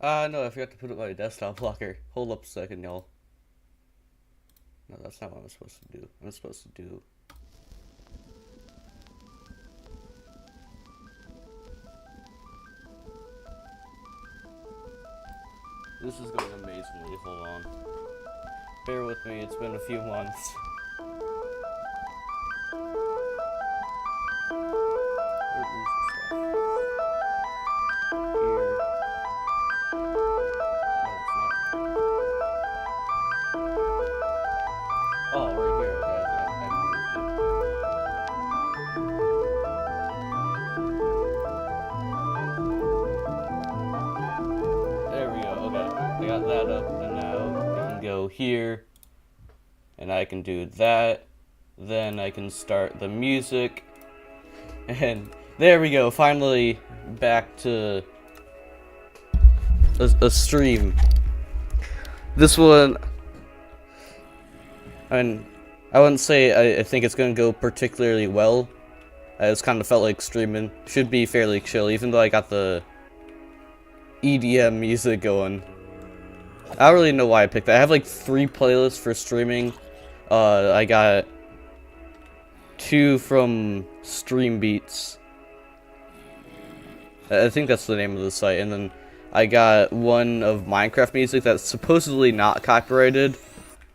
No, I forgot to put up my desktop locker. Hold up a second, y'all. No, that's not what I'm supposed to do. I'm supposed to do... This is going amazingly. Hold on. Bear with me, it's been a few months. Where is the stuff? Here. No, it's not. Oh, right here. Okay, I moved it. There we go. Okay, I got that up, and now I can go here, and I can do that. Then I can start the music, and there we go. Finally, back to a stream. This one, I mean, I wouldn't say I think it's gonna go particularly well. I just kind of felt like streaming should be fairly chill, even though I got the EDM music going. I don't really know why I picked that. I have like 3 playlists for streaming. I got 2 from Stream Beats. I think that's the name of the site, and then I got 1 of Minecraft music that's supposedly not copyrighted,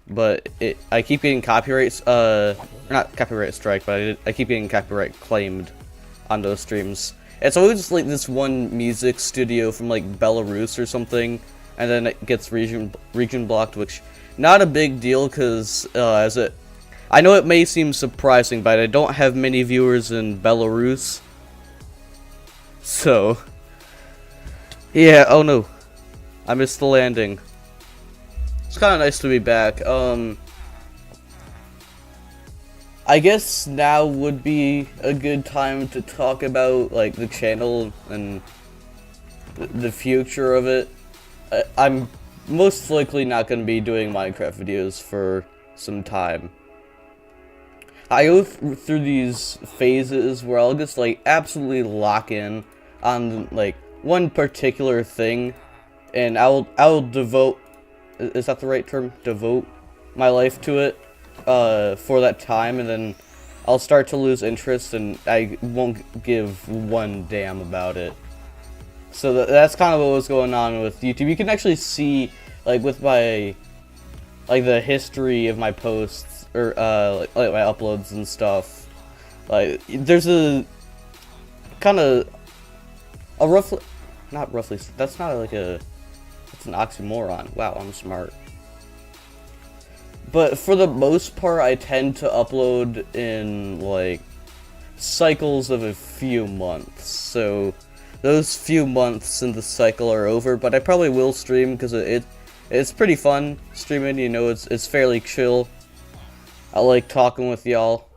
but I keep getting not copyright strike, but I keep getting copyright claimed on those streams. It's always like this one music studio from like Belarus or something, and then it gets region blocked, which not a big deal because I know it may seem surprising, but I don't have many viewers in Belarus. So, yeah, oh no. I missed the landing. It's kind of nice to be back. I guess now would be a good time to talk about, like, the channel and the future of it. I'm most likely not going to be doing Minecraft videos for some time. I go through these phases where I'll just like absolutely lock in on like one particular thing, and I'll devote, is that the right term? Devote my life to it for that time, and then I'll start to lose interest and I won't give one damn about it. So that's kind of what was going on with YouTube. You can actually see like with my the history of my posts or like my uploads and stuff. Like there's a kind of a roughly, not roughly. That's not like a. It's an oxymoron. Wow, I'm smart. But for the most part, I tend to upload in like cycles of a few months. So those few months in the cycle are over. But I probably will stream because it's pretty fun streaming. You know, it's fairly chill. I like talking with y'all,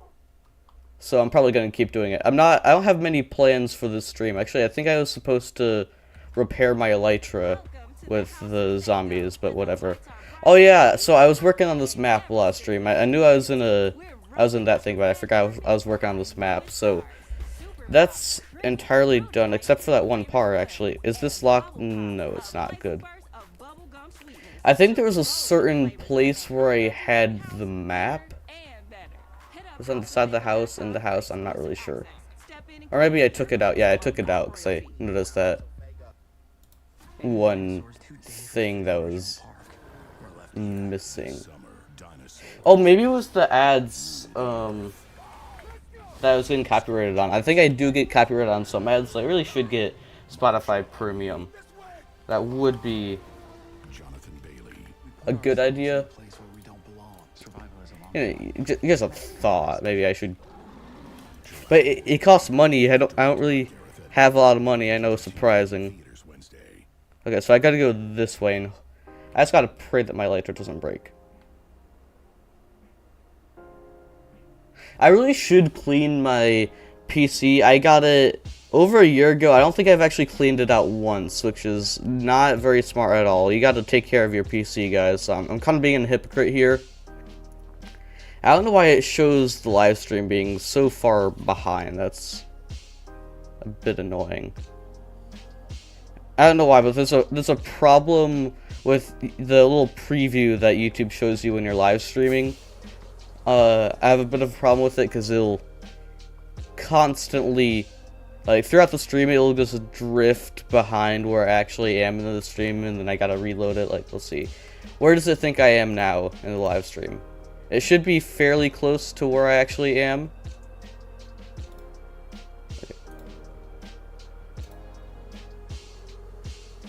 so I'm probably gonna keep doing it. I don't have many plans for this stream. Actually, I think I was supposed to repair my elytra with the zombies, but whatever. Oh yeah, so I was working on this map last stream. I knew I was in that thing, but I forgot I was working on this map. So that's entirely done, except for that one part. Actually, is this locked? No, it's not. Good. I think there was a certain place where I had the map. It was on the side of the house, in the house, I'm not really sure. Or maybe I took it out. Yeah, I took it out because I noticed that one thing that was missing. Oh, maybe it was the ads that I was getting copyrighted on. I think I do get copyrighted on some ads, so I really should get Spotify Premium. That would be a good idea. You know, just a thought. Maybe I should, but it costs money. I don't really have a lot of money. I know, surprising. Okay, so I gotta go this way, and I just gotta pray that my lighter doesn't break. I really should clean my PC. I got it over a year ago. I don't think I've actually cleaned it out once, which is not very smart at all. You gotta take care of your PC, guys. I'm kind of being a hypocrite here. I don't know why it shows the live stream being so far behind. That's a bit annoying. I don't know why, but there's a problem with the little preview that YouTube shows you when you're live streaming. I have a bit of a problem with it because it'll constantly, like, throughout the stream, it'll just drift behind where I actually am in the stream, and then I gotta reload it. Like, let's see. Where does it think I am now in the live stream? It should be fairly close to where I actually am.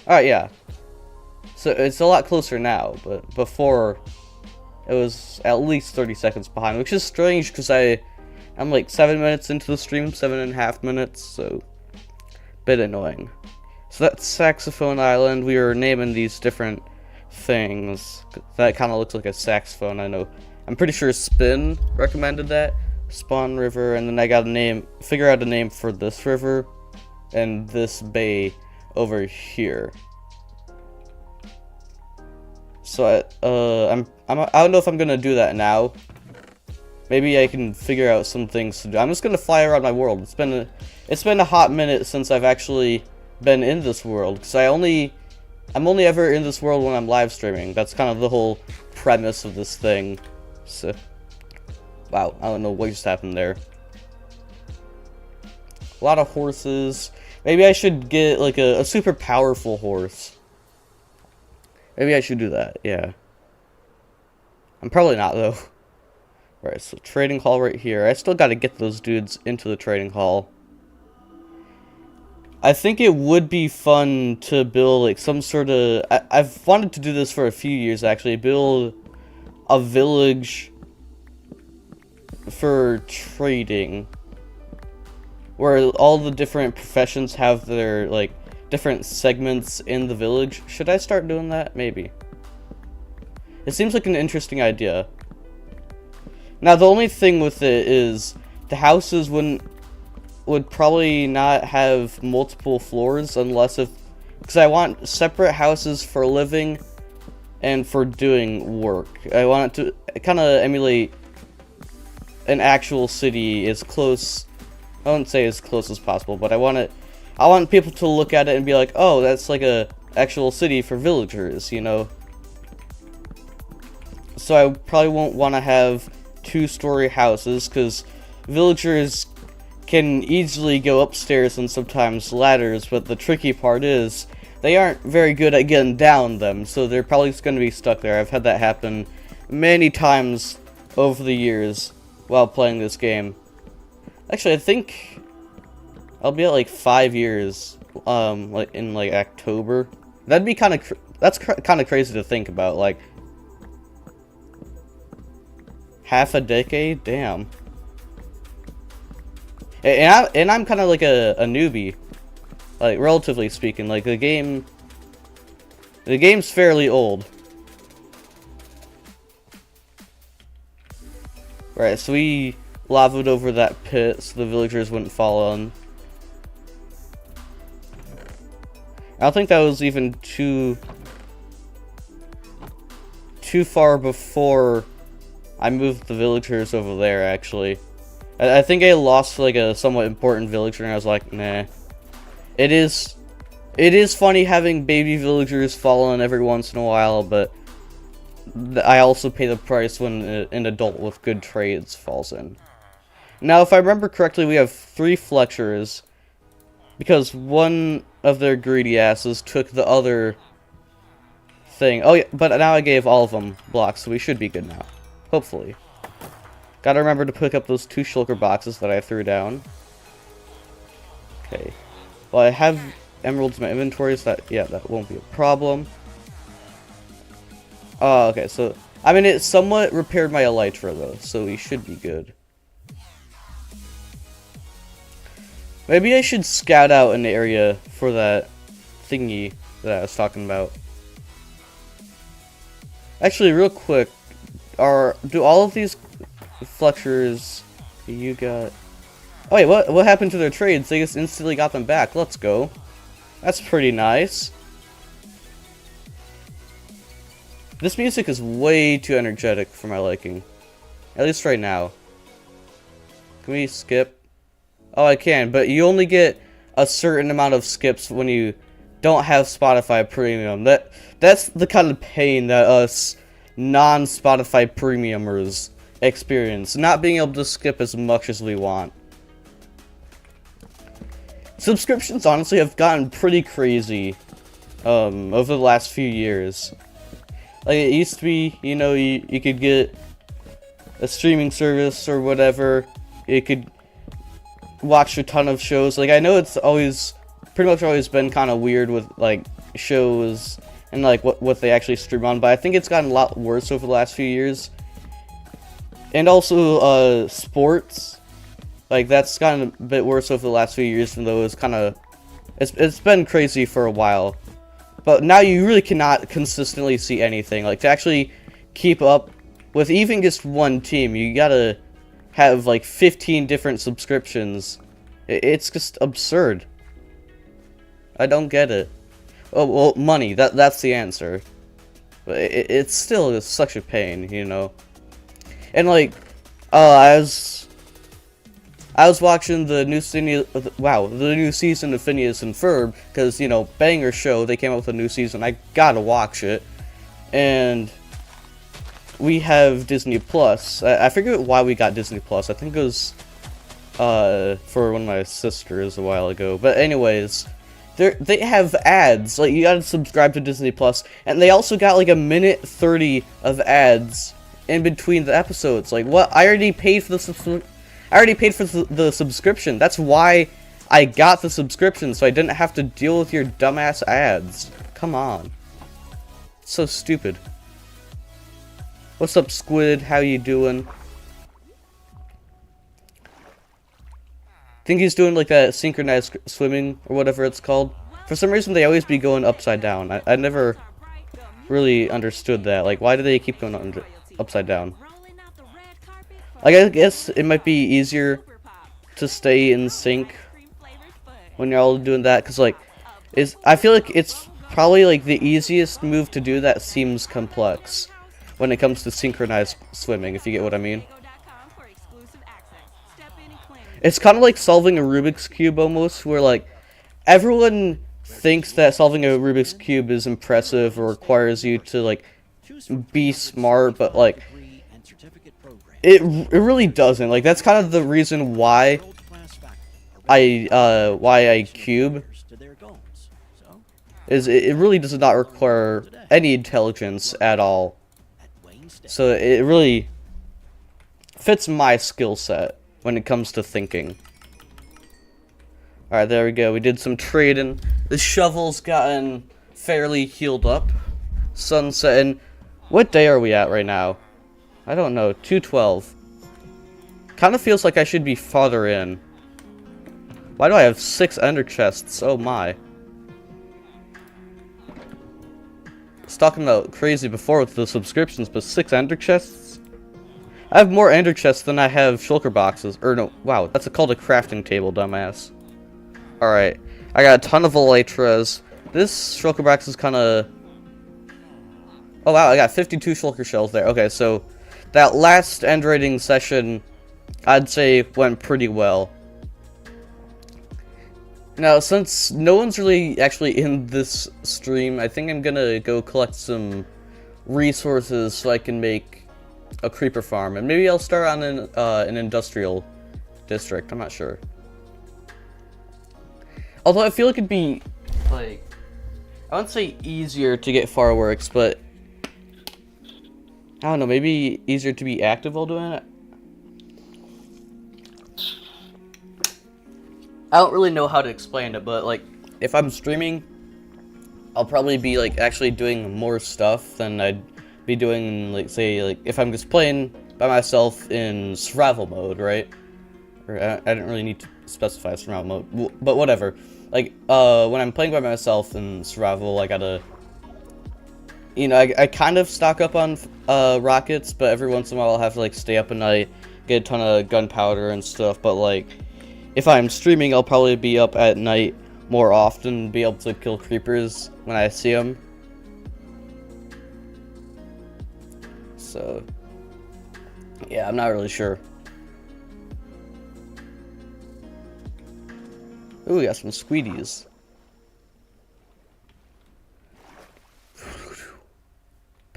Alright, yeah. So it's a lot closer now, but before it was at least 30 seconds behind, which is strange because I'm like 7 minutes into the stream, 7.5 minutes, so bit annoying. So that's Saxophone Island. We were naming these different things. That kind of looks like a saxophone, I know. I'm pretty sure Spin recommended that. Spawn River, and then I gotta figure out a name for this river and this bay over here. So I don't know if I'm gonna do that now. Maybe I can figure out some things to do. I'm just gonna fly around my world. It's been a hot minute since I've actually been in this world, because I'm only ever in this world when I'm live streaming. That's kind of the whole premise of this thing. So, wow, I don't know what just happened there. A lot of horses. Maybe I should get like a super powerful horse. Maybe I should do that, yeah. I'm probably not, though. Right, so trading hall right here. I still gotta get those dudes into the trading hall. I think it would be fun to build, like, some sort of... I've wanted to do this for a few years, actually. Build a village for trading. Where all the different professions have their, like, different segments in the village. Should I start doing that? Maybe. It seems like an interesting idea. Now, the only thing with it is the houses would probably not have multiple floors unless because I want separate houses for living and for doing work. I want it to kind of emulate an actual city as close, I wouldn't say as close as possible, but I want people to look at it and be like, oh, that's like a actual city for villagers, you know? So I probably won't want to have 2-story houses, because villagers can easily go upstairs and sometimes ladders, but the tricky part is they aren't very good at getting down them, so they're probably just going to be stuck there. I've had that happen many times over the years while playing this game. Actually, I think I'll be at like 5 years, like in like October. That'd be kind of that's kind of crazy to think about, like half a decade. Damn. And I'm kind of like a newbie, like relatively speaking. Like the game's fairly old. Right, so we lavaed over that pit so the villagers wouldn't fall on. I don't think that was even too far before I moved the villagers over there, actually. I think I lost like a somewhat important villager and I was like, nah. It is funny having baby villagers fall on every once in a while, but I also pay the price when an adult with good trades falls in. Now, if I remember correctly, we have 3 Fletchers, because one of their greedy asses took the other thing. Oh yeah, but now I gave all of them blocks, so we should be good now. Hopefully. Gotta remember to pick up those 2 shulker boxes that I threw down. Okay. Well, I have emeralds in my inventory, so that won't be a problem. Oh, okay, so, I mean, it somewhat repaired my elytra, though, so we should be good. Maybe I should scout out an area for that thingy that I was talking about. Actually, real quick, do all of these Fletchers you got... Oh wait, what happened to their trades? They just instantly got them back. Let's go. That's pretty nice. This music is way too energetic for my liking. At least right now. Can we skip? Oh, I can, but you only get a certain amount of skips when you don't have Spotify Premium. That's the kind of pain that us non-Spotify Premiumers experience, not being able to skip as much as we want. Subscriptions honestly have gotten pretty crazy over the last few years. Like, it used to be, you know, you could get a streaming service or whatever, you could watch a ton of shows. Like, I know it's always, pretty much always been kind of weird with, like, shows and, like, what they actually stream on, but I think it's gotten a lot worse over the last few years. And also, sports. Like, that's gotten a bit worse over the last few years, even though it's kind of, it's been crazy for a while. But now you really cannot consistently see anything. Like, to actually keep up with even just one team, you gotta have, like, 15 different subscriptions. It's just absurd. I don't get it. Oh, well, money, that's the answer. But it's still such a pain, you know? And, like, I was watching the new season of Phineas and Ferb, because, you know, banger show, they came out with a new season, I gotta watch it. And we have Disney Plus. I forget why we got Disney Plus. I think it was for one of my sisters a while ago. But anyways, they have ads. Like, you gotta subscribe to Disney Plus, and they also got like a minute 30 of ads in between the episodes. Like, what? I already paid for the subscription. That's why I got the subscription, so I didn't have to deal with your dumbass ads. Come on. It's so stupid. What's up, Squid? How you doing? Think he's doing like that synchronized swimming or whatever it's called. For some reason, they always be going upside down. I never really understood that. Like, why do they keep going upside down? Like, I guess it might be easier to stay in sync when you're all doing that, because, like, I feel like it's probably, like, the easiest move to do that seems complex when it comes to synchronized swimming, if you get what I mean. It's kind of like solving a Rubik's Cube, almost, where, like, everyone thinks that solving a Rubik's Cube is impressive or requires you to, like, be smart, but, like, it really doesn't. Like, that's kind of the reason why I cube, is it really does not require any intelligence at all. So it really fits my skill set when it comes to thinking. Alright, there we go. We did some trading. The shovel's gotten fairly healed up. Sun's setting. What day are we at right now? I don't know. 2:12. Kind of feels like I should be farther in. Why do I have 6 ender chests? Oh my. I was talking about crazy before with the subscriptions, but 6 ender chests? I have more ender chests than I have shulker boxes. Or no, wow, that's called a crafting table, dumbass. Alright, I got a ton of elytras. This shulker box is kind of... Oh wow, I got 52 shulker shells there. Okay, so that last end raiding session, I'd say, went pretty well. Now, since no one's really actually in this stream, I think I'm gonna go collect some resources so I can make a creeper farm. And maybe I'll start on an industrial district, I'm not sure. Although I feel like it'd be, like, I wouldn't say easier to get fireworks, but I don't know, maybe easier to be active while doing it? I don't really know how to explain it, but, like, if I'm streaming, I'll probably be, like, actually doing more stuff than I'd be doing, like, say, like, if I'm just playing by myself in survival mode, right? Or I didn't really need to specify survival mode, but whatever. Like, when I'm playing by myself in survival, I gotta... You know, I kind of stock up on rockets, but every once in a while I'll have to, like, stay up at night, get a ton of gunpowder and stuff, but, like, if I'm streaming, I'll probably be up at night more often, be able to kill creepers when I see them. So, yeah, I'm not really sure. Ooh, we got some squeedies.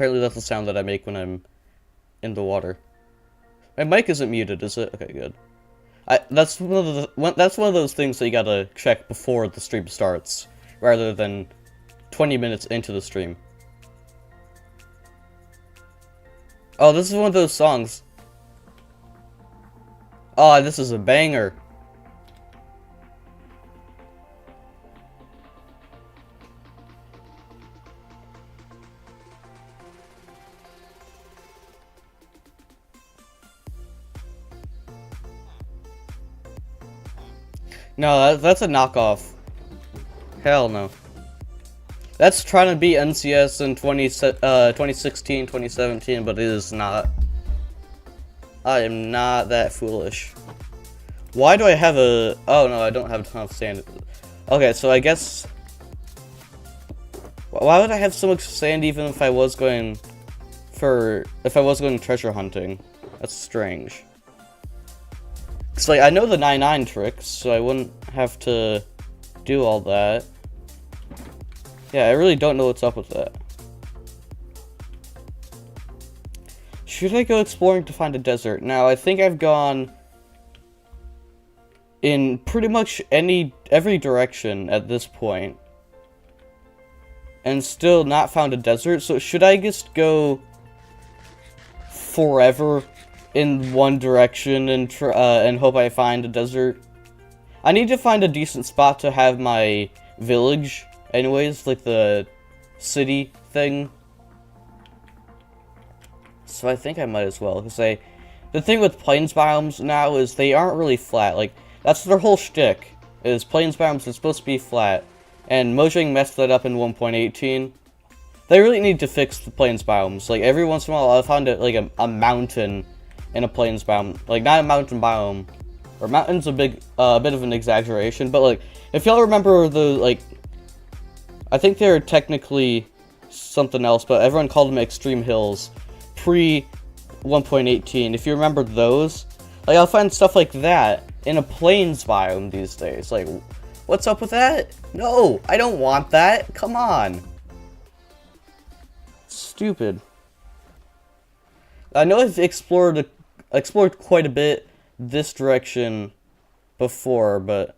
Apparently that's the sound that I make when I'm in the water. My mic isn't muted, is it? Okay, good. That's one of those things that you gotta check before the stream starts, rather than 20 minutes into the stream. Oh, this is one of those songs. Oh, this is a banger. No, that's a knockoff. Hell no. That's trying to be NCS in 2016, 2017, but it is not. I am not that foolish. Why do I have a... Oh no, I don't have a ton of sand. Okay, so I guess... Why would I have so much sand even if I was going treasure hunting? That's strange. Cause like I know the 9-9 tricks, so I wouldn't have to do all that. Yeah, I really don't know what's up with that. Should I go exploring to find a desert? Now, I think I've gone in pretty much every direction at this point, and still not found a desert. So should I just go forever in one direction and hope I find a desert? I need to find a decent spot to have my village, anyways, like the city thing. So I think I might as well, because the thing with plains biomes now is they aren't really flat. Like, that's their whole shtick, is plains biomes are supposed to be flat, and Mojang messed that up in 1.18. They really need to fix the plains biomes. Like, every once in a while I'll find like a mountain in a plains biome. Like, not a mountain biome, or mountain's a bit of an exaggeration, but like, if y'all remember the, like, I think they're technically something else, but everyone called them extreme hills pre 1.18. If you remember those, like, I'll find stuff like that in a plains biome these days. Like, what's up with that? No, I don't want that. Come on. Stupid. I know I've explored quite a bit this direction before, but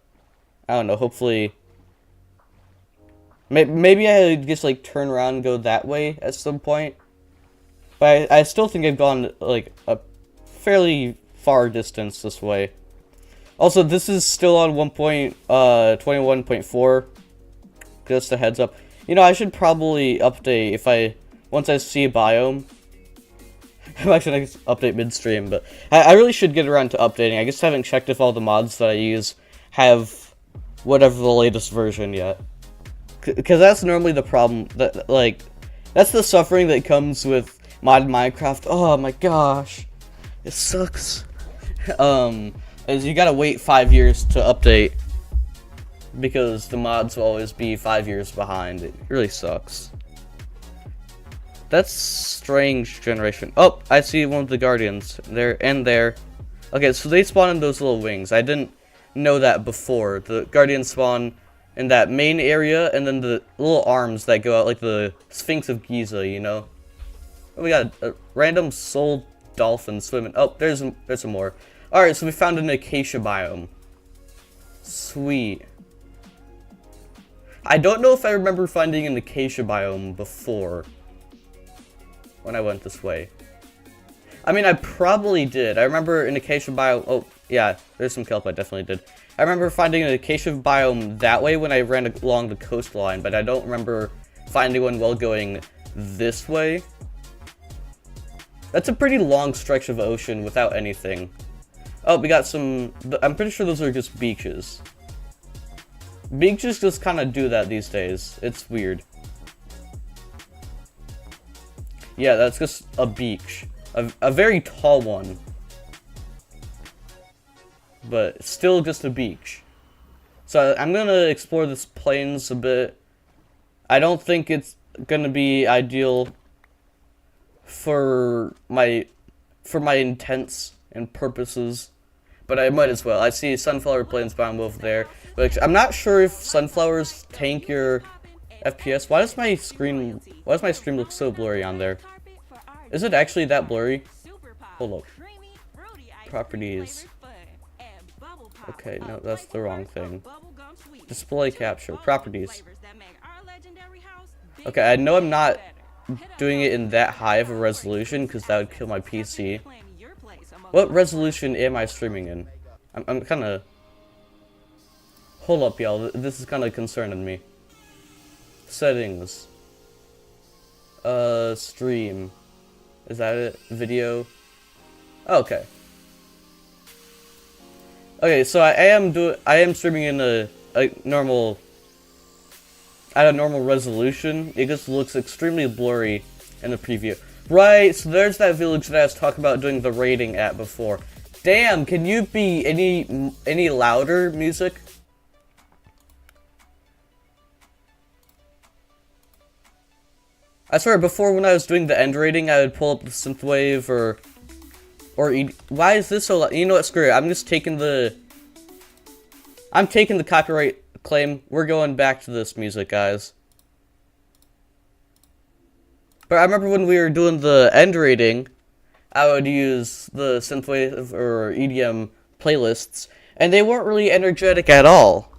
I don't know, hopefully maybe I just like turn around and go that way at some point. But I still think I've gone like a fairly far distance this way. Also, this is still on 1.21.4. Just a heads up. You know, I should probably update once I see a biome. I'm actually going to update midstream, but I really should get around to updating. I just haven't checked if all the mods that I use have whatever the latest version yet. Because that's normally the problem. That's the suffering that comes with modded Minecraft. Oh my gosh. It sucks. Is you gotta wait 5 years to update. Because the mods will always be 5 years behind. It really sucks. That's strange generation. Oh, I see one of the guardians. There and there. Okay, so they spawn in those little wings. I didn't know that before. The guardians spawn in that main area, and then the little arms that go out like the Sphinx of Giza, you know? Oh, we got a random soul dolphin swimming. Oh, there's some more. Alright, so we found an acacia biome. Sweet. I don't know if I remember finding an acacia biome before, when I went this way. I mean, I probably did. I remember an acacia biome. Oh, yeah, there's some kelp. I definitely did. I remember finding an acacia biome that way when I ran along the coastline, but I don't remember finding one while going this way. That's a pretty long stretch of ocean without anything. Oh, we got some... I'm pretty sure those are just beaches. Beaches just kind of do that these days. It's weird. Yeah, that's just a beach. A very tall one. But still just a beach. So I'm gonna explore this plains a bit. I don't think it's gonna be ideal for my intents and purposes, but I might as well. I see sunflower plains biome over there, but I'm not sure if sunflowers tank your FPS. Why does my stream look so blurry on there? Is it actually that blurry? Hold up. Properties. Okay, no, that's the wrong thing. Display capture. Properties. Okay, I know I'm not doing it in that high of a resolution because that would kill my PC. What resolution am I streaming in? I'm kind of... Hold up, y'all. This is kind of concerning me. Settings. Stream. Is that it? Video? Okay. Okay, so I am streaming in a normal, at a normal resolution. It just looks extremely blurry in the preview. Right, so there's that village that I was talking about doing the rating at before. Damn, can you be any louder, music? I swear, before when I was doing the end rating, I would pull up the synthwave or why is this so loud? You know what, screw it. I'm taking the copyright claim. We're going back to this music, guys. But I remember when we were doing the end rating, I would use the synthwave or EDM playlists, and they weren't really energetic at all.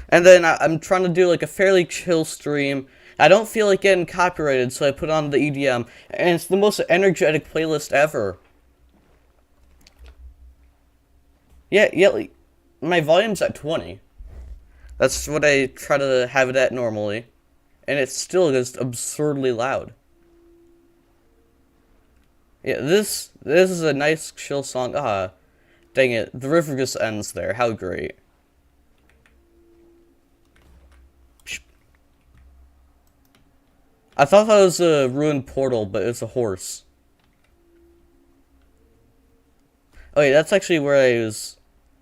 And then I'm trying to do like a fairly chill stream. I don't feel like getting copyrighted, so I put on the EDM, and it's the most energetic playlist ever. Yeah, like, my volume's at 20. That's what I try to have it at normally. And it's still just absurdly loud. Yeah, this is a nice chill song. Ah, dang it, the river just ends there. How great. I thought that was a ruined portal, but it's a horse. Okay, that's actually where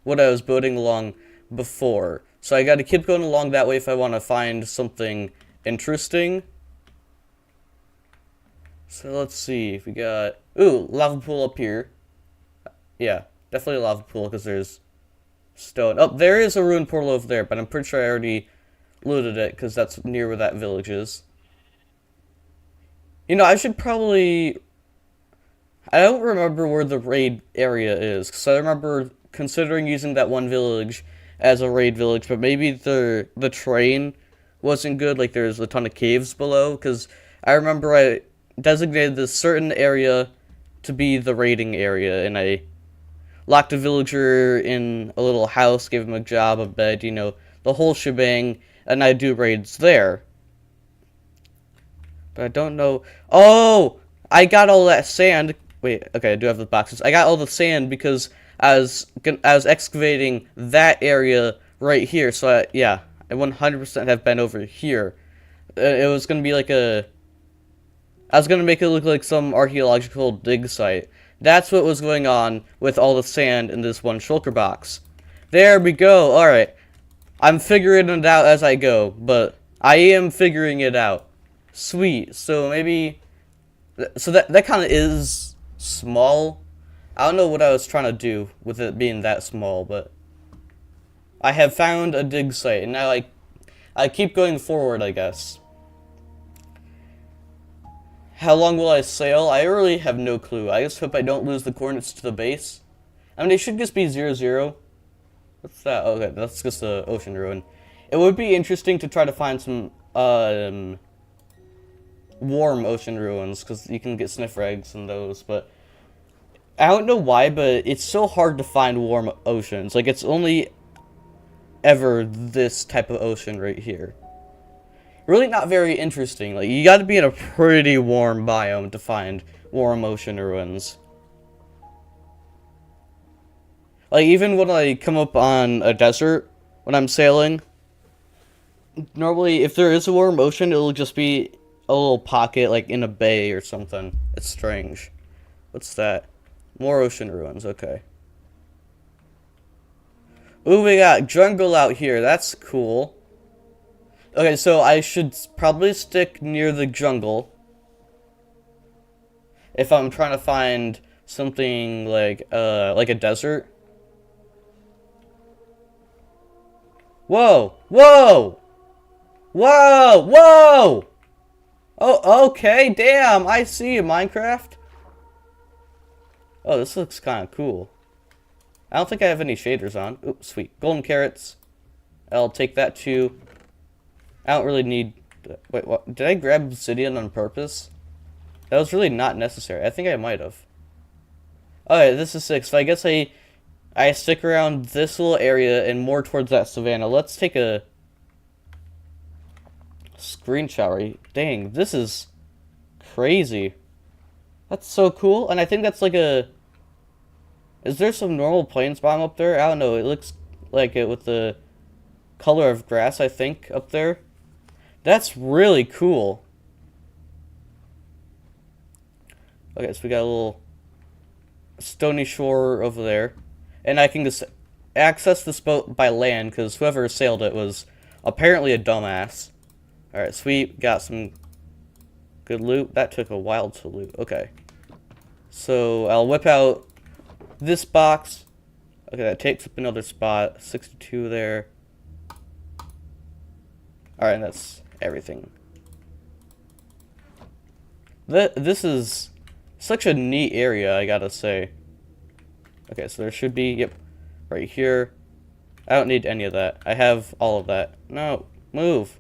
what I was building along before. So I gotta keep going along that way if I want to find something interesting. So let's see if we got... Ooh, lava pool up here. Yeah, definitely a lava pool because there's stone. Oh, there is a ruined portal over there, but I'm pretty sure I already looted it because that's near where that village is. You know, I should probably... I don't remember where the raid area is, because I remember considering using that one village as a raid village, but maybe the terrain wasn't good, like there's a ton of caves below, because I remember I designated this certain area to be the raiding area, and I locked a villager in a little house, gave him a job, a bed, you know, the whole shebang, and I do raids there. But I don't know... Oh! I got all that sand... Wait, okay, I do have the boxes. I got all the sand because I was excavating that area right here. So, yeah, I 100% have been over here. It was going to be like I was going to make it look like some archaeological dig site. That's what was going on with all the sand in this one shulker box. There we go. Alright. I'm figuring it out as I go, but I am figuring it out. Sweet. So, maybe... So, that kind of is... small. I don't know what I was trying to do with it being that small, but I have found a dig site, and now I keep going forward, I guess. How long will I sail? I really have no clue. I just hope I don't lose the coordinates to the base. I mean, it should just be 00. What's that? Okay, that's just the ocean ruin. It would be interesting to try to find some warm ocean ruins, because you can get sniffer eggs in those, but I don't know why, but it's so hard to find warm oceans. Like, it's only ever this type of ocean right here. Really not very interesting. Like, you gotta be in a pretty warm biome to find warm ocean ruins. Like, even when I come up on a desert, when I'm sailing, normally, if there is a warm ocean, it'll just be a little pocket, like, in a bay or something. It's strange. What's that? More ocean ruins, okay. Ooh, we got jungle out here. That's cool. Okay, so I should probably stick near the jungle if I'm trying to find something like a desert. Whoa! Whoa! Whoa! Whoa! Oh, okay, damn, I see you, Minecraft. Oh, this looks kind of cool. I don't think I have any shaders on. Oops, sweet. Golden carrots. I'll take that too. I don't really need... Wait, what? Did I grab obsidian on purpose? That was really not necessary. I think I might have. Alright, this is 6. So I guess I stick around this little area and more towards that savanna. Let's take a screenshot. Dang, this is crazy. That's so cool. And I think that's like a... Is there some normal plains biome up there? I don't know. It looks like it with the color of grass, I think, up there. That's really cool. Okay, so we got a little stony shore over there. And I can just access this boat by land, because whoever sailed it was apparently a dumbass. Alright, sweet. Got some good loot. That took a while to loot. Okay. So, I'll whip out this box. Okay, that takes up another spot. 62 there. Alright, and that's everything. This is such a neat area, I gotta say. Okay, so there should be, yep, right here. I don't need any of that. I have all of that. No, move.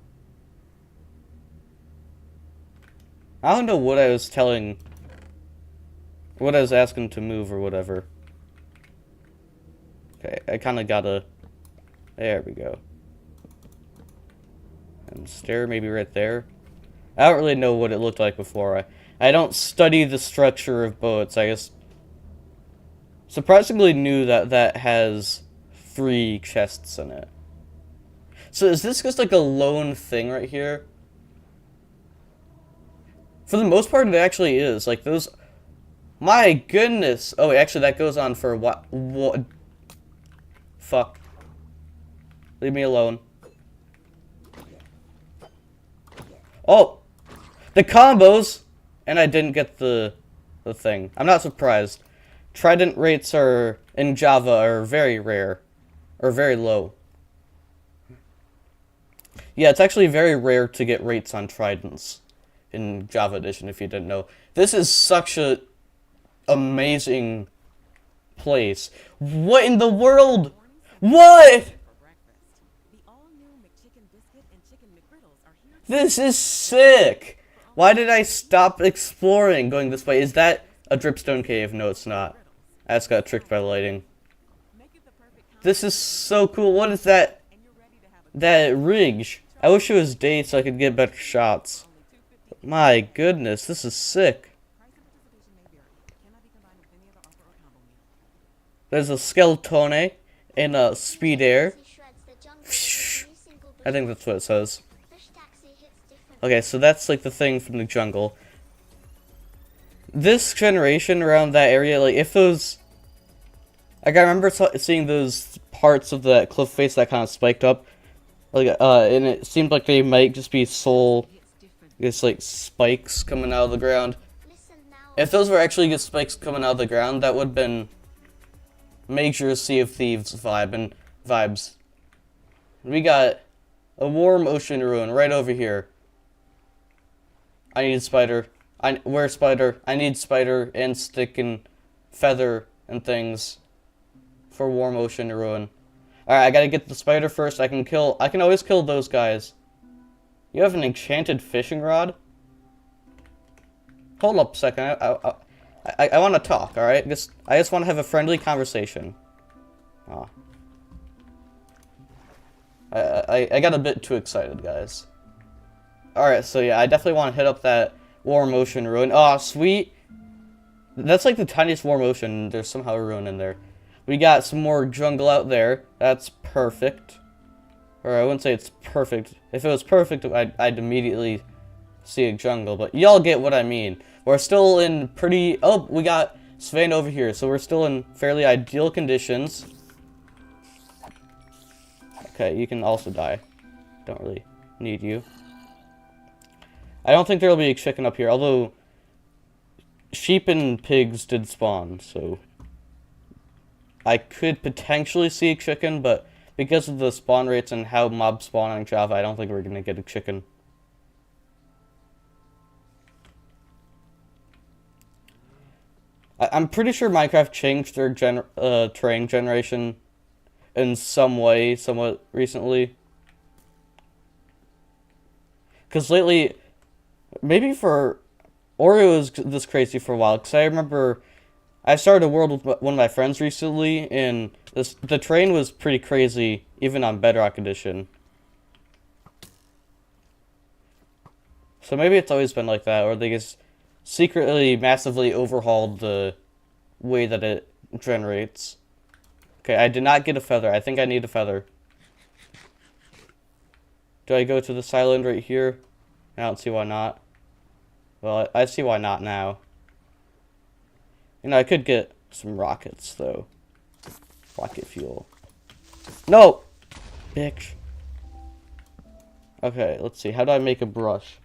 I don't know what I was telling, what I was asking to move or whatever. Okay, I kind of gotta, there we go. And stair maybe right there. I don't really know what it looked like before. I don't study the structure of boats. I just surprisingly knew that that has 3 chests in it. So is this just like a lone thing right here? For the most part, it actually is. Like those... My goodness! Oh, actually, that goes on for what? What? Fuck. Leave me alone. Oh! The combos! And I didn't get the thing. I'm not surprised. Trident rates are in Java are very rare. Or very low. Yeah, it's actually very rare to get rates on tridents in Java Edition, if you didn't know. This is such a amazing place. What in the world? What? This is sick! Why did I stop exploring going this way? Is that a dripstone cave? No, it's not. I just got tricked by lighting. This is so cool. What is that? That ridge. I wish it was day so I could get better shots. My goodness, this is sick. There's a Skeletone and a Speed Air. I think that's what it says. Okay, so that's like the thing from the jungle. This generation around that area, like if those... Like I remember seeing those parts of that cliff face that kind of spiked up. Like, and it seemed like they might just be just like spikes coming out of the ground. If those were actually just spikes coming out of the ground, that would have been major Sea of Thieves vibes. We got a warm ocean ruin right over here. I need spider. Where's spider? I need spider and stick and feather and things for warm ocean ruin. Alright, I gotta get the spider first. I can always kill those guys. You have an enchanted fishing rod? Hold up a second. I want to talk, alright? I just want to have a friendly conversation. Aw. I got a bit too excited, guys. Alright, so yeah, I definitely want to hit up that warm ocean ruin. Aw, sweet! That's like the tiniest warm ocean. There's somehow a ruin in there. We got some more jungle out there. That's perfect. Or I wouldn't say it's perfect. If it was perfect, I'd immediately see a jungle. But y'all get what I mean. We're still in pretty... Oh, we got Sven over here. So we're still in fairly ideal conditions. Okay, you can also die. Don't really need you. I don't think there will be a chicken up here. Although, sheep and pigs did spawn. So, I could potentially see a chicken. But because of the spawn rates and how mobs spawn on Java, I don't think we're going to get a chicken. I'm pretty sure Minecraft changed their terrain generation in some way, somewhat recently. Because lately, maybe for Oreo was this crazy for a while. Because I remember I started a world with one of my friends recently, and the terrain was pretty crazy, even on Bedrock Edition. So maybe it's always been like that, or they just secretly massively overhauled the way that it generates. Okay, I did not get a feather. I think I need a feather. Do I go to this island right here? I don't see why not. Well, I see why not now. You know, I could get some rockets, though. Rocket fuel. No! Bitch. Okay, let's see. How do I make a brush?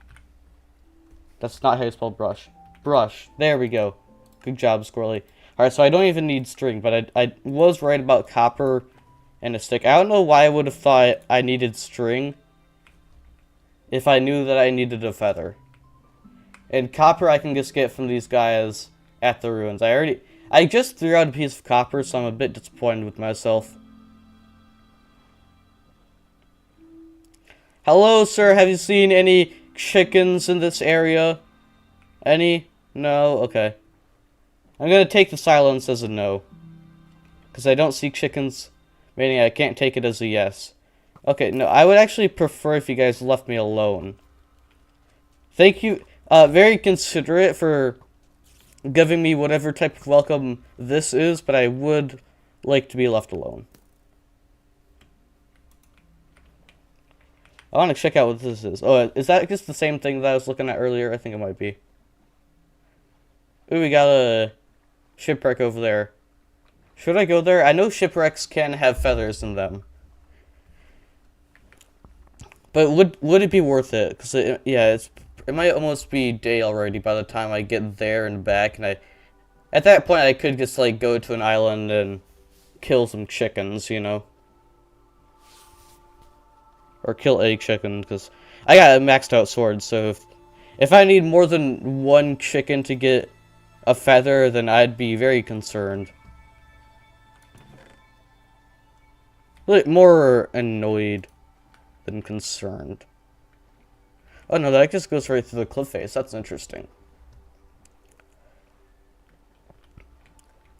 That's not how you spell brush. Brush. There we go. Good job, Squirrely. Alright, so I don't even need string, but I was right about copper and a stick. I don't know why I would have thought I needed string if I knew that I needed a feather. And copper I can just get from these guys at the ruins. I just threw out a piece of copper, so I'm a bit disappointed with myself. Hello, sir. Have you seen any chickens in this area? Any? No? Okay. I'm gonna take the silence as a no. Because I don't see chickens, meaning I can't take it as a yes. Okay, no, I would actually prefer if you guys left me alone. Thank you. Very considerate for giving me whatever type of welcome this is, but I would like to be left alone. I want to check out what this is. Oh, is that just the same thing that I was looking at earlier? I think it might be. Ooh, we got a shipwreck over there. Should I go there? I know shipwrecks can have feathers in them. But would it be worth it? Because, yeah, it might almost be day already by the time I get there and back. And at that point, I could just, like, go to an island and kill some chickens, you know? Or kill a chicken, because I got a maxed out sword, so if I need more than one chicken to get a feather, then I'd be very concerned. More annoyed than concerned. Oh no, that just goes right through the cliff face. That's interesting.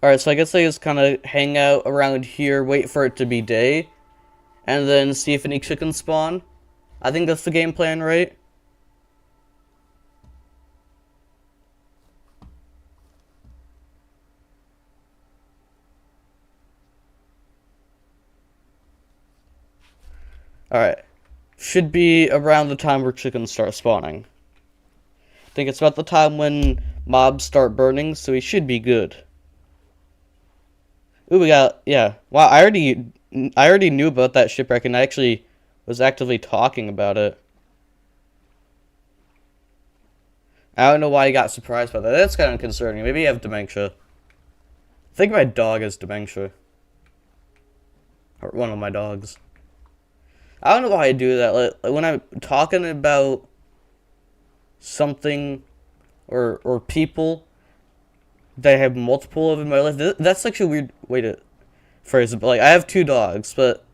Alright, so I guess I just kind of hang out around here, wait for it to be day, and then see if any chickens spawn. I think that's the game plan, right? Alright. Should be around the time where chickens start spawning. I think it's about the time when mobs start burning, so we should be good. Ooh, we got, yeah. Wow, I already knew about that shipwreck, and I actually was actively talking about it. I don't know why I got surprised by that. That's kind of concerning. Maybe I have dementia. I think my dog has dementia. Or one of my dogs. I don't know why I do that. Like when I'm talking about something or people that I have multiple of in my life, that's such a weird way to phrase it. But like, I have two dogs, but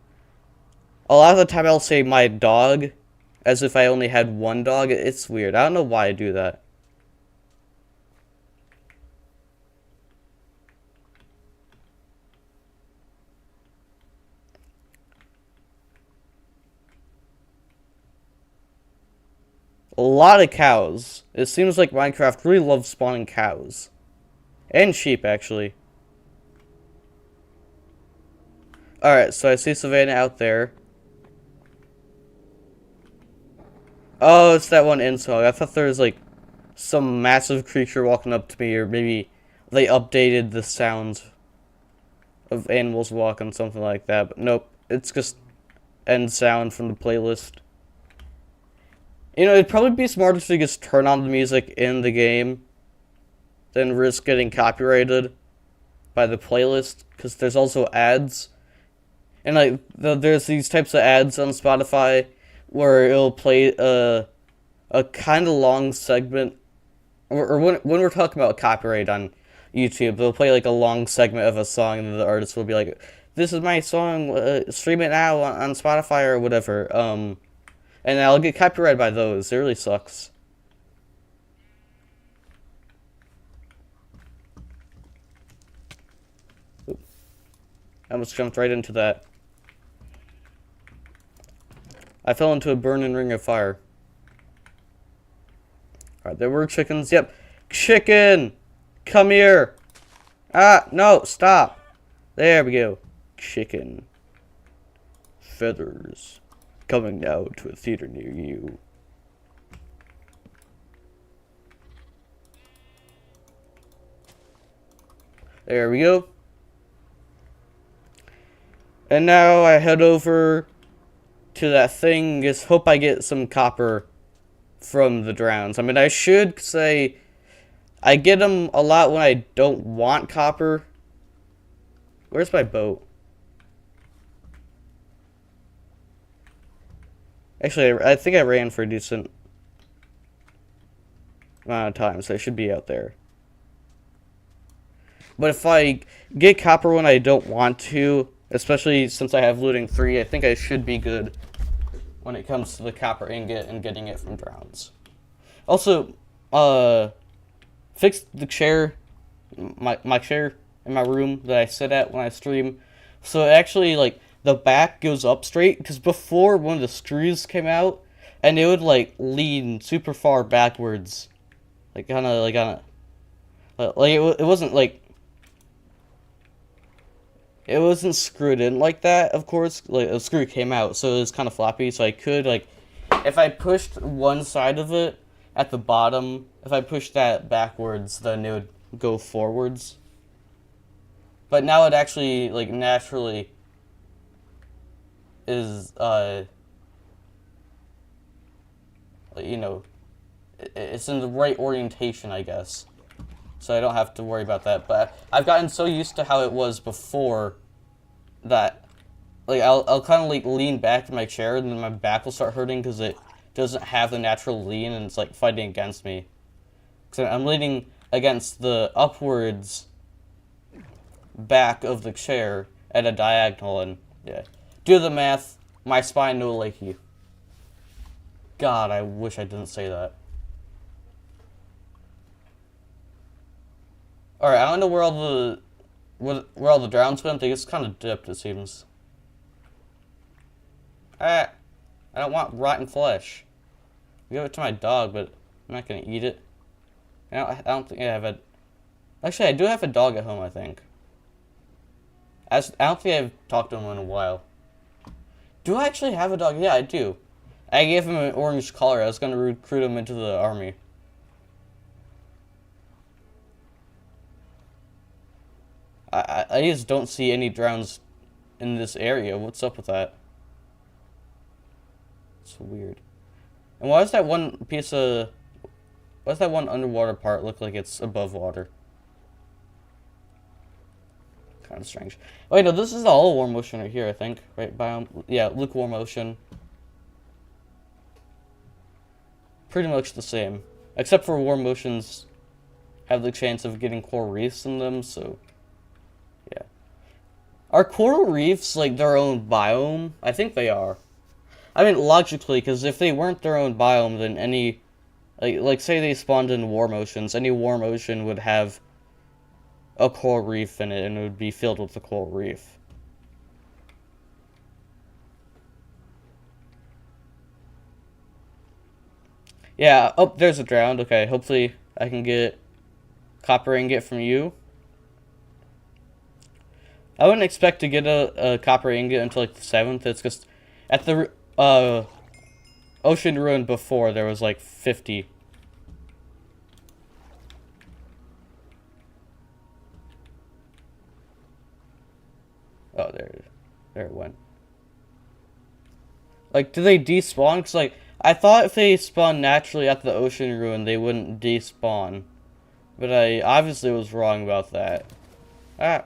a lot of the time I'll say my dog as if I only had one dog. It's weird. I don't know why I do that. A lot of cows. It seems like Minecraft really loves spawning cows. And sheep, actually. Alright, so I see Savannah out there. Oh, it's that one Insog. I thought there was, like, some massive creature walking up to me, or maybe they updated the sounds of animals walking, something like that. But nope, it's just end sound from the playlist. You know, it'd probably be smarter to just turn on the music in the game than risk getting copyrighted by the playlist, because there's also ads. And like, there's these types of ads on Spotify where it'll play a kind of long segment, or when we're talking about copyright on YouTube. They'll play like a long segment of a song, and the artist will be like, "This is my song. Stream it now on Spotify or whatever." And I'll get copyrighted by those. It really sucks. Oop. I almost jumped right into that. I fell into a burning ring of fire. Alright, there were chickens. Yep. Chicken! Come here! Ah, no, stop! There we go. Chicken. Feathers. Coming now to a theater near you. There we go. And now I head over to that thing. Just hope I get some copper from the drowns. I mean, I should say I get them a lot when I don't want copper. Where's my boat? Actually, I think I ran for a decent amount of time, so I should be out there. But if I get copper when I don't want to, especially since I have looting 3, I think I should be good when it comes to the copper ingot and getting it from drowns. Also, fixed the chair, my chair in my room that I sit at when I stream. So actually, like, the back goes up straight, because before one of the screws came out, and it would, like, lean super far backwards. Like, kind of, like, on a... Like, it wasn't, like... It wasn't screwed in like that, of course. Like, a screw came out, so it was kind of floppy. So I could, like, if I pushed one side of it at the bottom, if I pushed that backwards, then it would go forwards. But now it actually, like, naturally is, you know, it's in the right orientation, I guess. So I don't have to worry about that. But I've gotten so used to how it was before that, like, I'll kind of, like, lean back in my chair, and then my back will start hurting because it doesn't have the natural lean, and it's, like, fighting against me. Because I'm leaning against the upwards back of the chair at a diagonal, and, yeah. Do the math, my spine no lakey. God, I wish I didn't say that. Alright, I don't know where all the drowns went. They just kind of dipped, it seems. Ah, I don't want rotten flesh. I'll give it to my dog, but I'm not gonna eat it. I don't think I have a... Actually, I do have a dog at home, I think. I don't think I've talked to him in a while. Do I actually have a dog? Yeah, I do. I gave him an orange collar. I was gonna recruit him into the army. I just don't see any drowns in this area. What's up with that? It's weird. And why does that one piece of... Why does that one underwater part look like it's above water? Kind of strange. Oh, wait, no, this is the all warm ocean right here, I think. Right, biome? Yeah, lukewarm ocean. Pretty much the same. Except for warm oceans have the chance of getting coral reefs in them, so... Yeah. Are coral reefs, like, their own biome? I think they are. I mean, logically, because if they weren't their own biome, then any... Like, say they spawned in warm oceans, any warm ocean would have a coral reef in it, and it would be filled with a coral reef. Yeah, oh, there's a drowned. Okay, hopefully I can get copper ingot from you. I wouldn't expect to get a copper ingot until, like, the 7th. It's just, at the, Ocean Ruin before, there was, like, 50. Oh, there it went. Like, do they despawn? Because, like, I thought if they spawned naturally at the Ocean Ruin, they wouldn't despawn. But I obviously was wrong about that. Ah.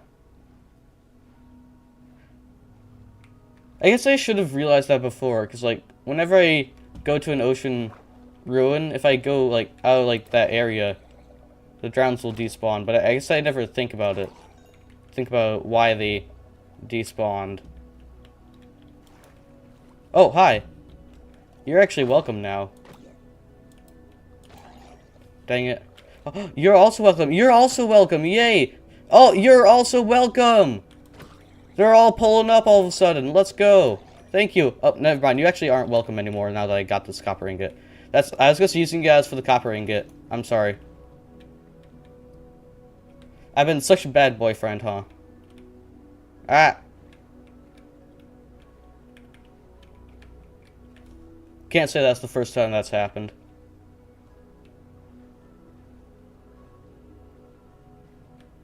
I guess I should have realized that before, because, like, whenever I go to an Ocean Ruin, if I go, like, out of, like, that area, the drowns will despawn, but I guess I never think about it. Think about why they despawned. Oh, hi. You're actually welcome now. Dang it. Oh, you're also welcome. You're also welcome. Yay. Oh, you're also welcome. They're all pulling up all of a sudden. Let's go. Thank you. Oh, never mind. You actually aren't welcome anymore now that I got this copper ingot. I was just using you guys for the copper ingot. I'm sorry. I've been such a bad boyfriend, huh? Ah. Can't say that's the first time that's happened.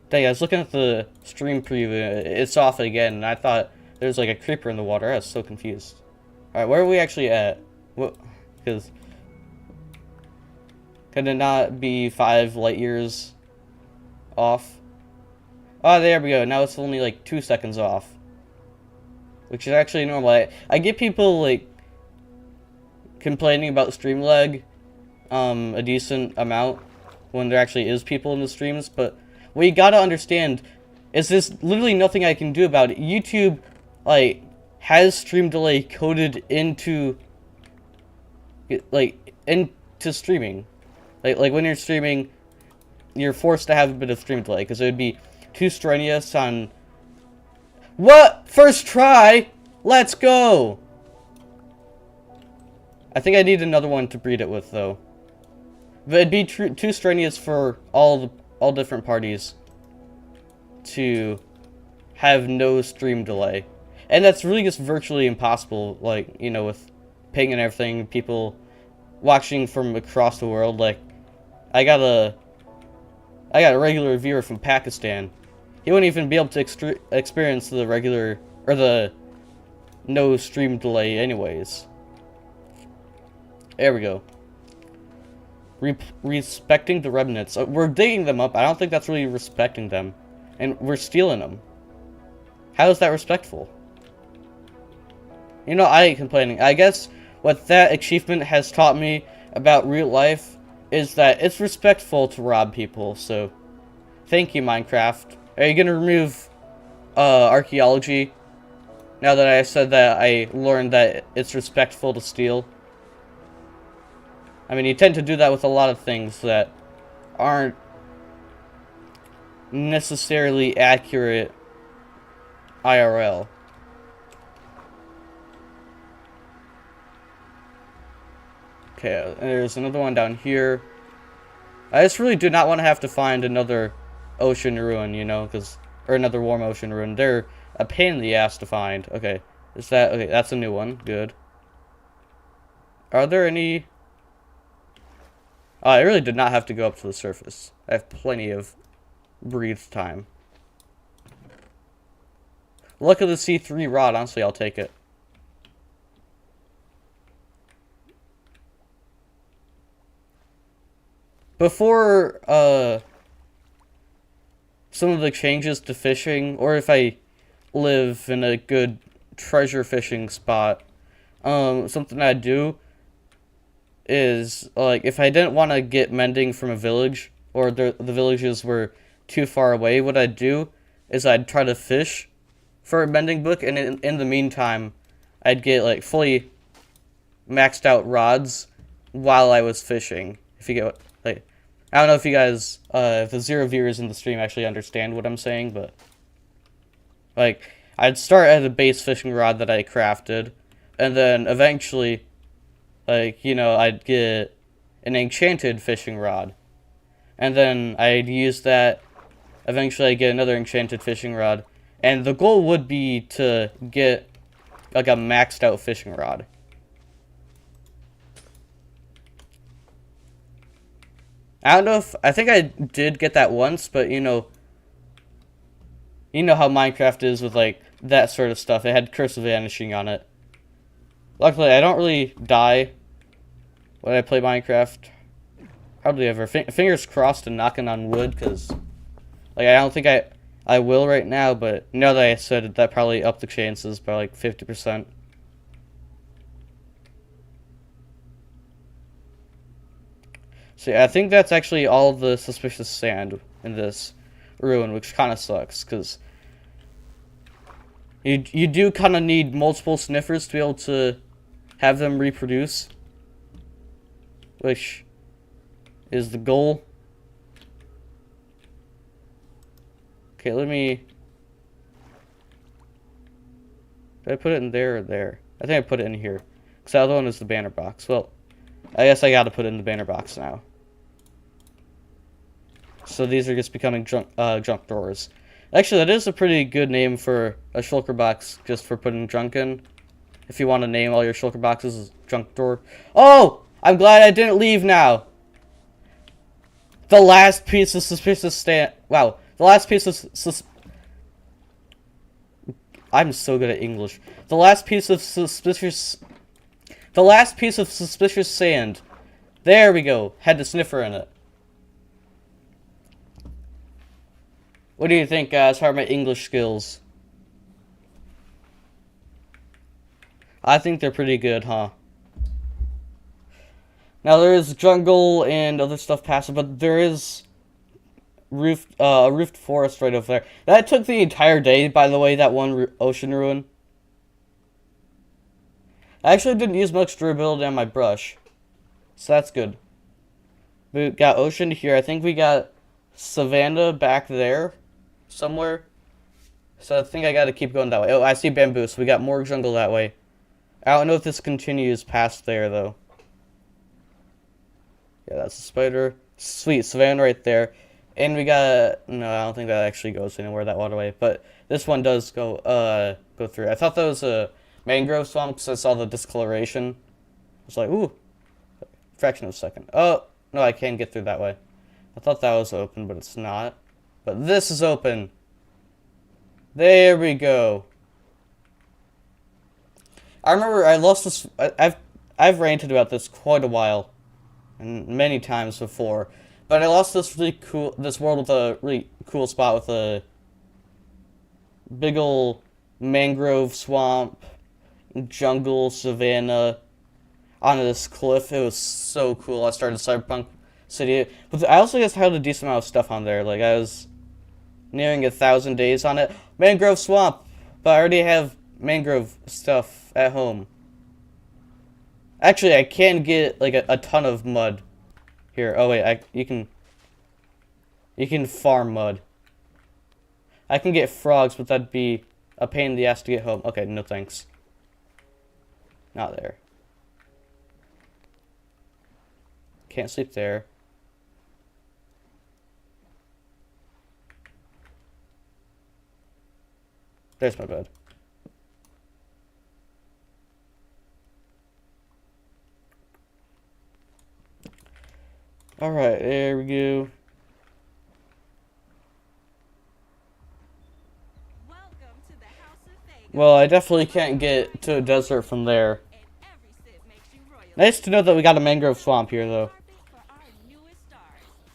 Dang, I was looking at the stream preview. It's off again, and I thought there was like a creeper in the water. I was so confused. Alright, where are we actually at? What? Because... Could it not be 5 light years off? Oh, there we go. Now it's only like 2 seconds off. Which is actually normal. I get people like complaining about stream lag a decent amount when there actually is people in the streams, but what you gotta understand is there's literally nothing I can do about it. YouTube like has stream delay coded into streaming. Like when you're streaming, you're forced to have a bit of stream delay because it would be too strenuous on... What? First try? Let's go! I think I need another one to breed it with, though. But it'd be too strenuous for all different parties to have no stream delay. And that's really just virtually impossible, like, you know, with ping and everything, people watching from across the world. Like, I got a regular viewer from Pakistan. He wouldn't even be able to experience the regular, or the no stream delay anyways. There we go. Respecting the remnants. We're digging them up. I don't think that's really respecting them. And we're stealing them. How is that respectful? You know, I ain't complaining. I guess what that achievement has taught me about real life is that it's respectful to rob people, so... Thank you, Minecraft. Are you gonna remove, archaeology? Now that I said that, I learned that it's respectful to steal. I mean, you tend to do that with a lot of things that aren't necessarily accurate IRL. Okay, there's another one down here. I just really do not want to have to find another ocean ruin, you know, or another warm ocean ruin. They're a pain in the ass to find. Okay, okay, that's a new one. Good. Are there any... Oh, I really did not have to go up to the surface. I have plenty of breathe time. Look at the C3 rod. Honestly, I'll take it. Before, some of the changes to fishing, or if I live in a good treasure fishing spot, something I'd do is, like, if I didn't want to get mending from a village, or the villages were too far away, what I'd do is I'd try to fish for a mending book, and in the meantime, I'd get, like, fully maxed out rods while I was fishing. If you get, like, I don't know if you guys, if the 0 viewers in the stream actually understand what I'm saying, but, like, I'd start at a base fishing rod that I crafted, and then eventually, like, you know, I'd get an enchanted fishing rod, and then I'd use that, eventually I'd get another enchanted fishing rod, and the goal would be to get, like, a maxed out fishing rod. I don't know if... I think I did get that once, but, you know how Minecraft is with, like, that sort of stuff. It had Curse of Vanishing on it. Luckily, I don't really die when I play Minecraft. Hardly ever. Fingers crossed and knocking on wood, because, like, I don't think I will right now, but now that I said it, that probably upped the chances by, like, 50%. So yeah, I think that's actually all the suspicious sand in this ruin, which kind of sucks, because you do kind of need multiple sniffers to be able to have them reproduce, which is the goal. Okay, let me... Did I put it in there or there? I think I put it in here. Because the other one is the banner box. Well, I guess I gotta put it in the banner box now. So these are just becoming junk drawers. Actually, that is a pretty good name for a shulker box, just for putting junk in. If you want to name all your shulker boxes junk drawer. Oh! I'm glad I didn't leave now! The last piece of suspicious stand... Wow. The last piece of I'm so good at English. The last piece of suspicious... The last piece of suspicious sand. There we go. Had the sniffer in it. What do you think, guys? How are my English skills? I think they're pretty good, huh? Now, there is jungle and other stuff past it, but there is a roofed forest right over there. That took the entire day, by the way, that one ocean ruin. I actually didn't use much durability on my brush, so that's good. We got ocean here. I think we got savanna back there somewhere. So I think I gotta keep going that way. Oh, I see bamboo, so we got more jungle that way. I don't know if this continues past there, though. Yeah, that's a spider. Sweet, savanna right there. And we got... No, I don't think that actually goes anywhere, that waterway. But this one does go through. I thought that was a mangrove swamp because I saw the discoloration. I was like, ooh. Fraction of a second. Oh, no, I can't get through that way. I thought that was open, but it's not. But this is open. There we go. I remember I lost this... I've ranted about this quite a while. And many times before. But I lost this world with a really cool spot with a big ol' mangrove swamp, jungle, savanna, on this cliff. It was so cool. I started Cyberpunk City. But I also just had a decent amount of stuff on there. Like, I was nearing 1,000 days on it. Mangrove swamp! But I already have mangrove stuff at home. Actually, I can get, like, a ton of mud. Here, oh wait, you can farm mud. I can get frogs, but that'd be a pain in the ass to get home. Okay, no thanks. Not there. Can't sleep there. There's my bed. Alright, there we go. Well, I definitely can't get to a desert from there. Nice to know that we got a mangrove swamp here, though.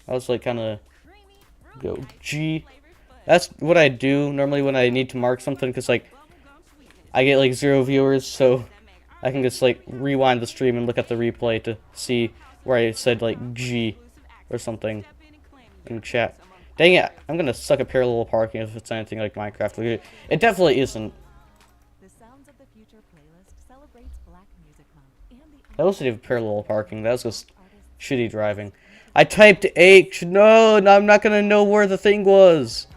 I was like, kind of go G. That's what I do normally when I need to mark something, because, like, I get, like, 0 viewers, so I can just, like, rewind the stream and look at the replay to see where I said, like, G or something in chat. Dang it, I'm gonna suck at parallel parking if it's anything like Minecraft. It definitely isn't. I also did parallel parking. That was just shitty driving. I typed H. No, I'm not gonna know where the thing was.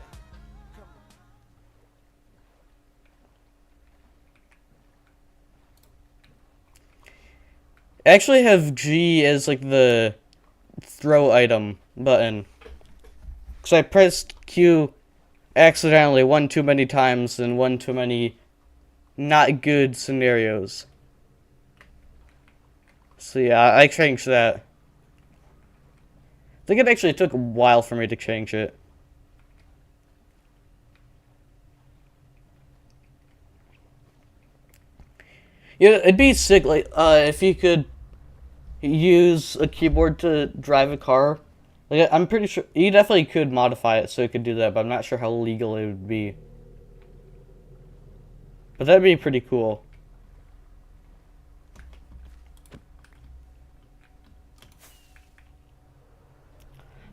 I actually have G as like the throw item button. Because I pressed Q accidentally one too many times in one too many not good scenarios. So yeah, I changed that. I think it actually took a while for me to change it. Yeah, it'd be sick, like, if you could use a keyboard to drive a car. Like, I'm pretty sure you definitely could modify it so it could do that, but I'm not sure how legal it would be. But that'd be pretty cool.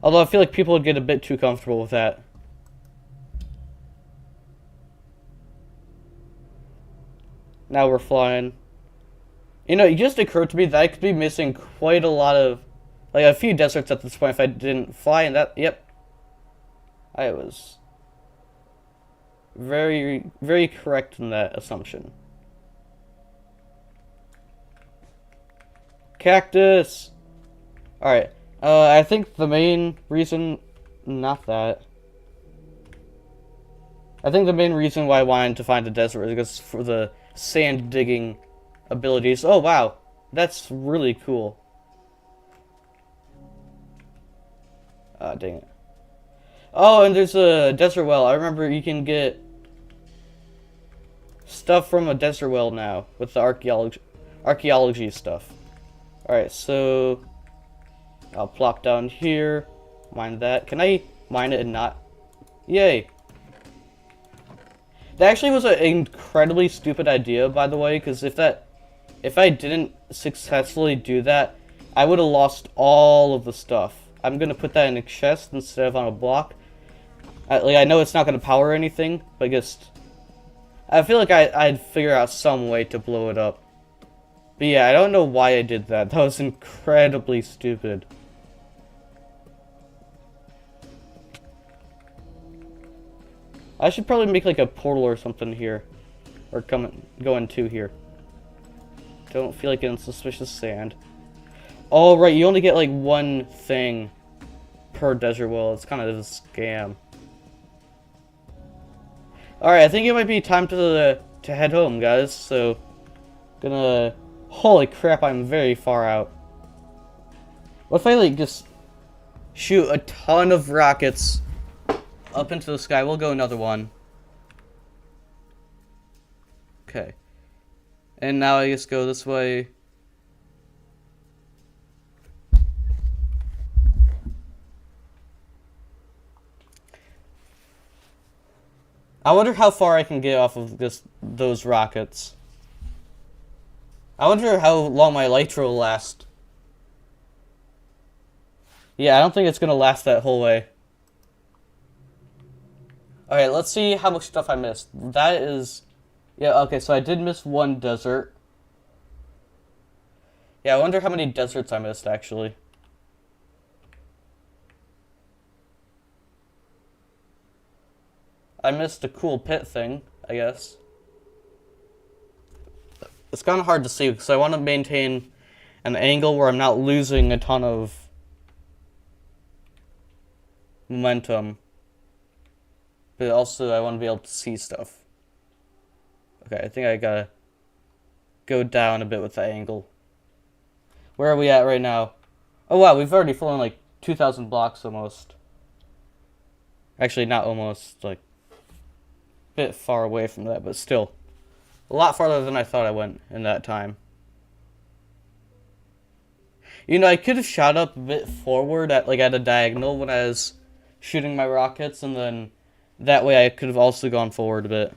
Although I feel like people would get a bit too comfortable with that. Now we're flying. You know, it just occurred to me that I could be missing quite a lot of, like, a few deserts at this point if I didn't fly, and that, yep. I was very, very correct in that assumption. Cactus! Alright, I think the main reason, not that. I think the main reason why I wanted to find a desert is because for the sand digging abilities. Oh wow, that's really cool. Ah, dang it. Oh, and there's a desert well. I remember you can get stuff from a desert well now with the archaeology stuff. Alright, so I'll plop down here, mine that. Can I mine it and not? Yay. That actually was an incredibly stupid idea, by the way, because if I didn't successfully do that, I would have lost all of the stuff. I'm gonna put that in a chest instead of on a block. I know it's not gonna power anything, but I feel like I'd figure out some way to blow it up. But yeah, I don't know why I did that. That was incredibly stupid. I should probably make like a portal or something here. Or go into here. Don't feel like getting suspicious sand. Oh, right, you only get like one thing per desert well. It's kind of a scam. Alright, I think it might be time to head home, guys. So, gonna... Holy crap, I'm very far out. What if I like just shoot a ton of rockets up into the sky? We'll go another one. Okay. And now I just go this way. I wonder how far I can get off of those rockets. I wonder how long my elytra will last. Yeah, I don't think it's gonna last that whole way. Alright, let's see how much stuff I missed. That is... Yeah, okay, so I did miss one desert. Yeah, I wonder how many deserts I missed, actually. I missed a cool pit thing, I guess. It's kind of hard to see, because I want to maintain an angle where I'm not losing a ton of momentum. But also, I want to be able to see stuff. Okay, I think I gotta go down a bit with the angle. Where are we at right now? Oh wow, we've already flown like 2,000 blocks almost. Actually, not almost, like, a bit far away from that, but still. A lot farther than I thought I went in that time. You know, I could have shot up a bit forward at a diagonal when I was shooting my rockets, and then that way I could have also gone forward a bit.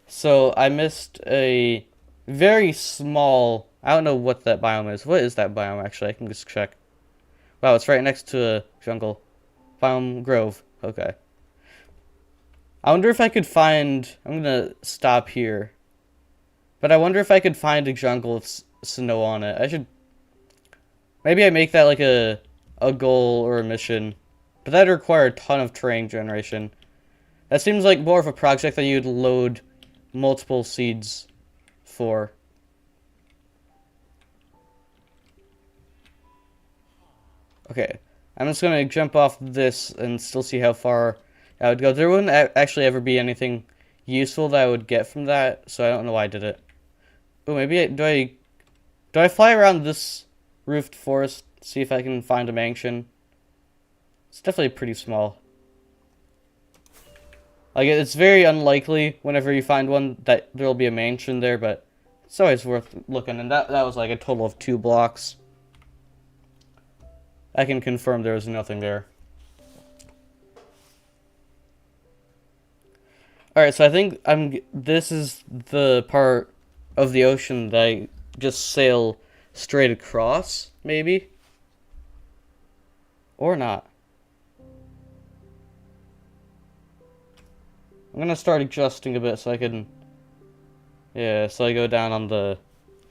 So I missed a very small... I don't know what that biome is. What is that biome, actually? I can just check. Wow, it's right next to a jungle. Biome Grove. Okay. I wonder if I could find... I'm gonna stop here. But I wonder if I could find a jungle with snow on it. I should... Maybe I make that like a goal or a mission. But that'd require a ton of terrain generation. That seems like more of a project that you'd load multiple seeds for. Okay, I'm just gonna jump off this and still see how far I would go. There wouldn't actually ever be anything useful that I would get from that, so I don't know why I did it. Oh, maybe do I fly around this roofed forest, see if I can find a mansion? It's definitely pretty small. Like, it's very unlikely whenever you find one that there'll be a mansion there, but it's always worth looking. And that was like a total of 2 blocks. I can confirm there was nothing there. Alright, so I think this is the part of the ocean that I just sail straight across, maybe? Or not. I'm gonna start adjusting a bit so I can... Yeah, so I go down on the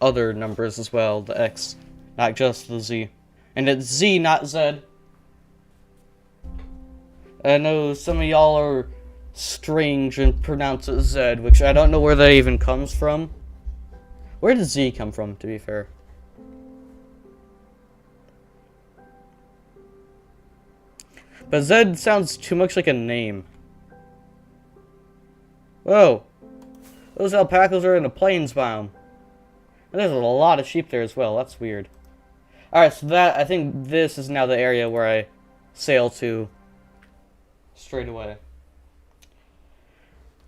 other numbers as well, the X, not just the Z. And it's Z, not Z. I know some of y'all are strange and pronounce it Z, which I don't know where that even comes from. Where does Z come from, to be fair? But Z sounds too much like a name. Whoa! Those alpacas are in a plains biome. And there's a lot of sheep there as well, that's weird. Alright, so I think this is now the area where I sail to straight away.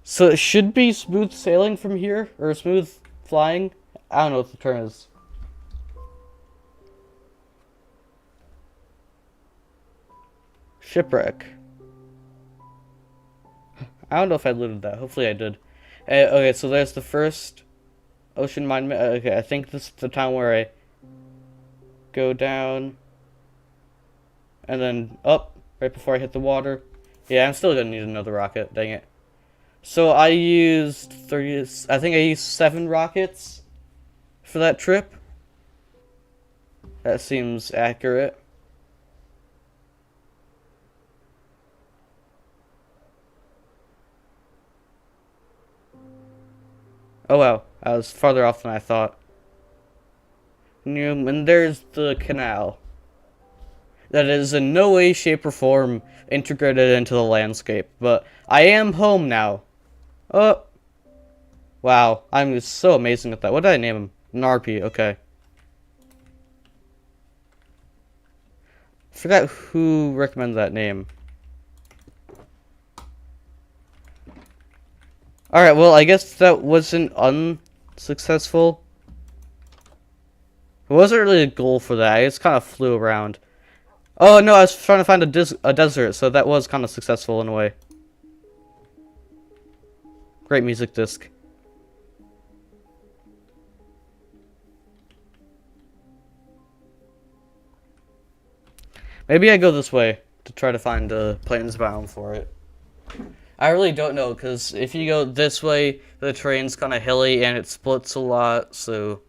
So it should be smooth sailing from here, or smooth flying. I don't know what the term is. Shipwreck. I don't know if I looted that. Hopefully I did. Okay, so there's the first ocean monument. Okay, I think this is the time where I go down and then up right before I hit the water. Yeah, I'm still gonna need another rocket. Dang it. So I used 30. I think I used 7 rockets for that trip. That seems accurate. Oh wow, I was farther off than I thought. And there's the canal. That is in no way, shape, or form integrated into the landscape. But I am home now. Oh. Wow, I'm so amazing at that. What did I name him? Narpi, okay. Forgot who recommended that name. Alright, well, I guess that wasn't unsuccessful. It wasn't really a goal for that. I just kind of flew around. Oh, no, I was trying to find a desert, so that was kind of successful in a way. Great music disc. Maybe I go this way to try to find a plains biome for it. I really don't know, because if you go this way, the terrain's kind of hilly and it splits a lot, so...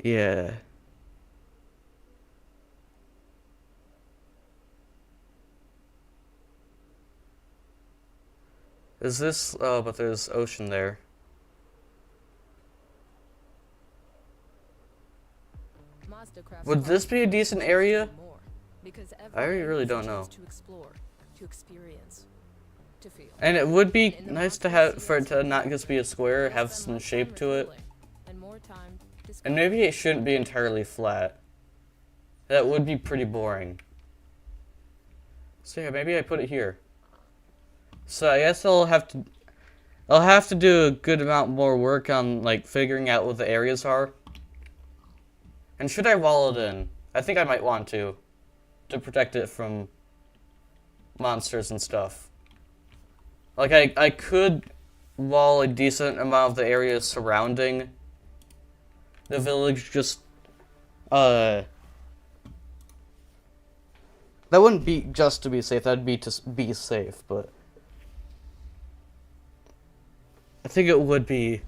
Yeah. Is this... Oh, but there's ocean there. Would this be a decent area? I really don't know. And it would be nice to have for it to not just be a square, have some shape to it. And maybe it shouldn't be entirely flat. That would be pretty boring. So yeah, maybe I put it here. So I guess I'll have to do a good amount more work on like figuring out what the areas are. And should I wall it in? I think I might want to protect it from monsters and stuff. Like, I could wall a decent amount of the area surrounding the village, just, that wouldn't be just to be safe, that'd be to be safe, but I think it would be,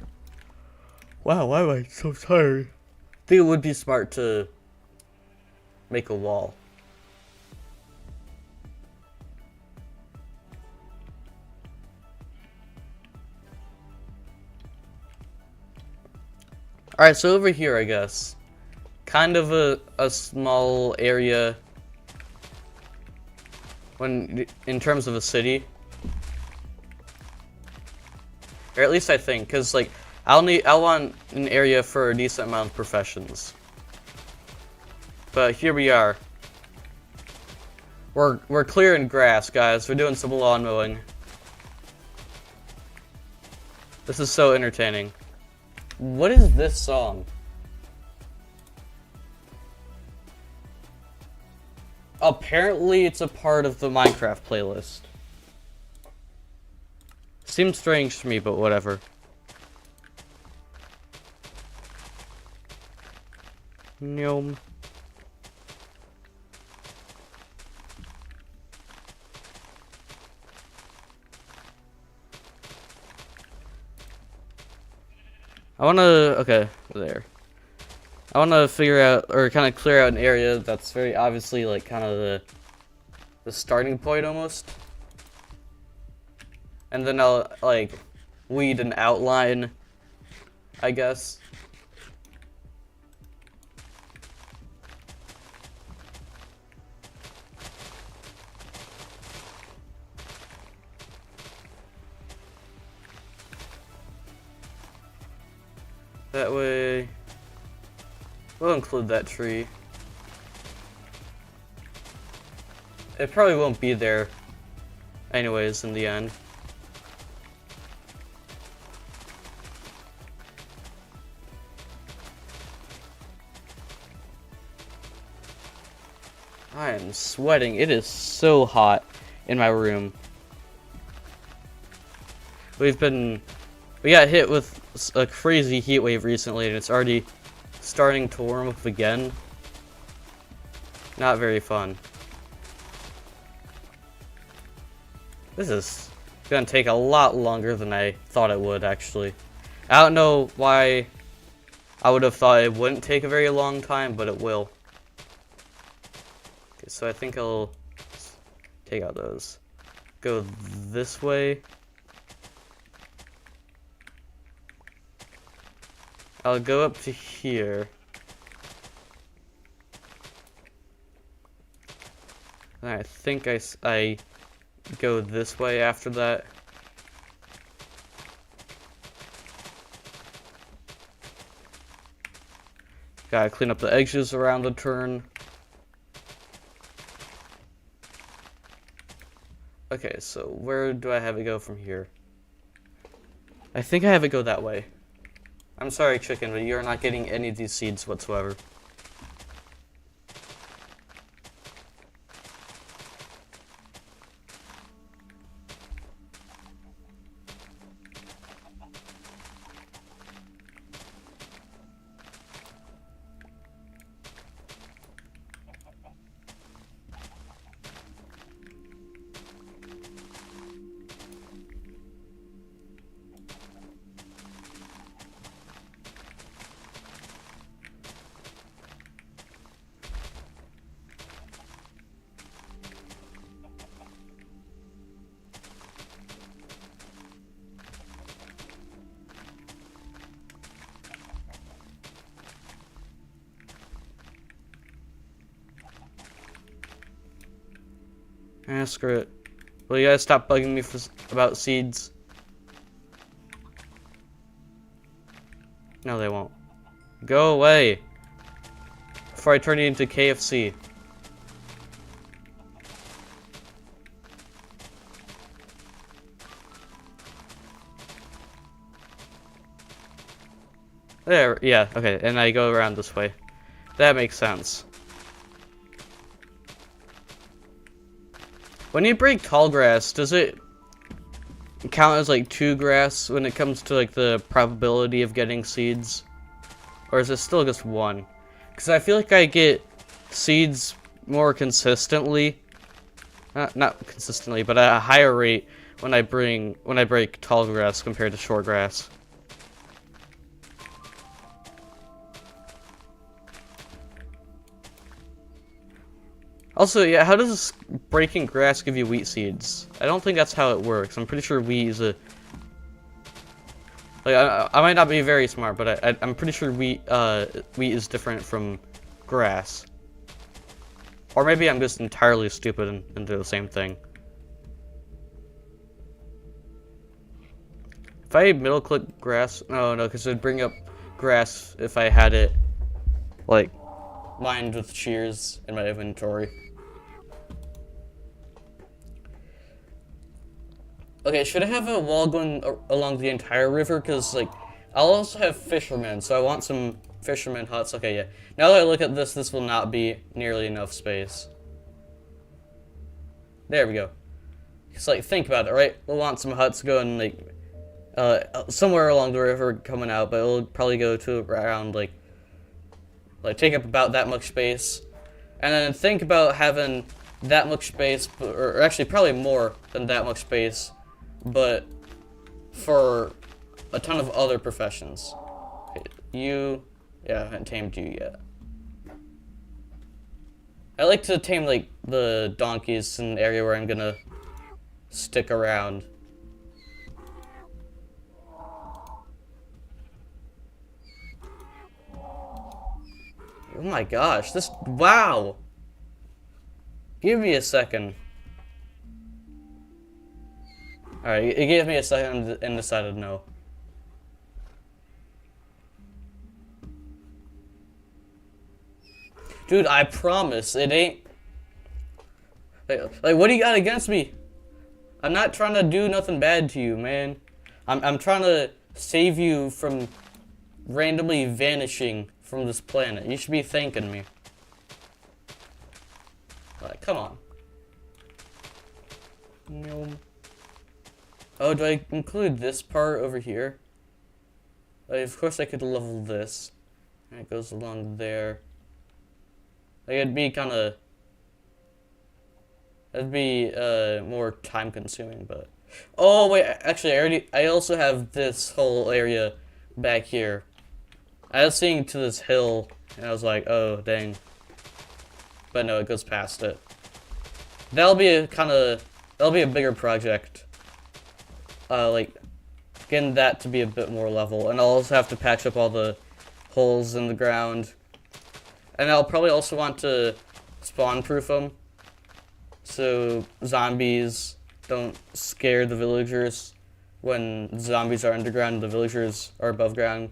wow, why am I so tired? I think it would be smart to make a wall. Alright, so over here, I guess. Kind of a small area when in terms of a city. Or at least I think, because like I want an area for a decent amount of professions. But here we are. We're clearing grass, guys. We're doing some lawn mowing. This is so entertaining. What is this song? Apparently it's a part of the Minecraft playlist. Seems strange to me, but whatever. Gnome. I wanna, okay, there. I wanna figure out, or kind of clear out an area that's very obviously, like, kind of the starting point almost. And then I'll, like, weed an outline, I guess. That way, we'll include that tree. It probably won't be there anyways in the end. I am sweating. It is so hot in my room. We got hit with a crazy heat wave recently, and it's already starting to warm up again. Not very fun. This is gonna take a lot longer than I thought it would, actually. I don't know why I would have thought it wouldn't take a very long time, but it will. Okay, so I think I'll take out those. Go this way. I'll go up to here. And I think I go this way after that. Gotta clean up the edges around the turn. Okay, so where do I have it go from here? I think I have it go that way. I'm sorry, chicken, but you're not getting any of these seeds whatsoever. Ah, screw it. Will you guys stop bugging me about seeds? No, they won't. Go away! Before I turn you into KFC. There, yeah, okay, and I go around this way. That makes sense. When you break tall grass, does it count as like 2 grass when it comes to like the probability of getting seeds? Or is it still just 1? Because I feel like I get seeds more consistently. Not consistently, but at a higher rate when I break tall grass compared to short grass. Also, yeah, how does breaking grass give you wheat seeds? I don't think that's how it works. I'm pretty sure wheat is a... Like, I might not be very smart, but I'm pretty sure wheat is different from grass. Or maybe I'm just entirely stupid and do the same thing. If I middle click grass... No, because it would bring up grass if I had it, like, lined with shears in my inventory. Okay, should I have a wall going along the entire river? Because, like, I'll also have fishermen, so I want some fisherman huts. Okay, yeah. Now that I look at this, this will not be nearly enough space. There we go. Just, like, think about it, right? We'll want some huts going, like, somewhere along the river coming out, but it'll probably go to around, like, take up about that much space. And then think about having that much space, or actually probably more than that much space, but for a ton of other professions. you. Yeah, I haven't tamed you yet. I like to tame, like, the donkeys in an area where I'm gonna stick around. Oh my gosh, this, wow! Give me a second. Alright, it gave me a second and decided no. Dude, I promise, it ain't... Like, what do you got against me? I'm not trying to do nothing bad to you, man. I'm trying to save you from randomly vanishing from this planet. You should be thanking me. Like, come on. Oh, do I include this part over here? Like, of course I could level this. And it goes along there. Like, it'd be kind of... It'd be more time consuming, but... Oh, wait, actually, I also have this whole area back here. I was seeing to this hill, and I was like, oh, dang. But no, it goes past it. That'll be a bigger project. Like, getting that to be a bit more level. And I'll also have to patch up all the holes in the ground. And I'll probably also want to spawn-proof them. So zombies don't scare the villagers when zombies are underground and the villagers are above ground.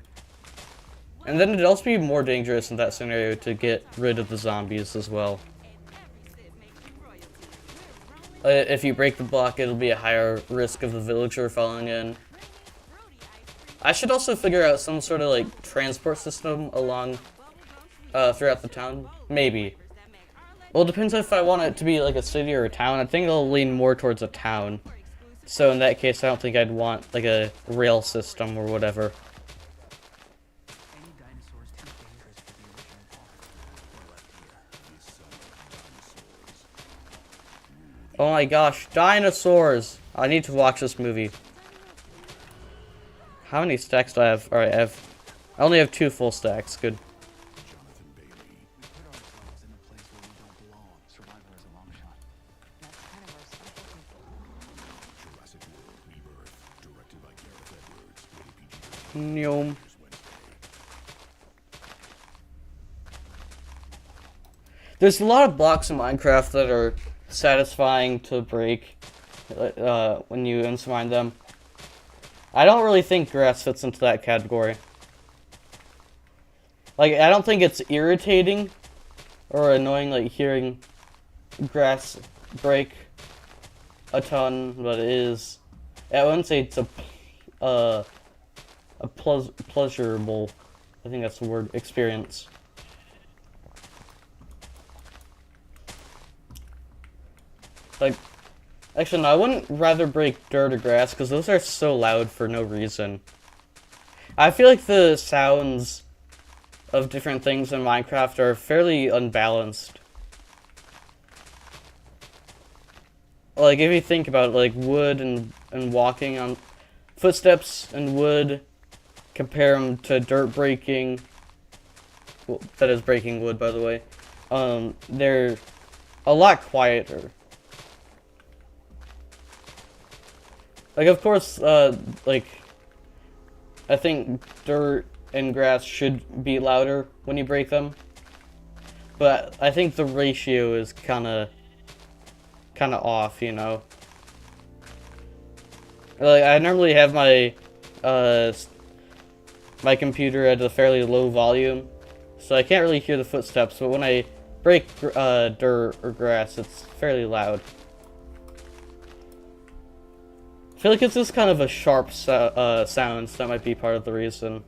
And then it'd also be more dangerous in that scenario to get rid of the zombies as well. If you break the block, it'll be a higher risk of the villager falling in. I should also figure out some sort of like transport system along throughout the town. Maybe. Well, it depends if I want it to be like a city or a town. I think it'll lean more towards a town. So in that case, I don't think I'd want like a rail system or whatever. Oh my gosh, dinosaurs! I need to watch this movie. How many stacks do I have? Alright, I only have 2 full stacks. Good. Nyom. There's a lot of blocks in Minecraft that are satisfying to break when you insmine them. I don't really think grass fits into that category. Like, I don't think it's irritating or annoying, like, hearing grass break a ton, but it is... I wouldn't say it's a pleasurable, I think that's the word, experience. Like, actually, no, I wouldn't rather break dirt or grass, because those are so loud for no reason. I feel like the sounds of different things in Minecraft are fairly unbalanced. Like, if you think about it, like, wood and walking on footsteps and wood, compare them to dirt breaking, well, that is breaking wood, by the way, they're a lot quieter. Like, of course, like, I think dirt and grass should be louder when you break them, but I think the ratio is kind of off, you know? Like, I normally have my, my computer at a fairly low volume, so I can't really hear the footsteps, but when I break, dirt or grass, it's fairly loud. I feel like it's just kind of a sharp sound, so that might be part of the reason.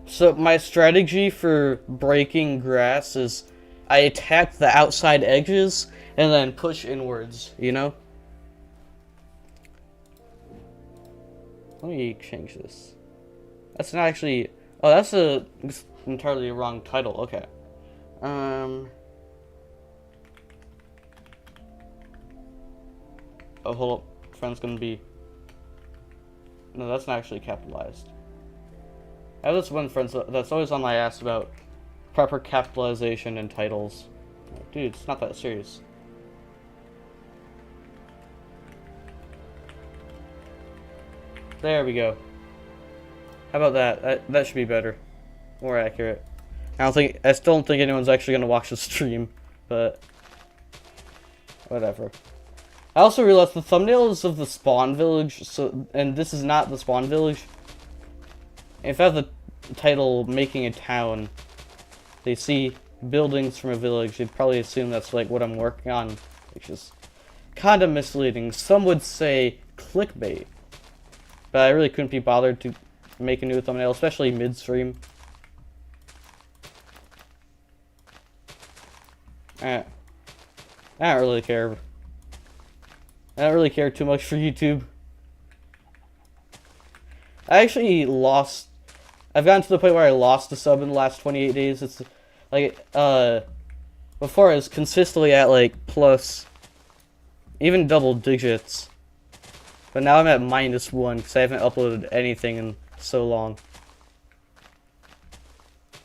So my strategy for breaking grass is I attack the outside edges and then push inwards, you know? Let me change this. That's not actually... Oh, that's a entirely wrong title. Okay. Oh, hold up. Friend's gonna be... No, that's not actually capitalized. I have this one friend that's always on my ass about proper capitalization in titles. Dude, it's not that serious. There we go. How about that? That should be better. More accurate. I still don't think anyone's actually gonna watch the stream, but whatever. I also realized the thumbnails of the spawn village, and this is not the spawn village. If I have the title making a town, they see buildings from a village, they'd probably assume that's like what I'm working on, which is kind of misleading. Some would say clickbait, but I really couldn't be bothered to make a new thumbnail, especially midstream. I don't really care. I don't really care too much for YouTube. I've gotten to the point where I lost a sub in the last 28 days. It's like, before I was consistently at like plus, even double digits. But now I'm at -1 because I haven't uploaded anything in so long.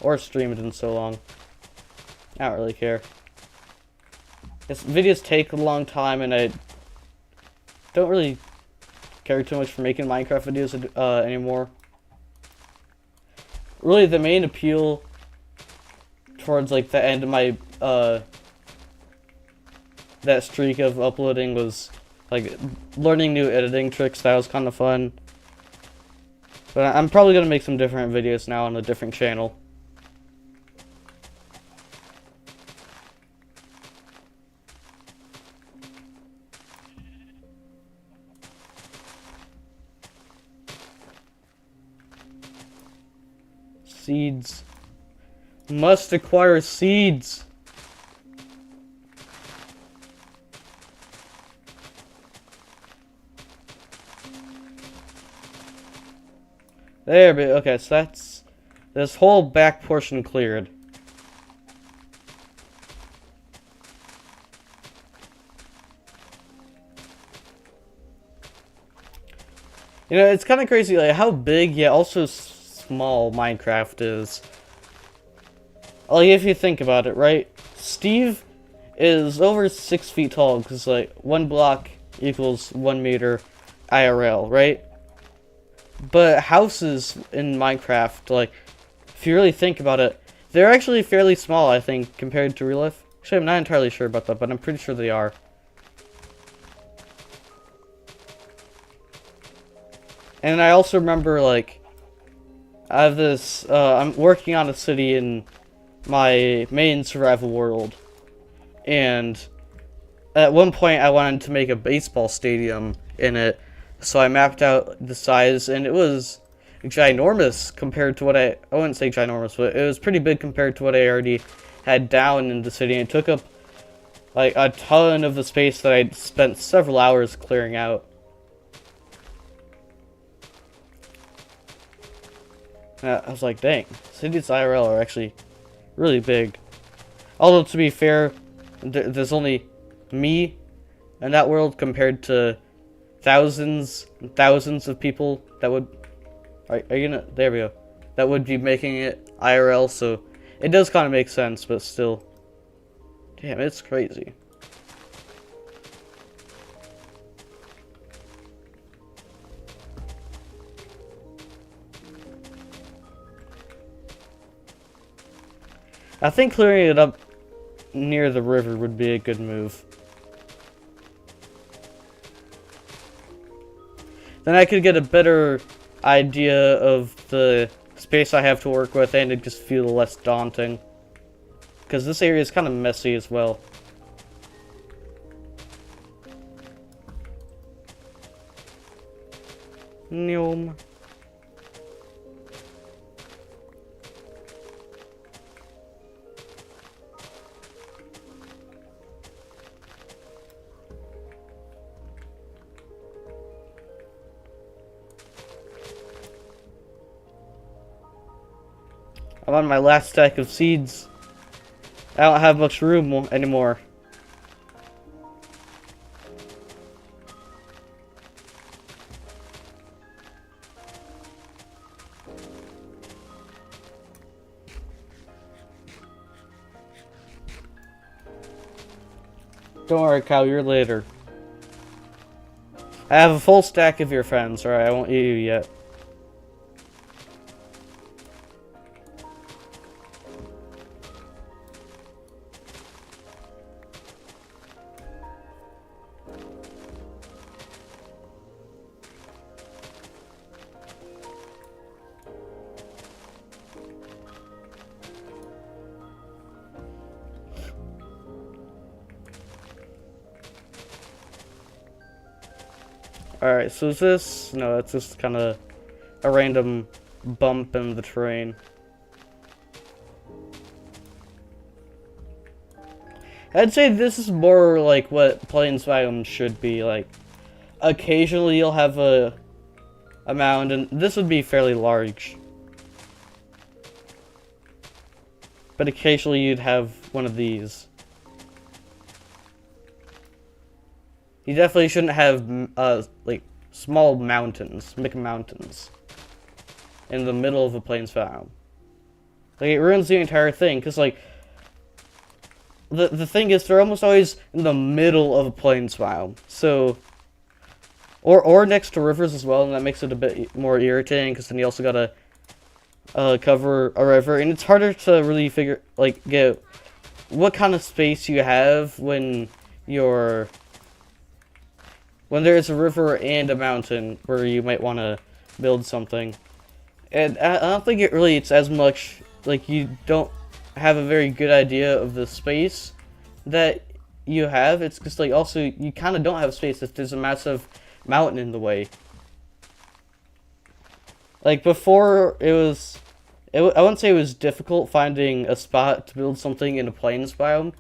Or streamed in so long. I don't really care. Videos take a long time, and I don't really care too much for making Minecraft videos anymore. Really, the main appeal towards like the end of my that streak of uploading was like learning new editing tricks. That was kind of fun. But I'm probably gonna make some different videos now on a different channel. Seeds. Must acquire seeds. There, but okay, so that's this whole back portion cleared. You know, it's kind of crazy, like how big yet also small Minecraft is. Like, if you think about it, right? Steve is over 6 feet tall, because, like, 1 block equals 1 meter IRL, right? But houses in Minecraft, like, if you really think about it, they're actually fairly small, I think, compared to real life. Actually, I'm not entirely sure about that, but I'm pretty sure they are. And I also remember, like, I have this, I'm working on a city in my main survival world, and at one point I wanted to make a baseball stadium in it, so I mapped out the size, and it was ginormous compared to what I wouldn't say ginormous, but it was pretty big compared to what I already had down in the city, and it took up like a ton of the space that I'd spent several hours clearing out. I was like, dang, cities IRL are actually really big. Although, to be fair, there's only me in that world compared to thousands and thousands of people that would... Are you gonna... There we go. That would be making it IRL, so it does kind of make sense, but still. Damn, it's crazy. I think clearing it up near the river would be a good move. Then I could get a better idea of the space I have to work with, and it just feel less daunting. Because this area is kind of messy as well. Nyom. I'm on my last stack of seeds. I don't have much room anymore. Don't worry, Kyle, you're later. I have a full stack of your friends, alright? I won't eat you yet. Alright, so is this... No, that's just kind of a random bump in the terrain. I'd say this is more like what Plains biomes should be. Like, occasionally you'll have a mound, and this would be fairly large. But occasionally you'd have one of these. You definitely shouldn't have, like, small mountains, big mountains, in the middle of a plains biome. Like, it ruins the entire thing, because, like, the thing is, they're almost always in the middle of a plains biome, so, or next to rivers as well, and that makes it a bit more irritating, because then you also gotta, cover a river, and it's harder to really get what kind of space you have when there's a river and a mountain where you might want to build something. And I don't think it's as much, like, you don't have a very good idea of the space that you have. It's just, like, also, you kind of don't have space if there's a massive mountain in the way. Like, before, I wouldn't say it was difficult finding a spot to build something in a plains biome,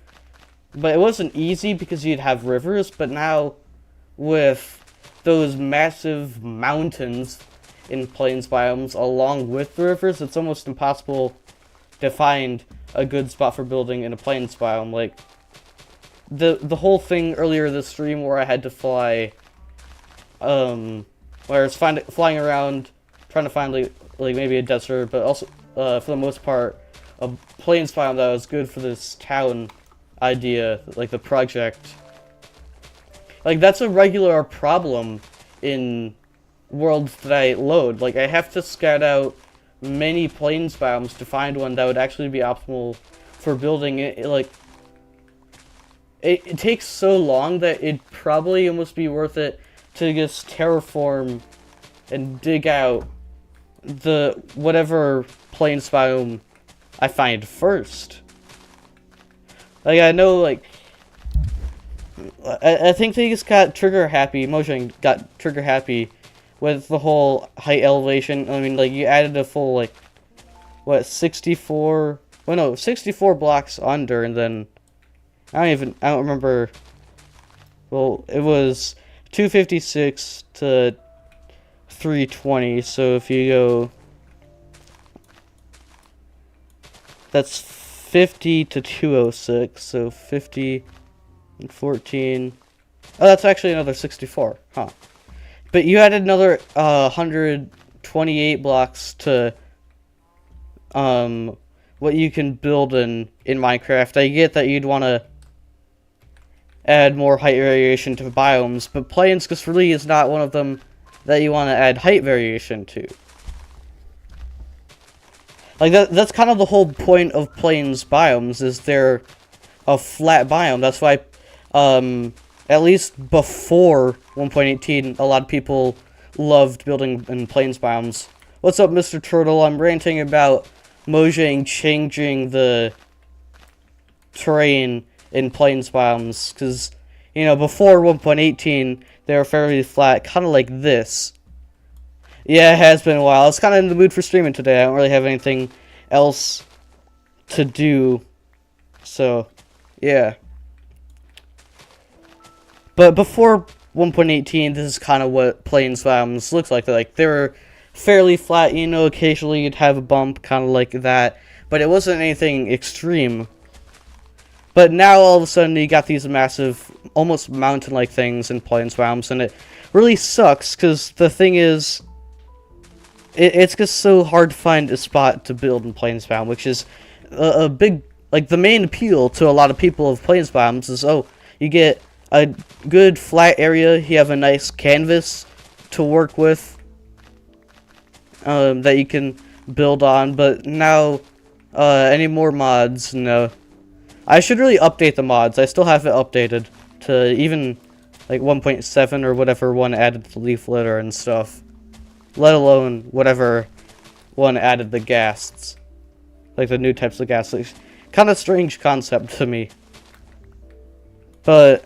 but it wasn't easy because you'd have rivers, but now, with those massive mountains in plains biomes along with the rivers, it's almost impossible to find a good spot for building in a plains biome. Like, the whole thing earlier this stream where I had to fly, where I was flying around trying to find like maybe a desert, but also for the most part a plains biome that was good for this town idea, like the project. Like, that's a regular problem in worlds that I load. Like, I have to scout out many plains biomes to find one that would actually be optimal for building it. Like, it takes so long that it'd probably almost be worth it to just terraform and dig out the whatever plains biome I find first. Like, I know, like, I think they just got trigger happy. Mojang got trigger happy with the whole height elevation. I mean, like, you added a full, like, what, 64? Well, no, 64 blocks under, and then I don't remember. Well, it was 256 to 320. So if you go, that's 50 to 206. So 50. And 14. Oh, that's actually another 64. Huh. But you added another 128 blocks to what you can build in Minecraft. I get that you'd want to add more height variation to biomes, but plains just really is not one of them that you want to add height variation to. Like, that's kind of the whole point of plains biomes, is they're a flat biome. That's why at least before 1.18, a lot of people loved building in plains biomes. What's up, Mr. Turtle? I'm ranting about Mojang changing the terrain in plains biomes, because, you know, before 1.18, they were fairly flat, kind of like this. Yeah, it has been a while. I was kind of in the mood for streaming today. I don't really have anything else to do, so, yeah. But before 1.18, this is kind of what plains biomes looks like. They were fairly flat, you know, occasionally you'd have a bump, kind of like that. but it wasn't anything extreme. But now all of a sudden you got these massive, almost mountain-like things in Plains Biomes, and it really sucks, because the thing is, it's just so hard to find a spot to build in Plains Biome, which is a big, like, the main appeal to a lot of people of Plains Biomes is, oh, you get a good flat area, you have a nice canvas to work with, that you can build on, but now, any more mods, no. I should really update the mods. I still haven't updated to even like 1.7 or whatever one added the leaf litter and stuff. Let alone whatever one added the ghasts. Like the new types of ghasts. Kind of strange concept to me. But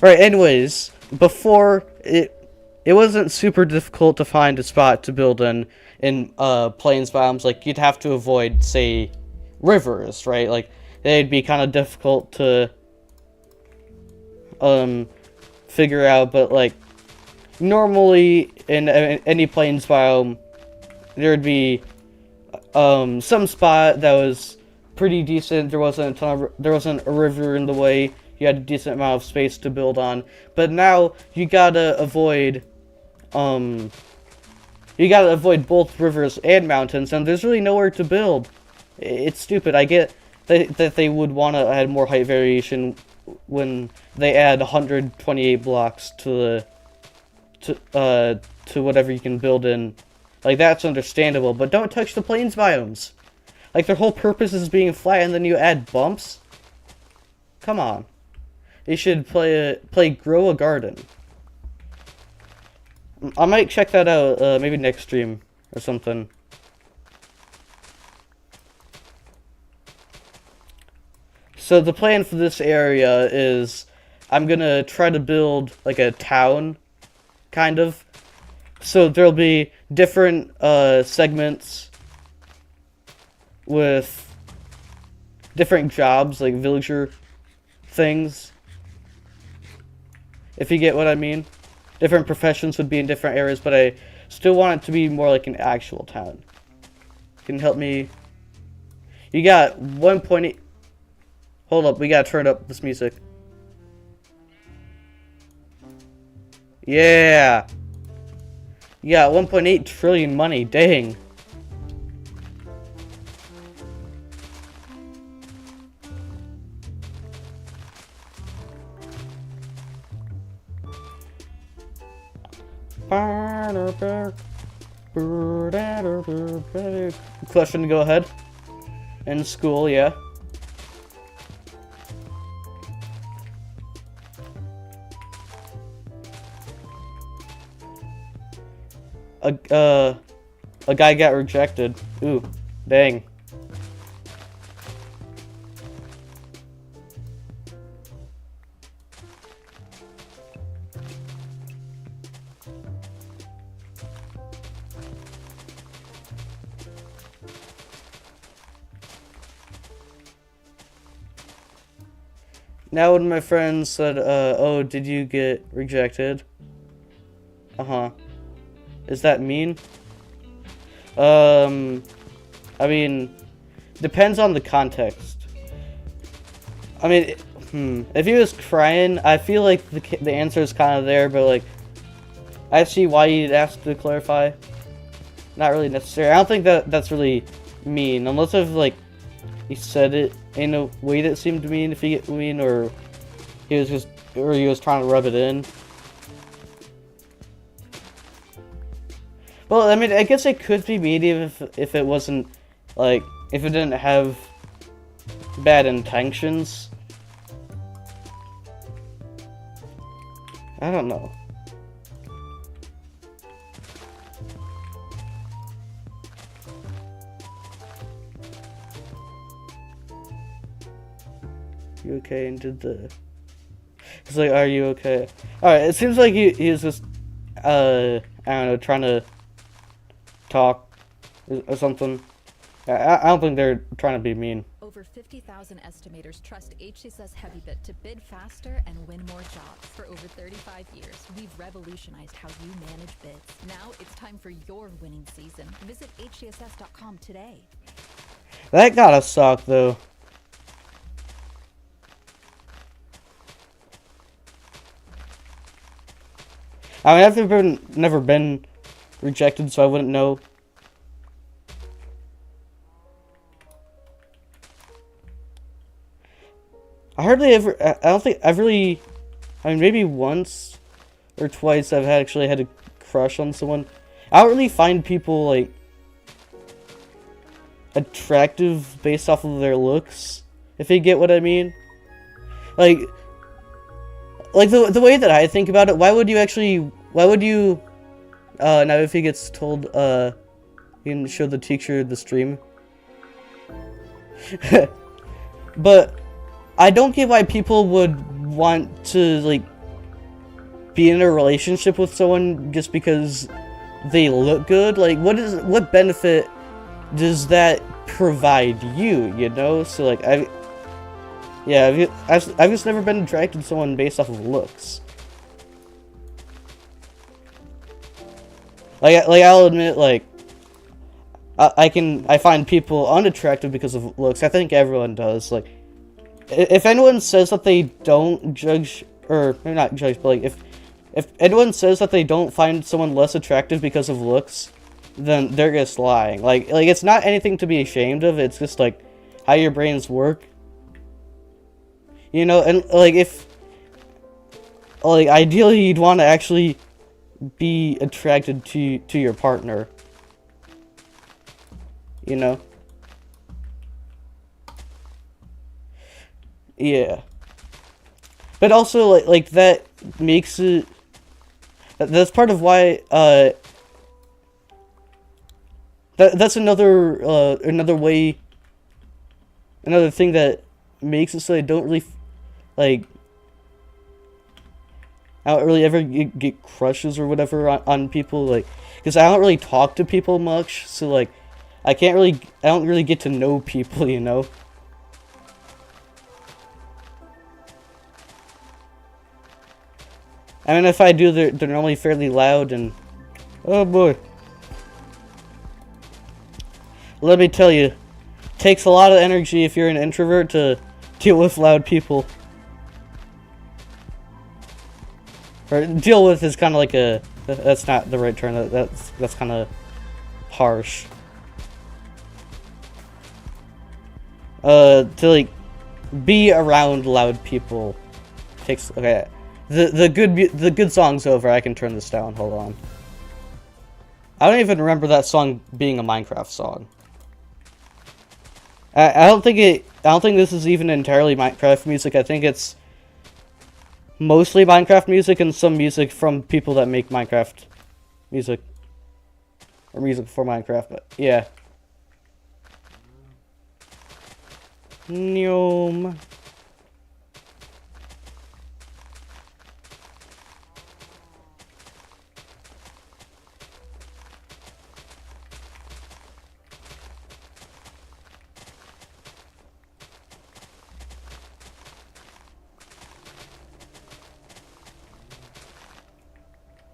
right, anyways, before it wasn't super difficult to find a spot to build in Plains Biomes. Like you'd have to avoid, say, rivers, right? Like they'd be kind of difficult to figure out, but like normally in any Plains biome there'd be some spot that was pretty decent. There wasn't a river in the way. You had a decent amount of space to build on. But now you gotta avoid both rivers and mountains, and there's really nowhere to build. It's stupid. I get that they would want to add more height variation when they add 128 blocks to whatever you can build in. Like, that's understandable, but don't touch the Plains biomes. Like, their whole purpose is being flat, and then you add bumps? Come on. You should play Grow a Garden. I might check that out, maybe next stream or something. So the plan for this area is I'm gonna try to build like a town, kind of. So there'll be different segments with different jobs, like villager things. If you get what I mean. Different professions would be in different areas, but I still want it to be more like an actual town. Can you help me? You got 1.8. Hold up, we gotta turn up this music. Yeah. You got 1.8 trillion money, dang. Question, go ahead. In school, yeah. A guy got rejected. Ooh, dang. Now when my friend said, oh, did you get rejected? Uh-huh. Is that mean? I mean, depends on the context. I mean, if he was crying, I feel like the answer is kind of there, but like, I see why you'd ask to clarify. Not really necessary. I don't think that's really mean, unless if like he said it in a way that seemed mean, if you get mean, or he was trying to rub it in. Well, I mean, I guess it could be mean if it wasn't, like, if it didn't have bad intentions. I don't know. You okay? And did the... It's like, are you okay? Alright, it seems like he was just, I don't know, trying to talk or something. I don't think they're trying to be mean. Over 50,000 estimators trust HCSS HeavyBit to bid faster and win more jobs. For over 35 years, we've revolutionized how you manage bids. Now it's time for your winning season. Visit HCSS.com today. That gotta suck, though. I mean, I've never been rejected, so I wouldn't know. I hardly ever. I don't think I've really. I mean, maybe once or twice I've actually had a crush on someone. I don't really find people like attractive based off of their looks, if you get what I mean. Like the way that I think about it, why would you now if he gets told you can show the teacher the stream. But I don't get why people would want to like be in a relationship with someone just because they look good. Like what benefit does that provide you, you know? So like I've just never been attracted to someone based off of looks. Like I'll admit, like I find people unattractive because of looks. I think everyone does. Like if anyone says that they don't judge, or maybe not judge, but like if anyone says that they don't find someone less attractive because of looks, then they're just lying. Like it's not anything to be ashamed of. It's just like how your brains work. You know, and like ideally you'd want to actually be attracted to your partner. You know? Yeah. But also like that makes it that's part of why that's another way, another thing that makes it so I don't really like I don't really ever get crushes or whatever on people, like because I don't really talk to people much, so like I don't really get to know people, you know. I mean, if I do, they're normally fairly loud and oh boy. Let me tell you, it takes a lot of energy if you're an introvert to deal with loud people. Or deal with is kind of like a, that's not the right term, that's kind of harsh. To like be around loud people takes, okay. The good song's over. I can turn this down. Hold on. I don't even remember that song being a Minecraft song. I don't think this is even entirely Minecraft music. I think it's mostly Minecraft music and some music from people that make Minecraft music. Or music for Minecraft, but yeah. Nyom.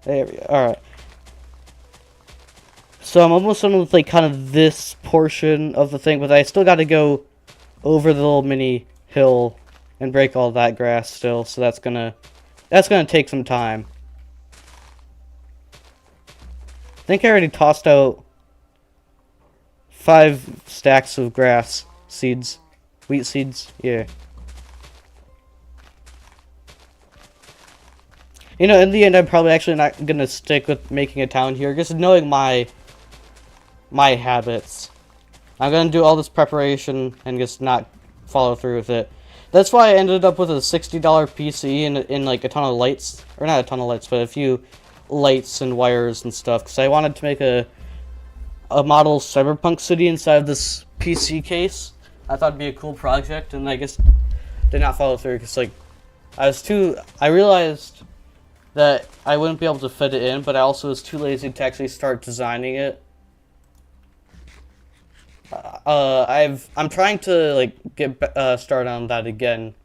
There we go. Alright. So I'm almost done with like kind of this portion of the thing, but I still gotta go over the little mini hill and break all that grass still, so that's gonna take some time. I think I already tossed out 5 stacks of grass seeds. Wheat seeds, yeah. You know, in the end, I'm probably actually not gonna stick with making a town here, just knowing my habits. I'm gonna do all this preparation and just not follow through with it. That's why I ended up with a $60 PC and like a ton of lights, or not a ton of lights, but a few lights and wires and stuff, because I wanted to make a model cyberpunk city inside of this PC case. I thought it'd be a cool project, and I guess did not follow through because like I realized that I wouldn't be able to fit it in, but I also was too lazy to actually start designing it. I'm trying to like get started on that again.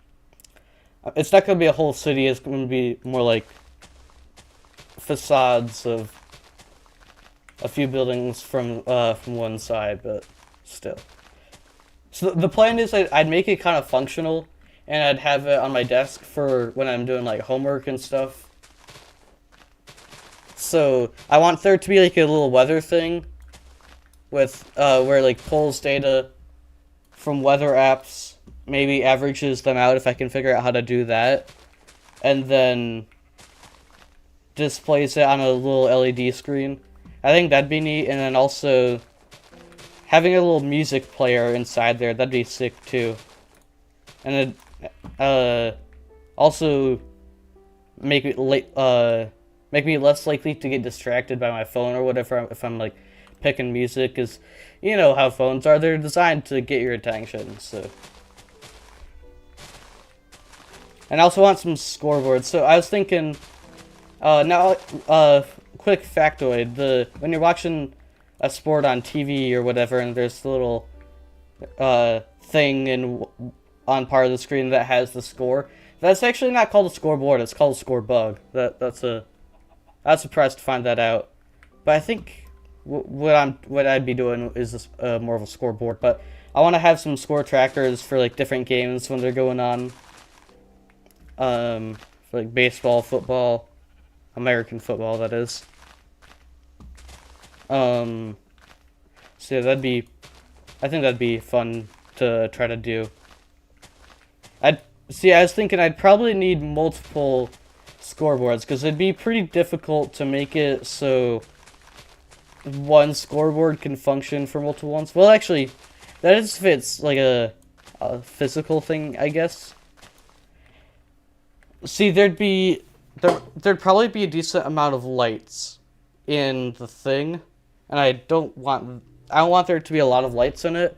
It's not gonna be a whole city. It's gonna be more like facades of a few buildings from one side, but still. So the plan is I'd make it kind of functional, and I'd have it on my desk for when I'm doing like homework and stuff. So I want there to be like a little weather thing with where like pulls data from weather apps, maybe averages them out if I can figure out how to do that, and then displays it on a little LED screen. I think that'd be neat, and then also having a little music player inside there, that'd be sick too. And then also make it make me less likely to get distracted by my phone or whatever if I'm like picking music, because you know how phones are, they're designed to get your attention. So, and I also want some scoreboards. So I was thinking quick factoid, when you're watching a sport on TV or whatever, and there's the little thing on part of the screen that has the score, that's actually not called a scoreboard, it's called a score bug. I was surprised to find that out. But I think what I'd be doing is more of a scoreboard. But I want to have some score trackers for like different games when they're going on. For like baseball, football, American football, that is. So yeah, I think that'd be fun to try to do. I was thinking I'd probably need multiple scoreboards, because it'd be pretty difficult to make it so one scoreboard can function for multiple ones. Well, actually, that is if it's like a physical thing, I guess. See, there'd probably be a decent amount of lights in the thing, and I don't want there to be a lot of lights in it.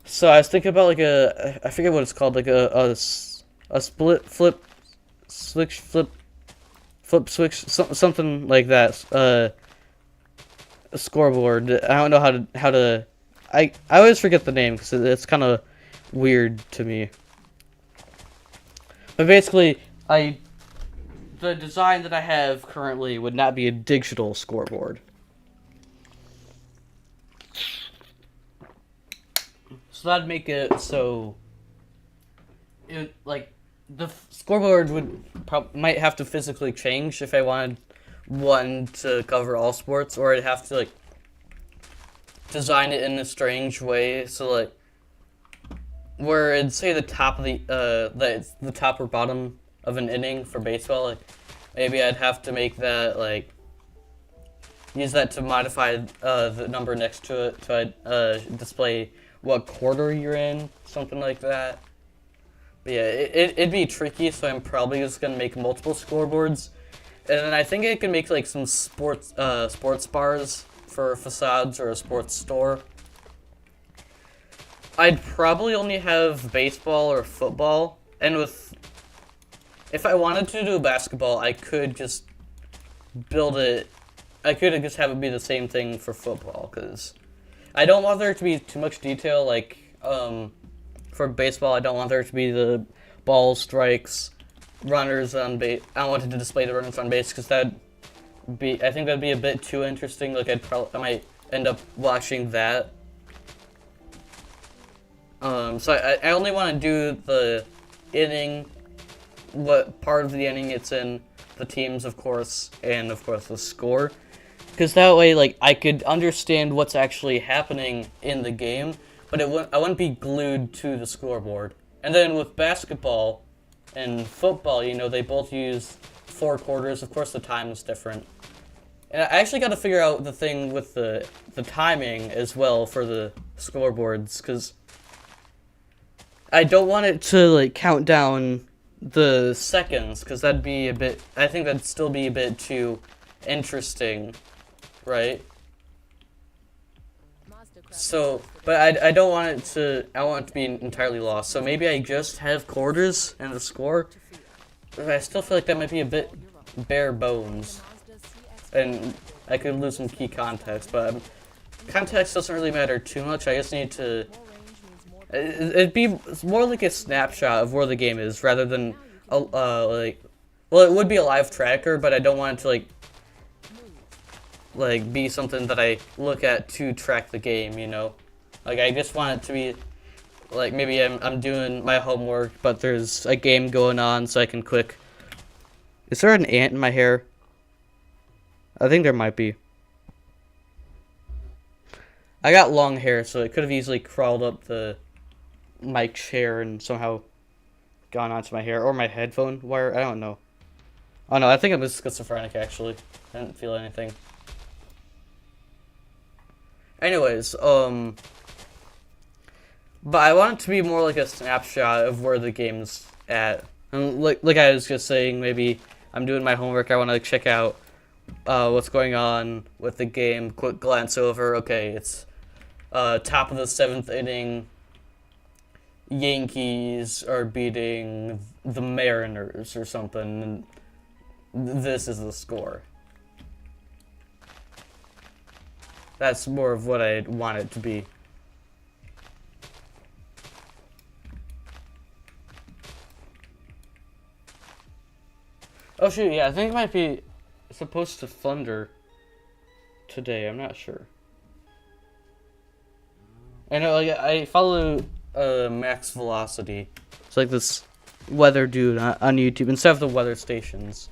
So I was thinking about like I forget what it's called, like a split flip switch, something like that. A scoreboard. I don't know how to. I always forget the name because it's kind of weird to me. But basically, the design that I have currently would not be a digital scoreboard. So that'd make it so the scoreboard might have to physically change if I wanted one to cover all sports, or I'd have to like design it in a strange way so like where it'd say the top of the top or bottom of an inning for baseball, like maybe I'd have to make that like use that to modify the number next to it to display what quarter you're in, something like that. But yeah, it'd be tricky, so I'm probably just gonna make multiple scoreboards, and then I think I can make like some sports bars for facades or a sports store. I'd probably only have baseball or football, and if I wanted to do basketball, I could just build it. I could just have it be the same thing for football, because I don't want there to be too much detail. Like for baseball, I don't want there to be the ball strikes, runners on base. I wanted to display the runners on base, because I think that'd be a bit too interesting. Like I might end up watching that. So I only want to do the inning, what part of the inning it's in, the teams, of course, and of course the score. Because that way, like, I could understand what's actually happening in the game, but I wouldn't be glued to the scoreboard. And then with basketball and football, you know, they both use 4 quarters. Of course, the time is different. And I actually got to figure out the thing with the timing as well for the scoreboards, because I don't want it to, like, count down the seconds, because I think that'd still be a bit too interesting, right? So, but I don't want I want it to be entirely lost. So maybe I just have quarters and the score. But I still feel like that might be a bit bare bones, and I could lose some key context. But context doesn't really matter too much. I just need to. It'd be more like a snapshot of where the game is rather than a like. Well, it would be a live tracker, but I don't want it to like be something that I look at to track the game. You know, like I just want it to be like maybe I'm doing my homework, but there's a game going on, so I can click. Is there an ant in my hair? I think there might be. I got long hair, so it could have easily crawled up the mic chair and somehow gone onto my hair or my headphone wire. I don't know. Oh no, I think I'm just schizophrenic actually. I didn't feel anything. Anyways, but I want it to be more like a snapshot of where the game's at. And like I was just saying, maybe I'm doing my homework. I want to check out what's going on with the game. Quick glance over. Okay, it's top of the 7th inning. Yankees are beating the Mariners or something. And this is the score. That's more of what I want it to be. Oh shoot, yeah, I think it might be supposed to thunder today. I'm not sure. I know, like, I follow Max Velocity. It's like this weather dude on YouTube instead of the weather stations.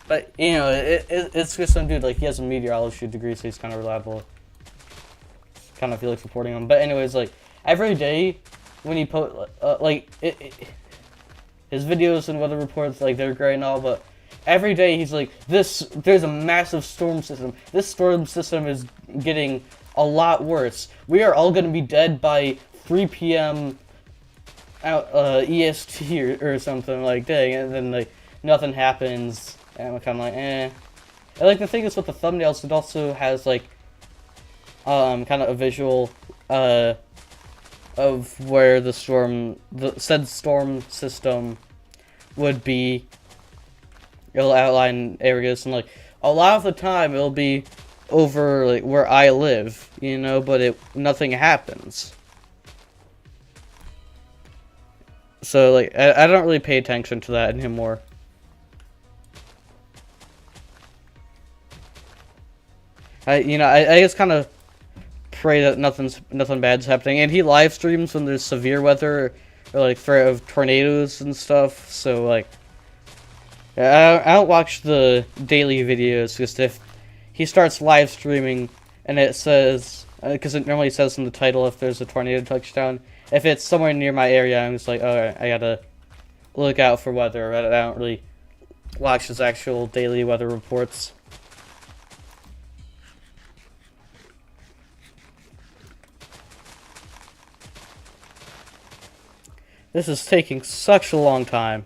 But you know, it's just some dude, like he has a meteorology degree, so he's kind of reliable. Kind of feel like supporting him. But anyways, like every day when he post, his videos and weather reports, like they're great and all, but every day he's like, there's a massive storm system. This storm system is getting a lot worse. We are all gonna be dead by 3 p.m. EST or something like that, and then like nothing happens, and I'm kind of like, eh. And like the thing is with the thumbnails, it also has like kind of a visual of where the said storm system would be. It'll outline areas, and like a lot of the time it'll be over like where I live, you know, but nothing happens. So like I don't really pay attention to that anymore. I just kind of pray that nothing bad's happening, and he live streams when there's severe weather or like threat of tornadoes and stuff. So like, I don't watch the daily videos, just if he starts live streaming and it says, because it normally says in the title if there's a tornado touchdown. If it's somewhere near my area, I'm just like, oh, I gotta look out for weather. I don't really watch his actual daily weather reports. This is taking such a long time.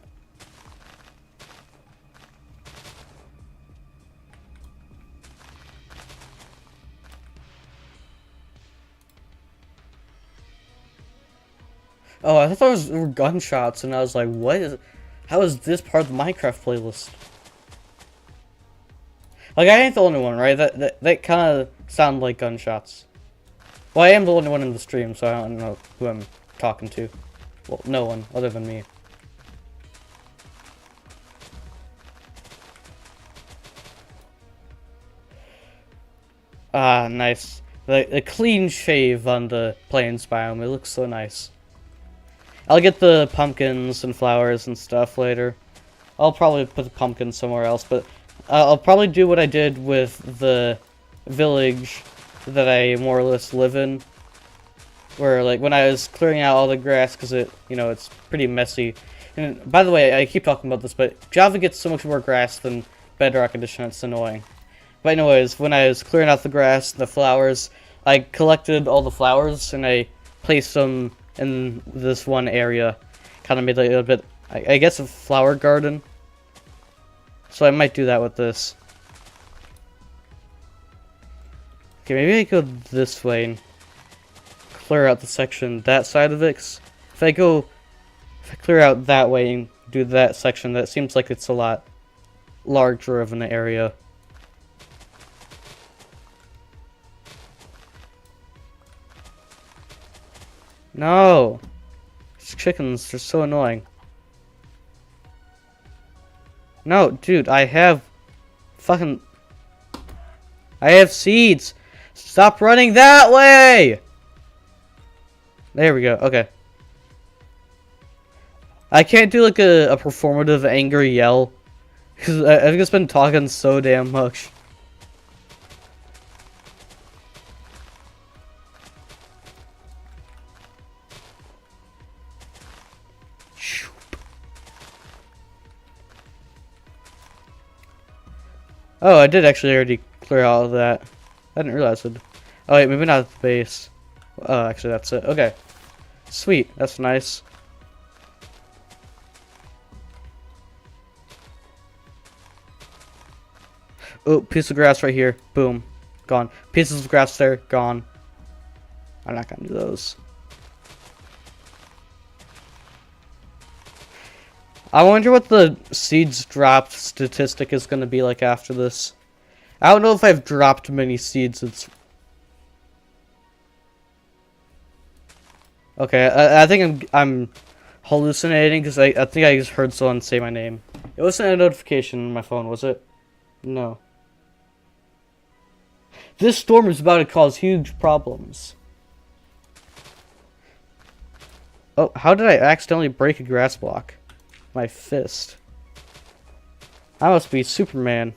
Oh, I thought those were gunshots, and I was like, how is this part of the Minecraft playlist? Like, I ain't the only one, right? That kind of sound like gunshots. Well, I am the only one in the stream, so I don't know who I'm talking to. Well, no one, other than me. Ah, nice. The clean shave on the plains biome, it looks so nice. I'll get the pumpkins and flowers and stuff later. I'll probably put the pumpkins somewhere else, but I'll probably do what I did with the village that I more or less live in. Where, like, when I was clearing out all the grass, because it's pretty messy. And, by the way, I keep talking about this, but Java gets so much more grass than Bedrock Edition, it's annoying. But anyways, when I was clearing out the grass and the flowers, I collected all the flowers, and I placed them in this one area. Kind of made like a bit, I guess, a flower garden. So I might do that with this. Okay, maybe I go this way and clear out the section that side of it. 'Cause if I clear out that way and do that section, that seems like it's a lot larger of an area. No. These chickens, they're so annoying. No, dude, I have seeds. Stop running that way! There we go, okay. I can't do like a performative angry yell. Because I've just been talking so damn much. Oh, I did actually already clear all of that. I didn't realize it. Oh wait, maybe not at the base. Oh, actually that's it. Okay. Sweet, that's nice. Oh, piece of grass right here. Boom. Gone. Pieces of grass there. Gone. I'm not gonna do those. I wonder what the seeds dropped statistic is gonna be like after this. I don't know if I've dropped many seeds. It's okay. I think I'm hallucinating because I think I just heard someone say my name. It wasn't a notification on my phone, was it? No. This storm is about to cause huge problems. Oh, how did I accidentally break a grass block? My fist. I must be Superman.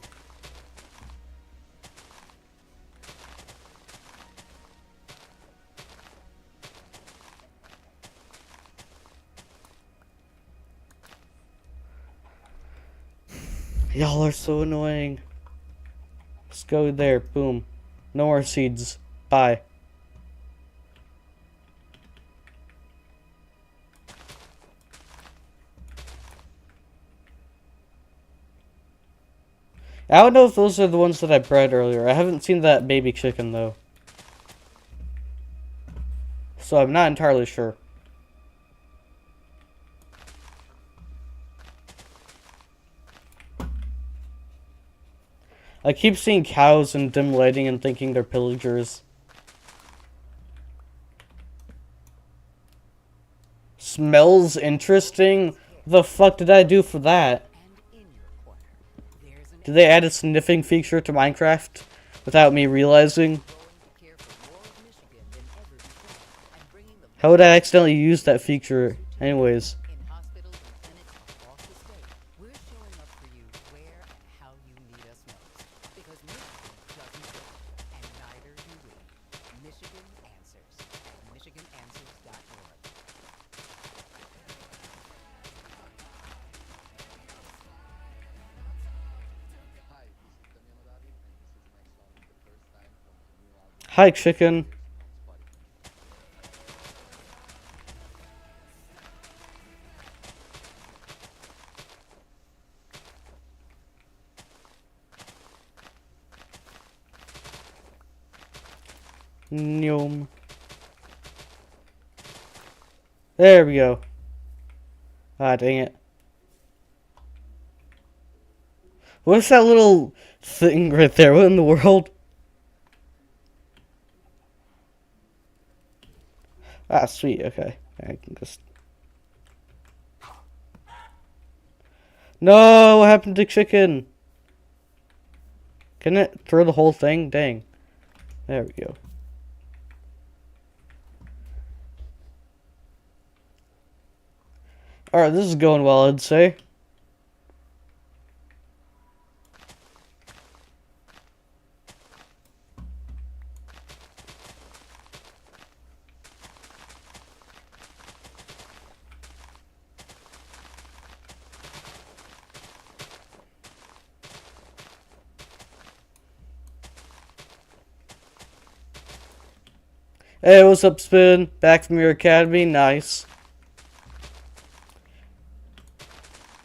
Y'all are so annoying. Let's go there. Boom. No more seeds. Bye. I don't know if those are the ones that I bred earlier. I haven't seen that baby chicken, though. So I'm not entirely sure. I keep seeing cows in dim lighting and thinking they're pillagers. Smells interesting? The fuck did I do for that? Did they add a sniffing feature to Minecraft without me realizing? How would I accidentally use that feature anyways? Hi, chicken. Nyom. There we go. Ah, dang it. What's that little thing right there? What in the world? Ah, sweet. Okay. I can just... No! What happened to chicken? Can it throw the whole thing? Dang. There we go. Alright, this is going well, I'd say. Hey, what's up, Spin? Back from your academy? Nice.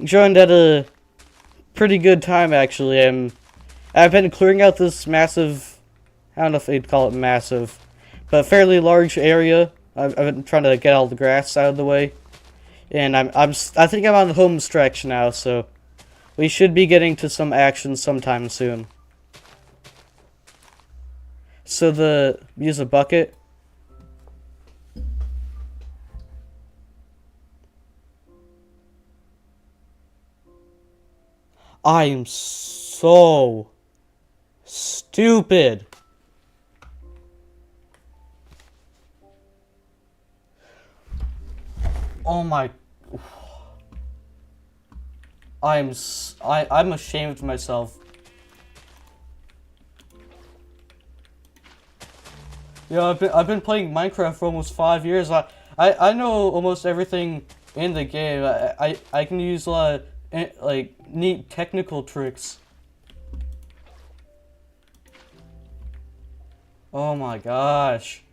Joined at a pretty good time, actually. I've been clearing out this massive... I don't know if they'd call it massive, but fairly large area. I've been trying to get all the grass out of the way. And I think I'm on the home stretch now, so... we should be getting to some action sometime soon. So use a bucket... I am so stupid. Oh my. I'm ashamed of myself. Yeah, I've been playing Minecraft for almost 5 years. I know almost everything in the game. I can use a lot of like neat technical tricks. Oh my gosh.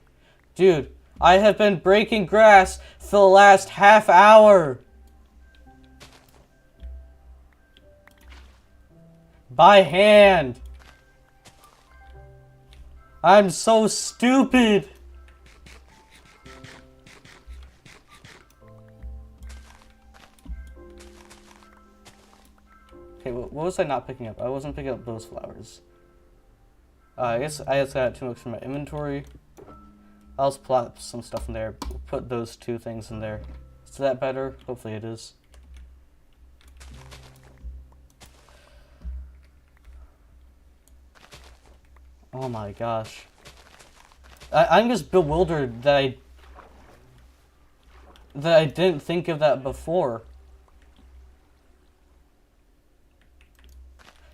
Dude, I have been breaking grass for the last half hour. By hand. I'm so stupid. Okay, what was I not picking up? I wasn't picking up those flowers. I guess I just got too much from my inventory. I'll just plop some stuff in there. Put those two things in there. Is that better? Hopefully it is. Oh my gosh. I'm just bewildered that I didn't think of that before.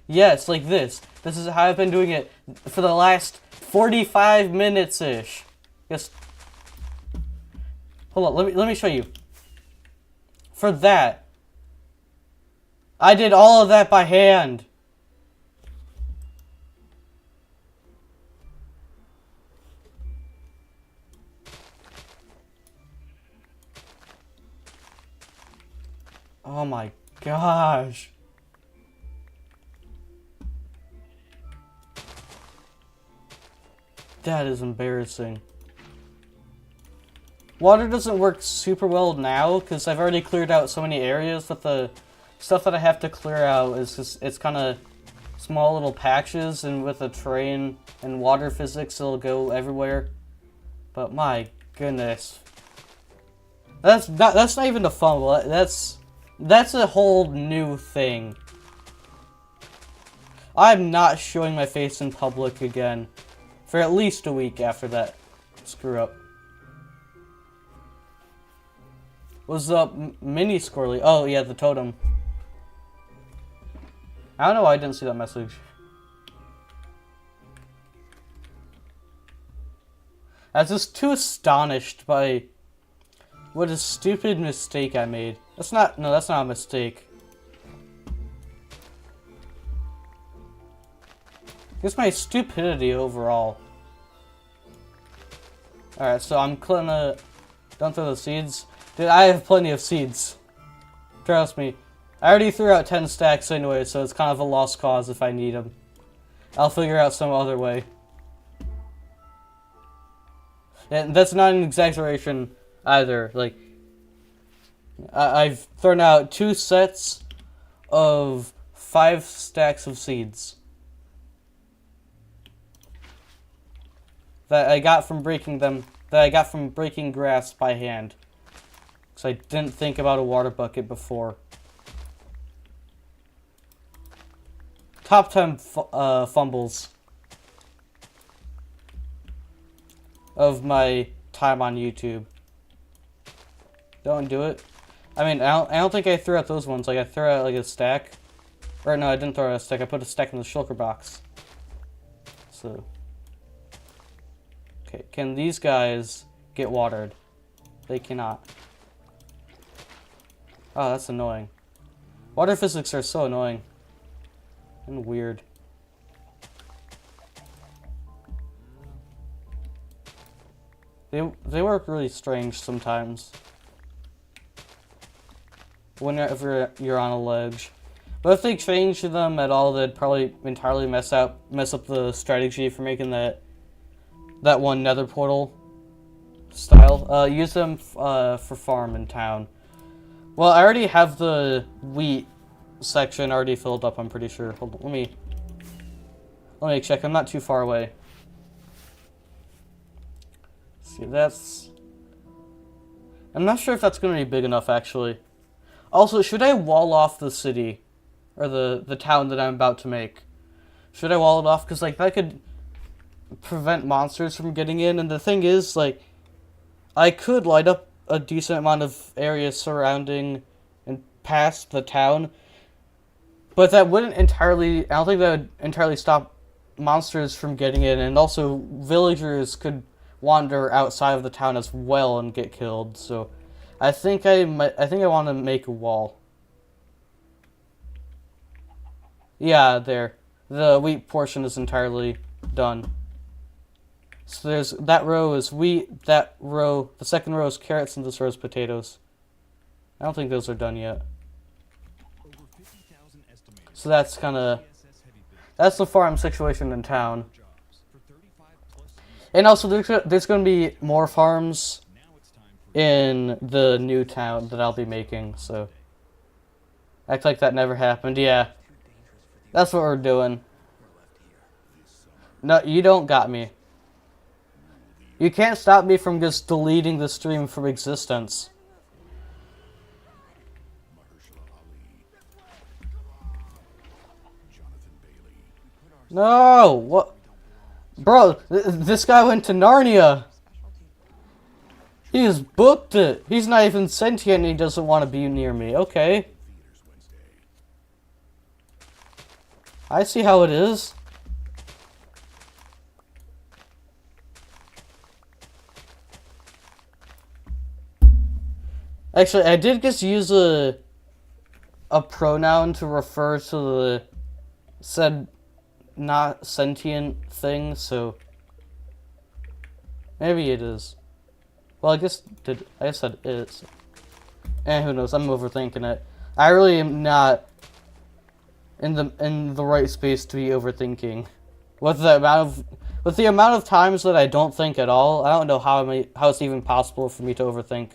Yes, like this. This is how I've been doing it for the last 45 minutes-ish. Just hold on, let me show you. For that, I did all of that by hand. Oh my gosh. That is embarrassing. Water doesn't work super well now because I've already cleared out so many areas, but the stuff that I have to clear out is just, it's kind of small little patches, and with a train and water physics it'll go everywhere. But my goodness. That's not even the fumble. That's a whole new thing. I'm not showing my face in public again for at least a week after that screw up. What's up, Mini Squirrely? Oh yeah, the totem. I don't know why I didn't see that message. I was just too astonished by what a stupid mistake I made. That's not a mistake. It's my stupidity overall. Alright, so I'm gonna... Don't throw the seeds. Dude, I have plenty of seeds. Trust me. I already threw out 10 stacks anyway, so it's kind of a lost cause if I need them. I'll figure out some other way. And that's not an exaggeration either. Like, I've thrown out 2 sets of 5 stacks of seeds that I got from breaking grass by hand. Because I didn't think about a water bucket before. Top 10 fumbles of my time on YouTube. Don't do it. I mean, I don't think I threw out those ones. Like, I threw out like a stack. Or no, I didn't throw out a stack. I put a stack in the shulker box. So, okay, can these guys get watered? They cannot. Oh, that's annoying. Water physics are so annoying. And weird. They work really strange sometimes. Whenever you're on a ledge. But if they change them at all, they'd probably entirely mess up the strategy for making that one nether portal style. Use them for farm in town. Well, I already have the wheat section already filled up, I'm pretty sure. Hold on, let me check. I'm not too far away. See, I'm not sure if that's going to be big enough, actually. Also, should I wall off the city? or the town that I'm about to make. Should I wall it off? Because, like, that could prevent monsters from getting in. And the thing is, like, I could light up a decent amount of area surrounding and past the town. But that wouldn't entirely... I don't think that would entirely stop monsters from getting in. And also, villagers could wander outside of the town as well and get killed. So, I think I want to make a wall. Yeah, there. The wheat portion is entirely done. So there's that row is wheat, that row, the second row is carrots, and this row is potatoes. I don't think those are done yet. So that's kind of, that's the farm situation in town. And also there's going to be more farms in the new town that I'll be making, so act like that never happened. Yeah, that's what we're doing. No, you don't got me. You can't stop me from just deleting the stream from existence. No! What? Bro, this guy went to Narnia! He's booked it! He's not even sentient and he doesn't want to be near me. Okay. I see how it is. Actually, I did just use a pronoun to refer to the said not sentient thing, so maybe it is. Well, I said it. So. Who knows? I'm overthinking it. I really am not in the right space to be overthinking. With the amount of times that I don't think at all, I don't know how it's even possible for me to overthink.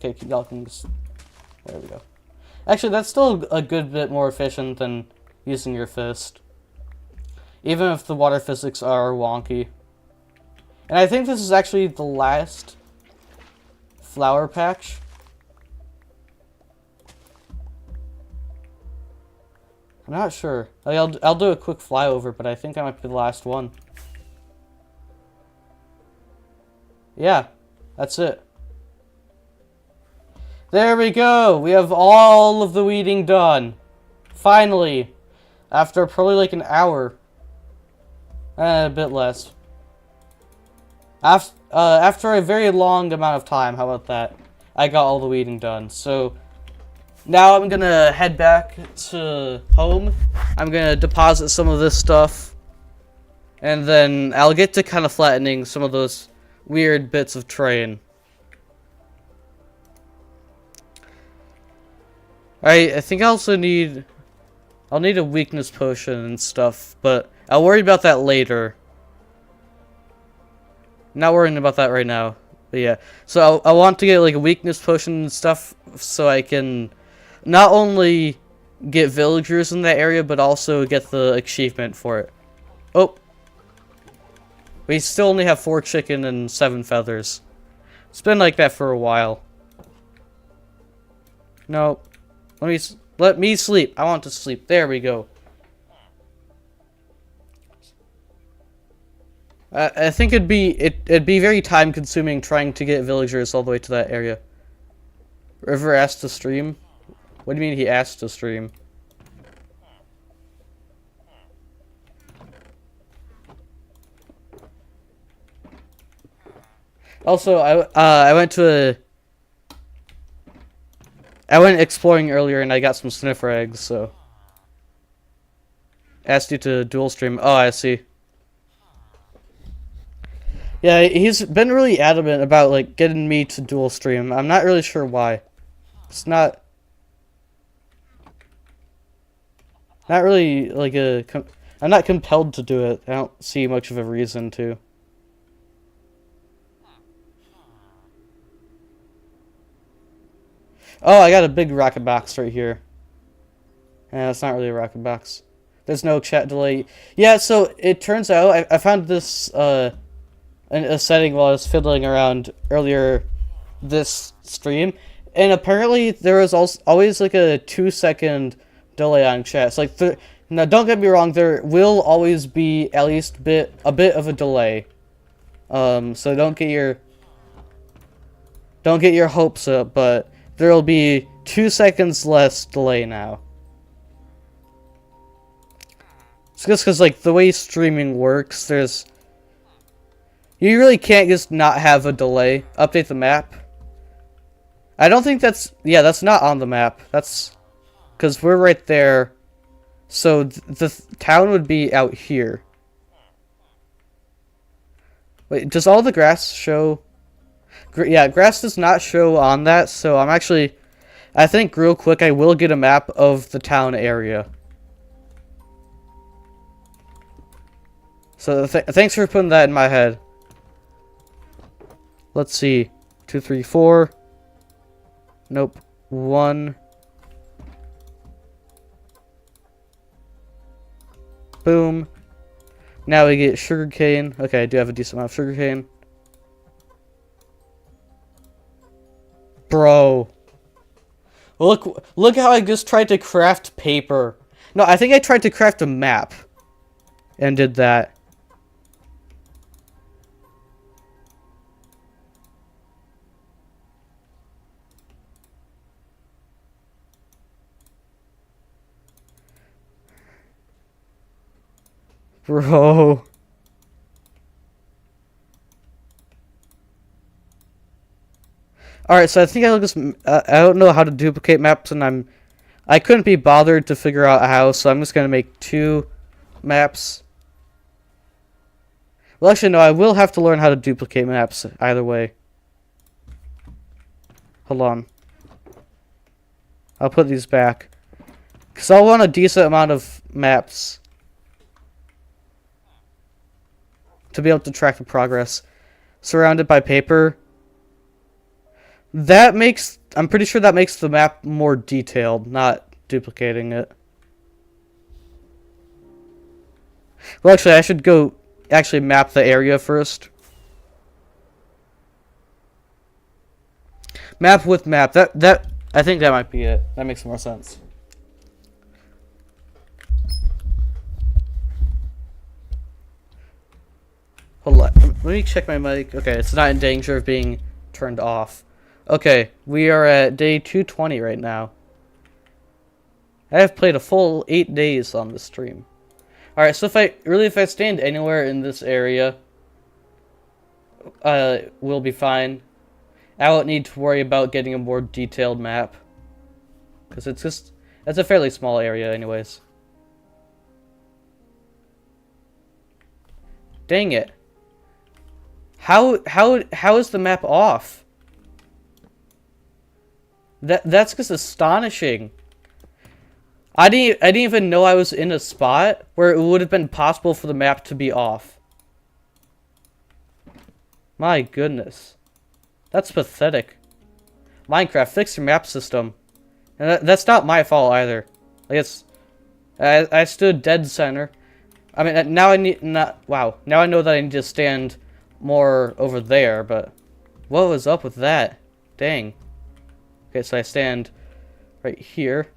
Okay, y'all can just... There we go. Actually, that's still a good bit more efficient than using your fist. Even if the water physics are wonky. And I think this is actually the last flower patch. I'm not sure. I'll do a quick flyover, but I think that might be the last one. Yeah, that's it. There we go! We have all of the weeding done. Finally. After probably like an hour. A bit less. After a very long amount of time, how about that? I got all the weeding done. So, now I'm gonna head back to home. I'm gonna deposit some of this stuff. And then I'll get to kind of flattening some of those weird bits of terrain. I think I also need... I'll need a weakness potion and stuff, but I'll worry about that later. Not worrying about that right now. But yeah, so I want to get like a weakness potion and stuff so I can not only get villagers in that area, but also get the achievement for it. Oh! We still only have 4 chicken and 7 feathers. It's been like that for a while. No. Let me sleep. I want to sleep. There we go. I think it'd be very time consuming trying to get villagers all the way to that area. River asked to stream? What do you mean he asked to stream? Also, I went exploring earlier and I got some sniffer eggs, so... Asked you to dual stream. Oh, I see. Yeah, he's been really adamant about, like, getting me to dual stream. I'm not really sure why. It's not really, like, I'm not compelled to do it. I don't see much of a reason to. Oh, I got a big rocket box right here. Yeah, it's not really a rocket box. There's no chat delay. Yeah, so it turns out I found this a setting while I was fiddling around earlier this stream. And apparently there is also always like a 2-second delay on chats. Like, now don't get me wrong, there will always be at least a bit of a delay. So don't get your hopes up, but there'll be 2 seconds less delay now. It's just because, like, the way streaming works, you really can't just not have a delay. Update the map. I don't think that's not on the map. That's because we're right there. So the town would be out here. Wait, does all the grass show? Yeah, grass does not show on that, so I think real quick I will get a map of the town area. So thanks for putting that in my head. Let's see. 2, 3, 4. Nope. 1. Boom. Now we get sugarcane. Okay, I do have a decent amount of sugarcane. Bro. Look how I just tried to craft paper. No, I think I tried to craft a map. And did that. Bro. Alright, so I think I don't know how to duplicate maps, and I couldn't be bothered to figure out how, so I'm just gonna make 2 maps. Well, actually, no, I will have to learn how to duplicate maps either way. Hold on. I'll put these back. Because I'll want a decent amount of maps to be able to track the progress. Surrounded by paper. I'm pretty sure that makes the map more detailed, not duplicating it. Well, actually, I should go actually map the area first. Map with map. I think that might be it. That makes more sense. Hold on. Let me check my mic. Okay, it's not in danger of being turned off. Okay, we are at day 220 right now. I have played a full 8 days on this stream. Alright, so if I stand anywhere in this area, we'll be fine. I won't need to worry about getting a more detailed map. Because it's a fairly small area anyways. Dang it. How is the map off? That's just astonishing. I didn't even know I was in a spot where it would have been possible for the map to be off. My goodness. That's pathetic. Minecraft, fix your map system. And that's not my fault either. Like I stood dead center. I mean, now now I know that I need to stand more over there, but what was up with that? Dang. Okay, so I stand right here.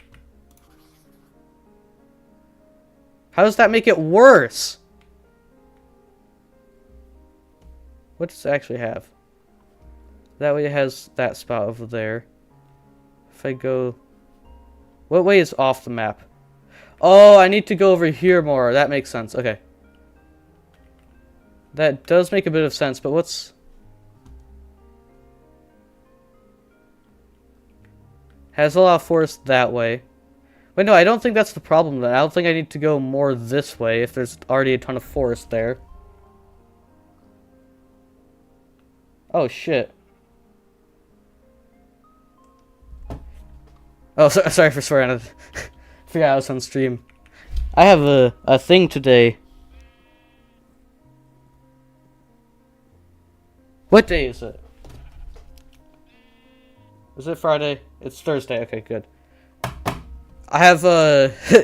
How does that make it worse? What does it actually have? That way it has that spot over there. If I go... What way is off the map? Oh, I need to go over here more. That makes sense. Okay. That does make a bit of sense, but what's... Has a lot of forest that way. Wait, no, I don't think that's the problem then. I don't think I need to go more this way if there's already a ton of forest there. Oh, shit. Oh, sorry for swearing. I forgot I was on stream. I have a thing today. What day is it? Is it Friday? It's Thursday. Okay, good. I have,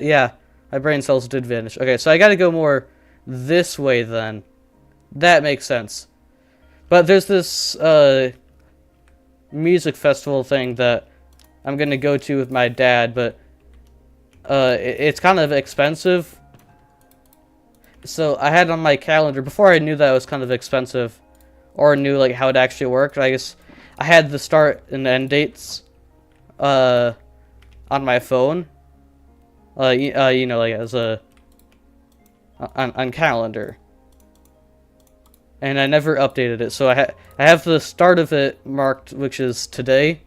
yeah. My brain cells did vanish. Okay, so I gotta go more this way then. That makes sense. But there's this, music festival thing that I'm gonna go to with my dad, but it's kind of expensive. So I had on my calendar before I knew that it was kind of expensive, or knew like how it actually worked. I guess I had the start and end dates on my phone. You know, like as a on calendar, and I never updated it. So I have the start of it marked, which is today,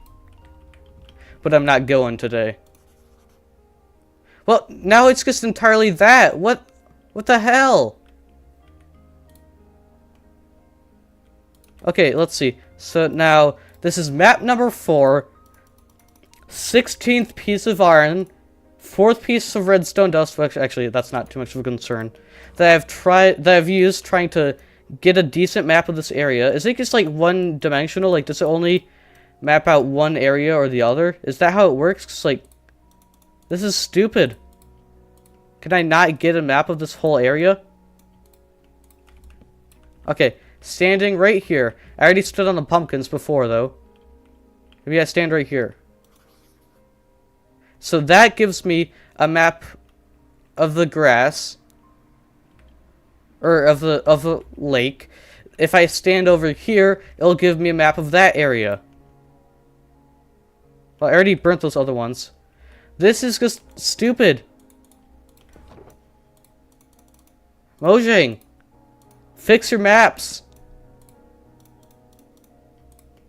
but I'm not going today. Well, now it's just entirely that. What the hell? Okay, let's see. So now this is map number 4, 16th piece of iron, 4th piece of redstone dust, which actually that's not too much of a concern, that I've used trying to get a decent map of this area. Is it just like one dimensional? Like, does it only map out one area or the other? Is that how it works? 'Cause, like, this is stupid. Can I not get a map of this whole area? Okay, standing right here. I already stood on the pumpkins before, though. Maybe I stand right here. So that gives me a map of the grass, or of the lake. If I stand over here, it'll give me a map of that area. Well, I already burnt those other ones. This is just stupid. Mojang, fix your maps.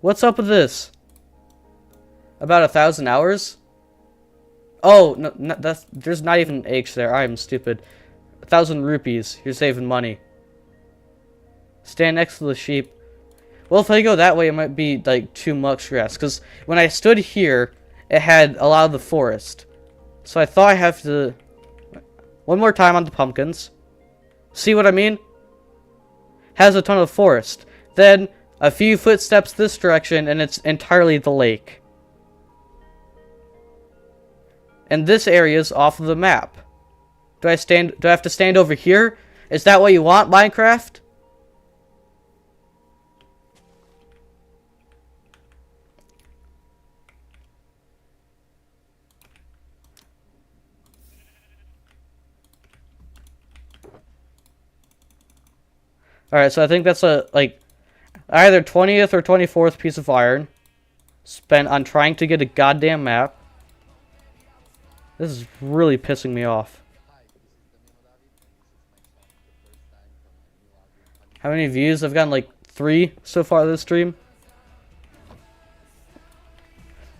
What's up with this? About 1,000 hours? Oh, no, there's not even an H there. I'm stupid. 1,000 rupees. You're saving money. Stand next to the sheep. Well, if I go that way, it might be like too much grass. Because when I stood here, it had a lot of the forest. So I thought I have to... One more time on the pumpkins. See what I mean? Has a ton of forest. Then a few footsteps this direction, and it's entirely the lake. And this area is off of the map. Do I have to stand over here? Is that what you want, Minecraft? Alright, so I think that's a, like, either 20th or 24th piece of iron spent on trying to get a goddamn map. This is really pissing me off. How many views? I've gotten like 3 so far this stream.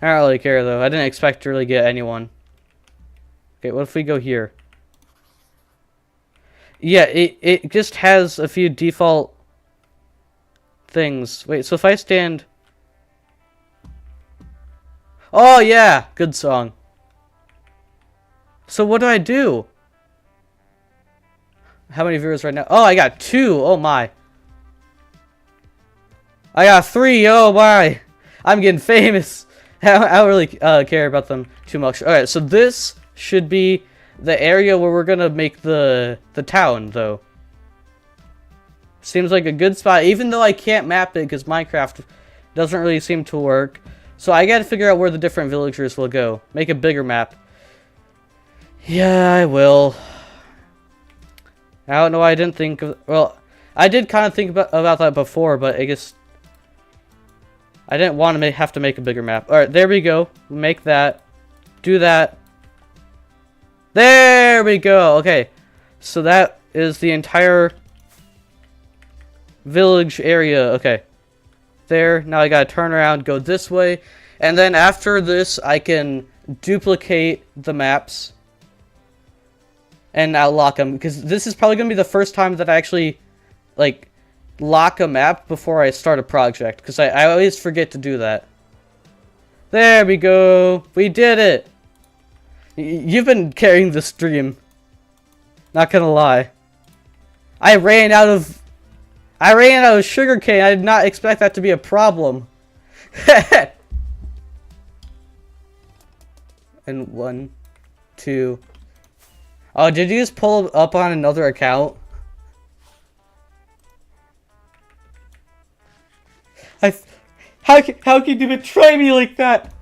I don't really care though. I didn't expect to really get anyone. Okay, what if we go here? Yeah, it just has a few default things. Wait, so if I stand... Oh yeah! Good song. So what do I do? How many viewers right now? Oh, I got 2. Oh my. I got 3. Oh my. I'm getting famous. I don't really care about them too much. Alright, so this should be the area where we're gonna make the town, though. Seems like a good spot, even though I can't map it because Minecraft doesn't really seem to work. So I gotta figure out where the different villagers will go. Make a bigger map. Yeah, I will. I don't know why I didn't think of... Well, I did kind of think about that before, but I guess... I didn't want to have to make a bigger map. Alright, there we go. Make that. Do that. There we go. Okay. So that is the entire village area. Okay. There. Now I gotta turn around, go this way. And then after this, I can duplicate the maps. And I'll lock them. Because this is probably going to be the first time that I actually, like, lock a map before I start a project. Because I always forget to do that. There we go. We did it. You've been carrying the stream. Not gonna lie. I ran out of sugarcane. I did not expect that to be a problem. And 1, 2... Oh, did you just pull up on another account? How can you betray me like that?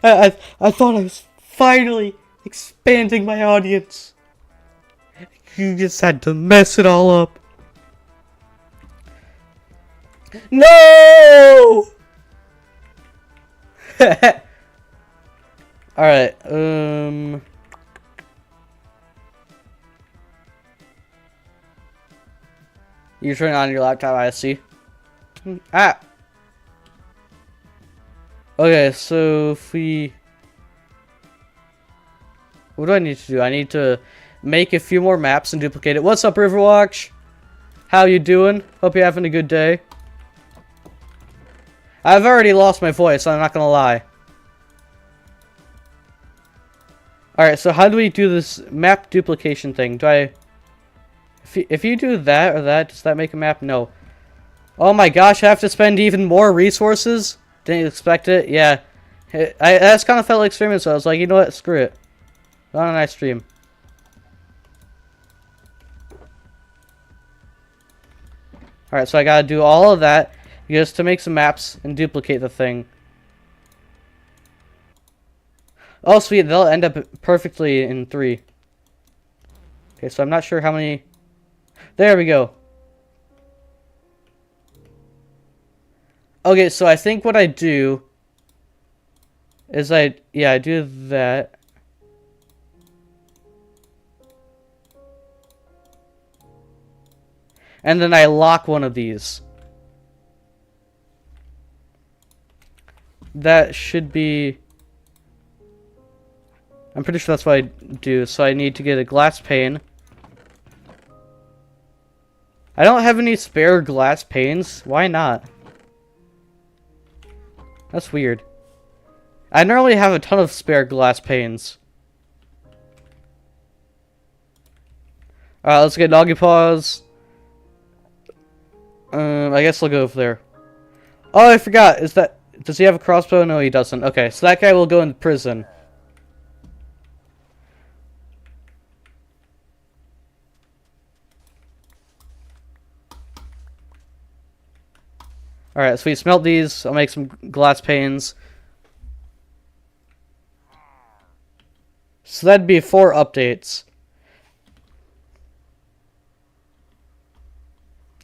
I thought I was finally expanding my audience. You just had to mess it all up. No! Alright, you turn on your laptop, I see. Ah! Okay, so if we... What do I need to do? I need to make a few more maps and duplicate it. What's up, Riverwatch? How you doing? Hope you're having a good day. I've already lost my voice, so I'm not gonna lie. Alright, so how do we do this map duplication thing? Do I... If you do that or that, does that make a map? No. Oh my gosh, I have to spend even more resources? Didn't expect it? Yeah. I just kind of felt like streaming, so I was like, you know what? Screw it. Why don't I stream? Alright, so I gotta do all of that just to make some maps and duplicate the thing. Oh, sweet. They'll end up perfectly in 3. Okay, so I'm not sure how many... There we go. Okay, so I think what I do is I do that. And then I lock one of these. That should be... I'm pretty sure that's what I do. So I need to get a glass pane. I don't have any spare glass panes. Why not? That's weird. I normally have a ton of spare glass panes. Alright, let's get doggy paws. I guess I'll go over there. Oh, I forgot. Does he have a crossbow? No, he doesn't. Okay, so that guy will go into prison. Alright, so we smelt these. I'll make some glass panes. So that'd be 4 updates.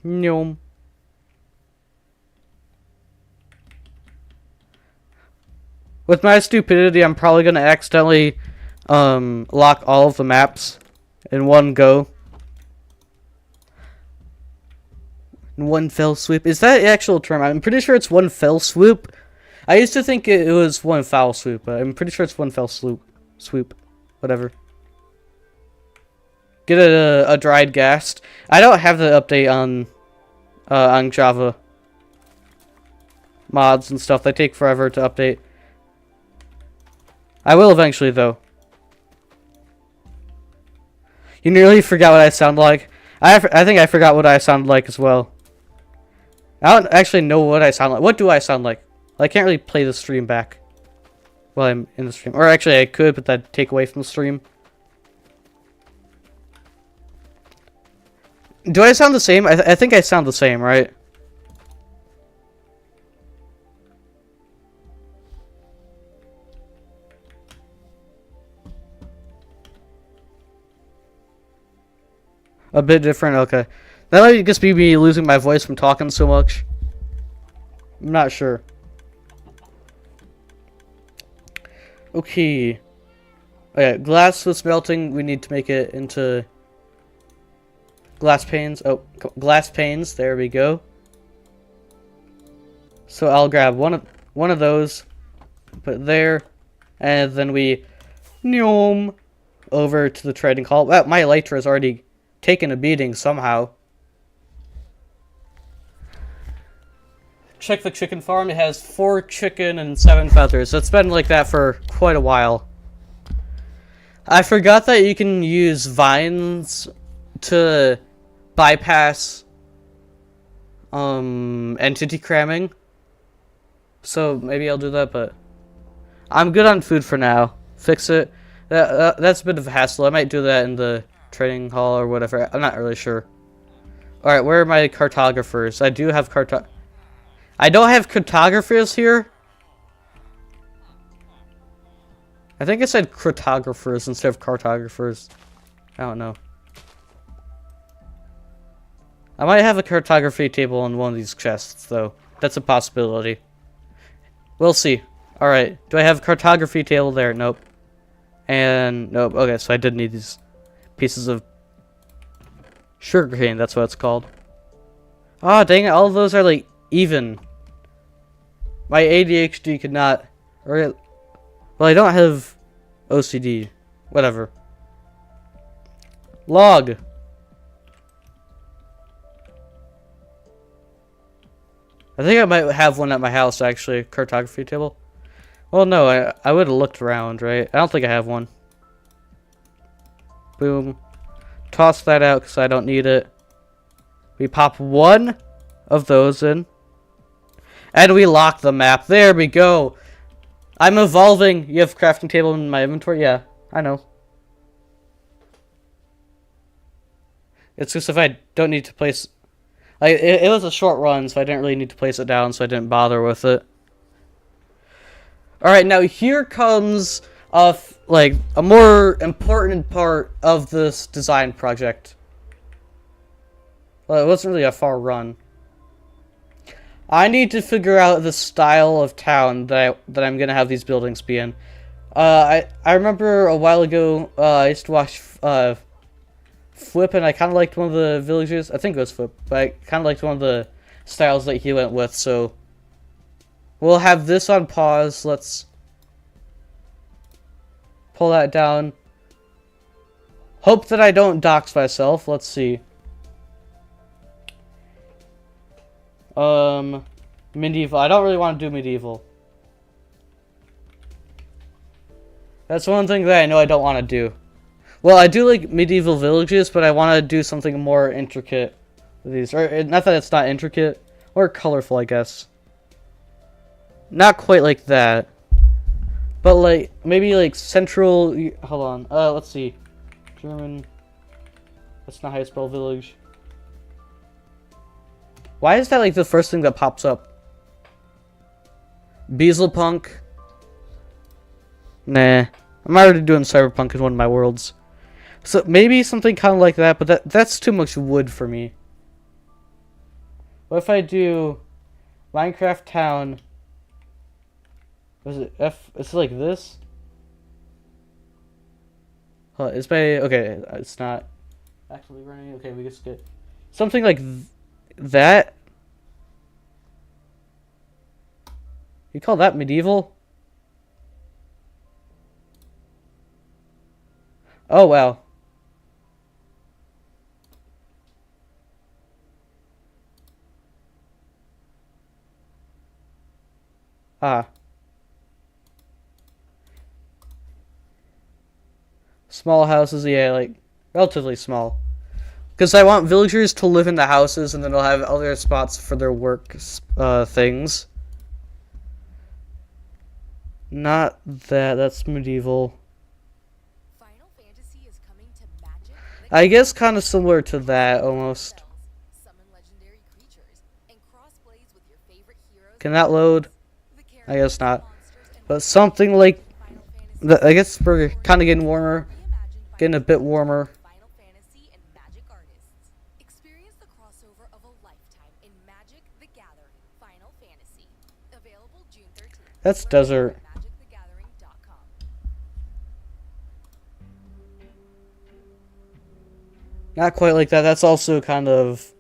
Noom. With my stupidity, I'm probably going to accidentally lock all of the maps in one go. In one fell swoop. Is that the actual term? I'm pretty sure it's one fell swoop. I used to think it was one foul swoop, but I'm pretty sure it's one fell swoop. Whatever. Get a dried ghast. I don't have the update on Java mods and stuff. They take forever to update. I will eventually, though. You nearly forgot what I sound like. I think I forgot what I sound like as well. I don't actually know what I sound like. What do I sound like? I can't really play the stream back while I'm in the stream. Or actually, I could, but that'd take away from the stream. Do I sound the same? I think I sound the same, right? A bit different? Okay. That might just be me losing my voice from talking so much. I'm not sure. Okay. Okay, glass was melting. We need to make it into glass panes. Oh, glass panes. There we go. So I'll grab one of those, put it there, and then we noom over to the trading hall. Well, my elytra is already taken a beating somehow. Check the chicken farm. It has 4 chicken and 7 feathers. It's been like that for quite a while. I forgot that you can use vines to bypass entity cramming. So maybe I'll do that, but I'm good on food for now. Fix it. That's a bit of a hassle. I might do that in the trading hall or whatever. I'm not really sure. Alright, where are my cartographers? I do have I don't have cartographers here. I think I said cartographers instead of cartographers. I don't know. I might have a cartography table in one of these chests, though. That's a possibility. We'll see. Alright, do I have a cartography table there? Nope. And, nope. Okay, so I did need these pieces of sugarcane, that's what it's called. Ah, dang it, all of those are, like, even. My ADHD could not... Or, well, I don't have OCD. Whatever. Log. I think I might have one at my house, actually. Cartography table. Well, no, I would have looked around, right? I don't think I have one. Boom. Toss that out because I don't need it. We pop one of those in. And we lock the map. There we go. I'm evolving. You have crafting table in my inventory? Yeah, I know. It's just if I don't need to place... Like, it was a short run, so I didn't really need to place it down, so I didn't bother with it. Alright, now here comes like a more important part of this design project. Well, it wasn't really a far run. I need to figure out the style of town that I'm gonna have these buildings be in. I remember a while ago I used to watch Flip, and I kind of liked one of the villages. I think it was Flip, but I kind of liked one of the styles that he went with. So we'll have this on pause. Let's pull that down. Hope that I don't dox myself. Let's see. Medieval. I don't really want to do medieval. That's one thing that I know I don't want to do. Well, I do like medieval villages, but I want to do something more intricate with these. Or, not that it's not intricate. Or colorful, I guess. Not quite like that. But, like, maybe, like, central... Hold on. Let's see. German... That's not how you spell village. Why is that, like, the first thing that pops up? Beaselpunk? Nah. I'm already doing Cyberpunk in one of my worlds. So maybe something kind of like that, but that's too much wood for me. What if I do Minecraft town? Was it F? Is it like this? It's by okay. It's not actually running. Okay, we just get something like that. You call that medieval? Oh wow. Ah. Small houses, yeah, like, relatively small. Because I want villagers to live in the houses, and then they'll have other spots for their work, things. Not that, that's medieval. Final Fantasy is coming to Magic. I guess kind of similar to that, almost. Summon legendary creatures and cross blades with your favorite heroes. Can that load? The I guess not. monsters and But something like, Final Fantasy I guess we're kind of getting warmer. reimagined by Getting a bit warmer. Final Fantasy and Magic artists. Experience the crossover of a lifetime in Magic: The Gathering Final Fantasy. Available June 13th. That's Learn more desert. at magicthegathering.com. Not quite like that. That's also kind of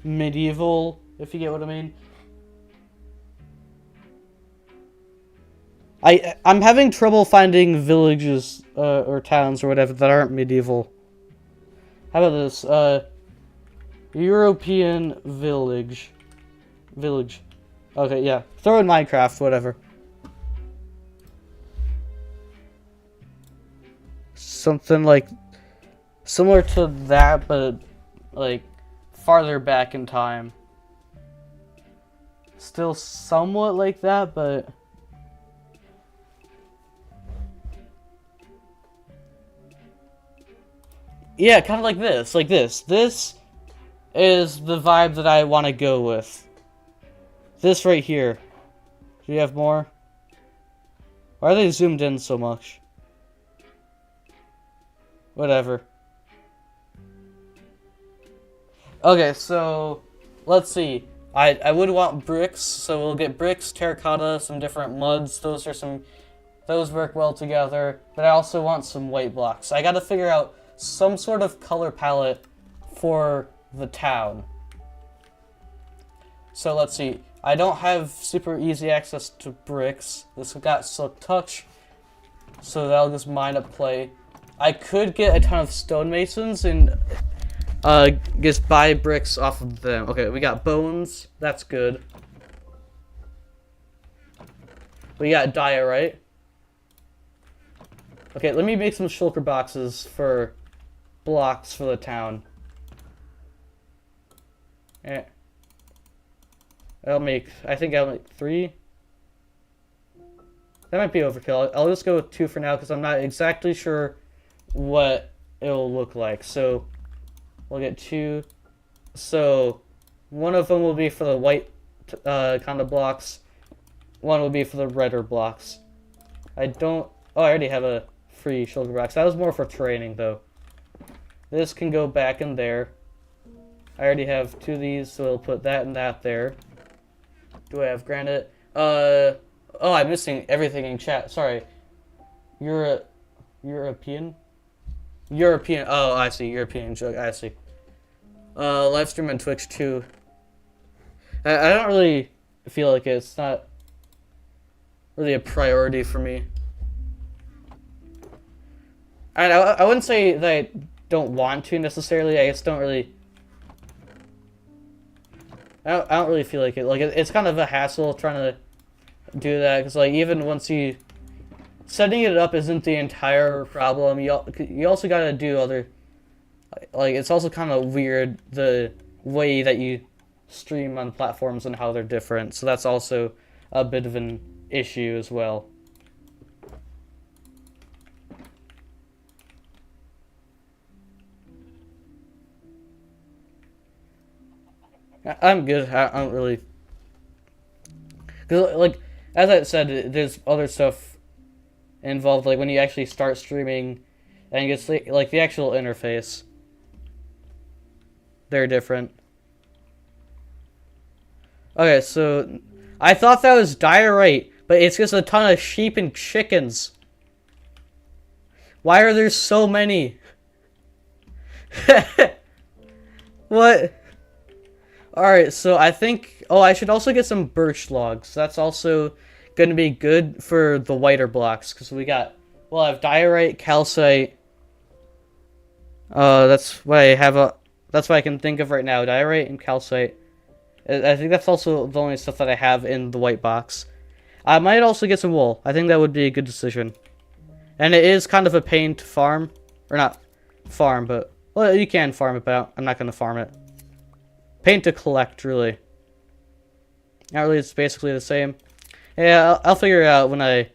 medieval, if you get what I mean. I'm having trouble finding villages or towns or whatever that aren't medieval. How about this? European village. Village. Okay, yeah. Throw in Minecraft, whatever. Something like similar to that, but like farther back in time. Still somewhat like that, but yeah, kind of like this. Like this. This is the vibe that I want to go with. This right here. Do you have more? Why are they zoomed in so much? Whatever. Okay, so let's see. I would want bricks, so we'll get bricks, terracotta, some different muds. Those work well together. But I also want some white blocks. I gotta figure out some sort of color palette for the town. So let's see. I don't have super easy access to bricks. This got Silk Touch, so that'll just mine up clay. I could get a ton of stonemasons and just buy bricks off of them. Okay, we got bones. That's good. We got diorite. Okay, let me make some shulker boxes for blocks for the town. Eh. I think I'll make 3. That might be overkill. I'll just go with 2 for now because I'm not exactly sure what it'll look like. So we'll get 2. So one of them will be for the white kind of blocks. One will be for the redder blocks. I already have a free shulker box. That was more for training though. This can go back in there. I already have 2 of these, so we'll put that and that there. Do I have granite? Oh, I'm missing everything in chat. Sorry. European? European. Oh, I see. European joke. I see. Live stream on Twitch too. I don't really feel like it's not really a priority for me. I wouldn't say that I don't want to necessarily. I just don't really. I don't really feel like it. Like it's kind of a hassle trying to do that because like even once you setting it up isn't the entire problem. You also got to do other like it's also kind of weird the way that you stream on platforms and how they're different. So that's also a bit of an issue as well. I'm good. I don't really... Cause, like, as I said, there's other stuff involved, like when you actually start streaming and it's like the actual interface. They're different. Okay, so I thought that was diorite, but it's just a ton of sheep and chickens. Why are there so many? What? Alright, so I think... Oh, I should also get some birch logs. That's also going to be good for the whiter blocks. Because we got... Well, I have diorite, calcite. That's what I have... That's what I can think of right now. Diorite and calcite. I think that's also the only stuff that I have in the white box. I might also get some wool. I think that would be a good decision. And it is kind of a pain to farm. Or not farm, but... Well, you can farm it, but I'm not going to farm it. Pain to collect, really. Not really, it's basically the same. Yeah, I'll figure it out when I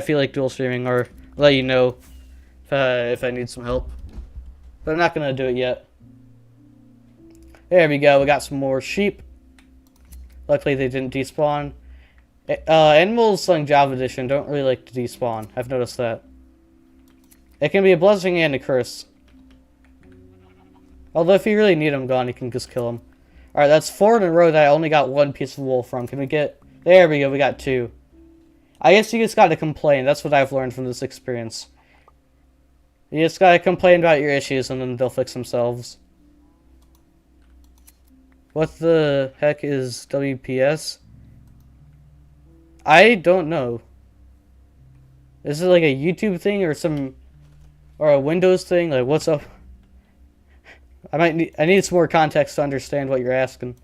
feel like dual streaming, or let you know if I need some help. But I'm not gonna do it yet. There we go, we got some more sheep. Luckily they didn't despawn. Animals on Java Edition don't really like to despawn. I've noticed that. It can be a blessing and a curse. Although if you really need them gone, you can just kill them. Alright, that's 4 in a row that I only got 1 piece of wool from. Can we get... There we go, we got 2. I guess you just gotta complain. That's what I've learned from this experience. You just gotta complain about your issues and then they'll fix themselves. What the heck is WPS? I don't know. Is it like a YouTube thing or or a Windows thing? Like, what's up? I need some more context to understand what you're asking.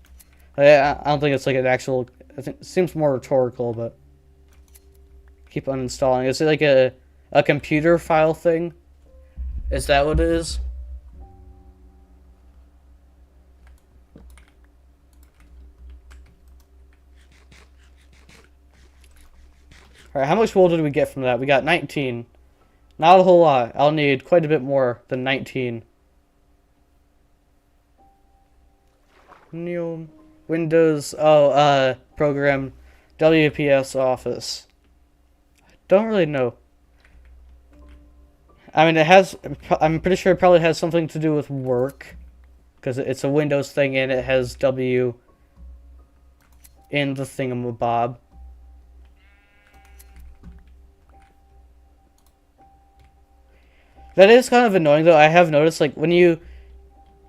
I don't think it's like an actual... it seems more rhetorical, but... Keep uninstalling. Is it like a computer file thing? Is that what it is? Alright, how much wool did we get from that? We got 19. Not a whole lot. I'll need quite a bit more than 19. Windows, program, WPS Office. Don't really know. I mean, I'm pretty sure it probably has something to do with work. Because it's a Windows thing and it has W in the thingamabob. That is kind of annoying though. I have noticed, like, when you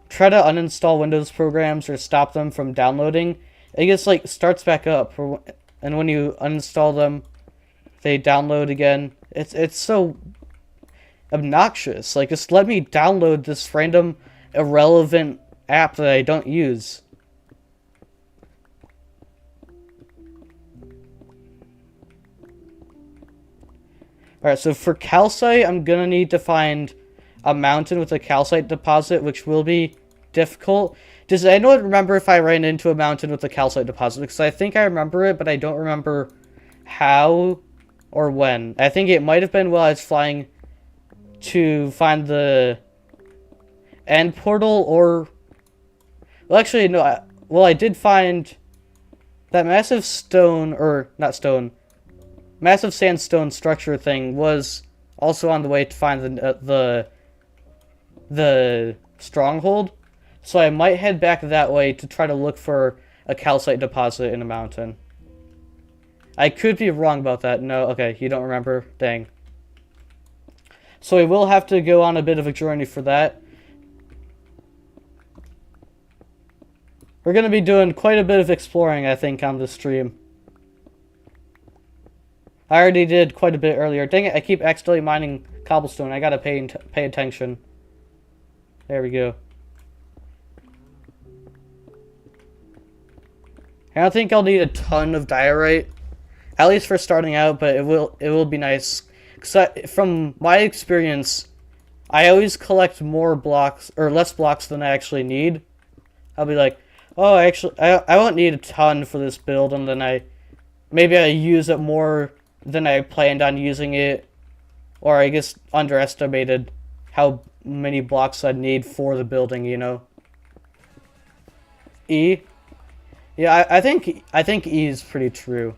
try to uninstall Windows programs or stop them from downloading, it just, like, starts back up. And when you uninstall them, they download again. It's so obnoxious. Like, just let me download this random irrelevant app that I don't use. Alright, so for calcite, I'm gonna need to find a mountain with a calcite deposit, which will be difficult. Does anyone remember if I ran into a mountain with a calcite deposit? Because I think I remember it, but I don't remember how or when. I think it might have been while I was flying to find the end portal, or... Well, actually, no. I did find that massive stone, or not stone, massive sandstone structure thing was also on the way to find the stronghold. So I might head back that way to try to look for a calcite deposit in a mountain. I could be wrong about that. No, okay, you don't remember? Dang. So we will have to go on a bit of a journey for that. We're going to be doing quite a bit of exploring, I think, on this stream. I already did quite a bit earlier. Dang it, I keep accidentally mining cobblestone. I gotta pay attention. There we go. I don't think I'll need a ton of diorite, at least for starting out, but it will be nice. Because from my experience, I always collect more blocks, or less blocks than I actually need. I'll be like, oh, I won't need a ton for this build, and then maybe I use it more than I planned on using it, or I just underestimated how many blocks I'd need for the building, you know? E? Yeah, I think E is pretty true.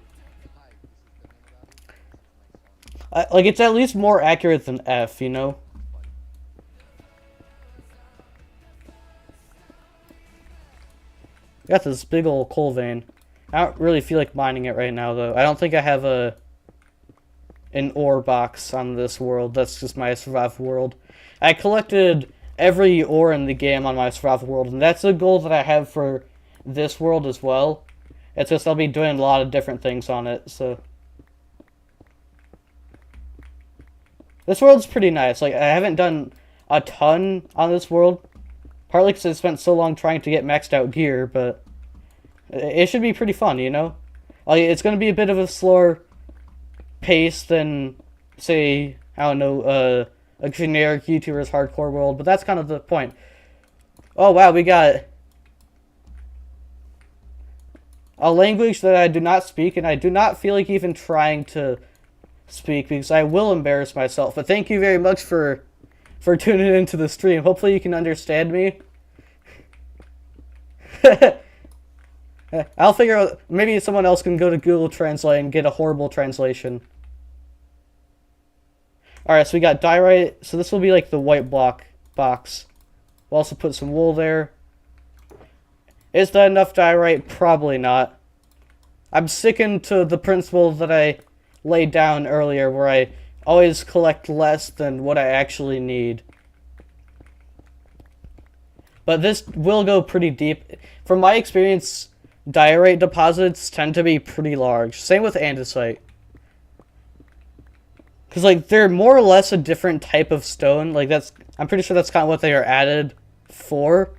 Like, it's at least more accurate than F, you know? Got this big old coal vein. I don't really feel like mining it right now, though. I don't think I have an ore box on this world. That's just my survival world. I collected every ore in the game on my survival world, and that's a goal that I have for this world as well. It's just I'll be doing a lot of different things on it, so... This world's pretty nice. Like, I haven't done a ton on this world, partly because I spent so long trying to get maxed out gear, but it should be pretty fun, you know? Like, it's going to be a bit of a slower pace than, say, I don't know, a generic YouTuber's hardcore world, but that's kind of the point. Oh, wow, we got a language that I do not speak, and I do not feel like even trying to speak, because I will embarrass myself. But thank you very much for tuning into the stream. Hopefully you can understand me. I'll figure out, maybe someone else can go to Google Translate and get a horrible translation. Alright, so we got diorite, so this will be like the white block box. We'll also put some wool there. Is that enough diorite? Probably not. I'm sticking to the principle that I laid down earlier, where I always collect less than what I actually need. But this will go pretty deep. From my experience, diorite deposits tend to be pretty large. Same with andesite. Because, like, they're more or less a different type of stone. Like, I'm pretty sure that's kind of what they are added for.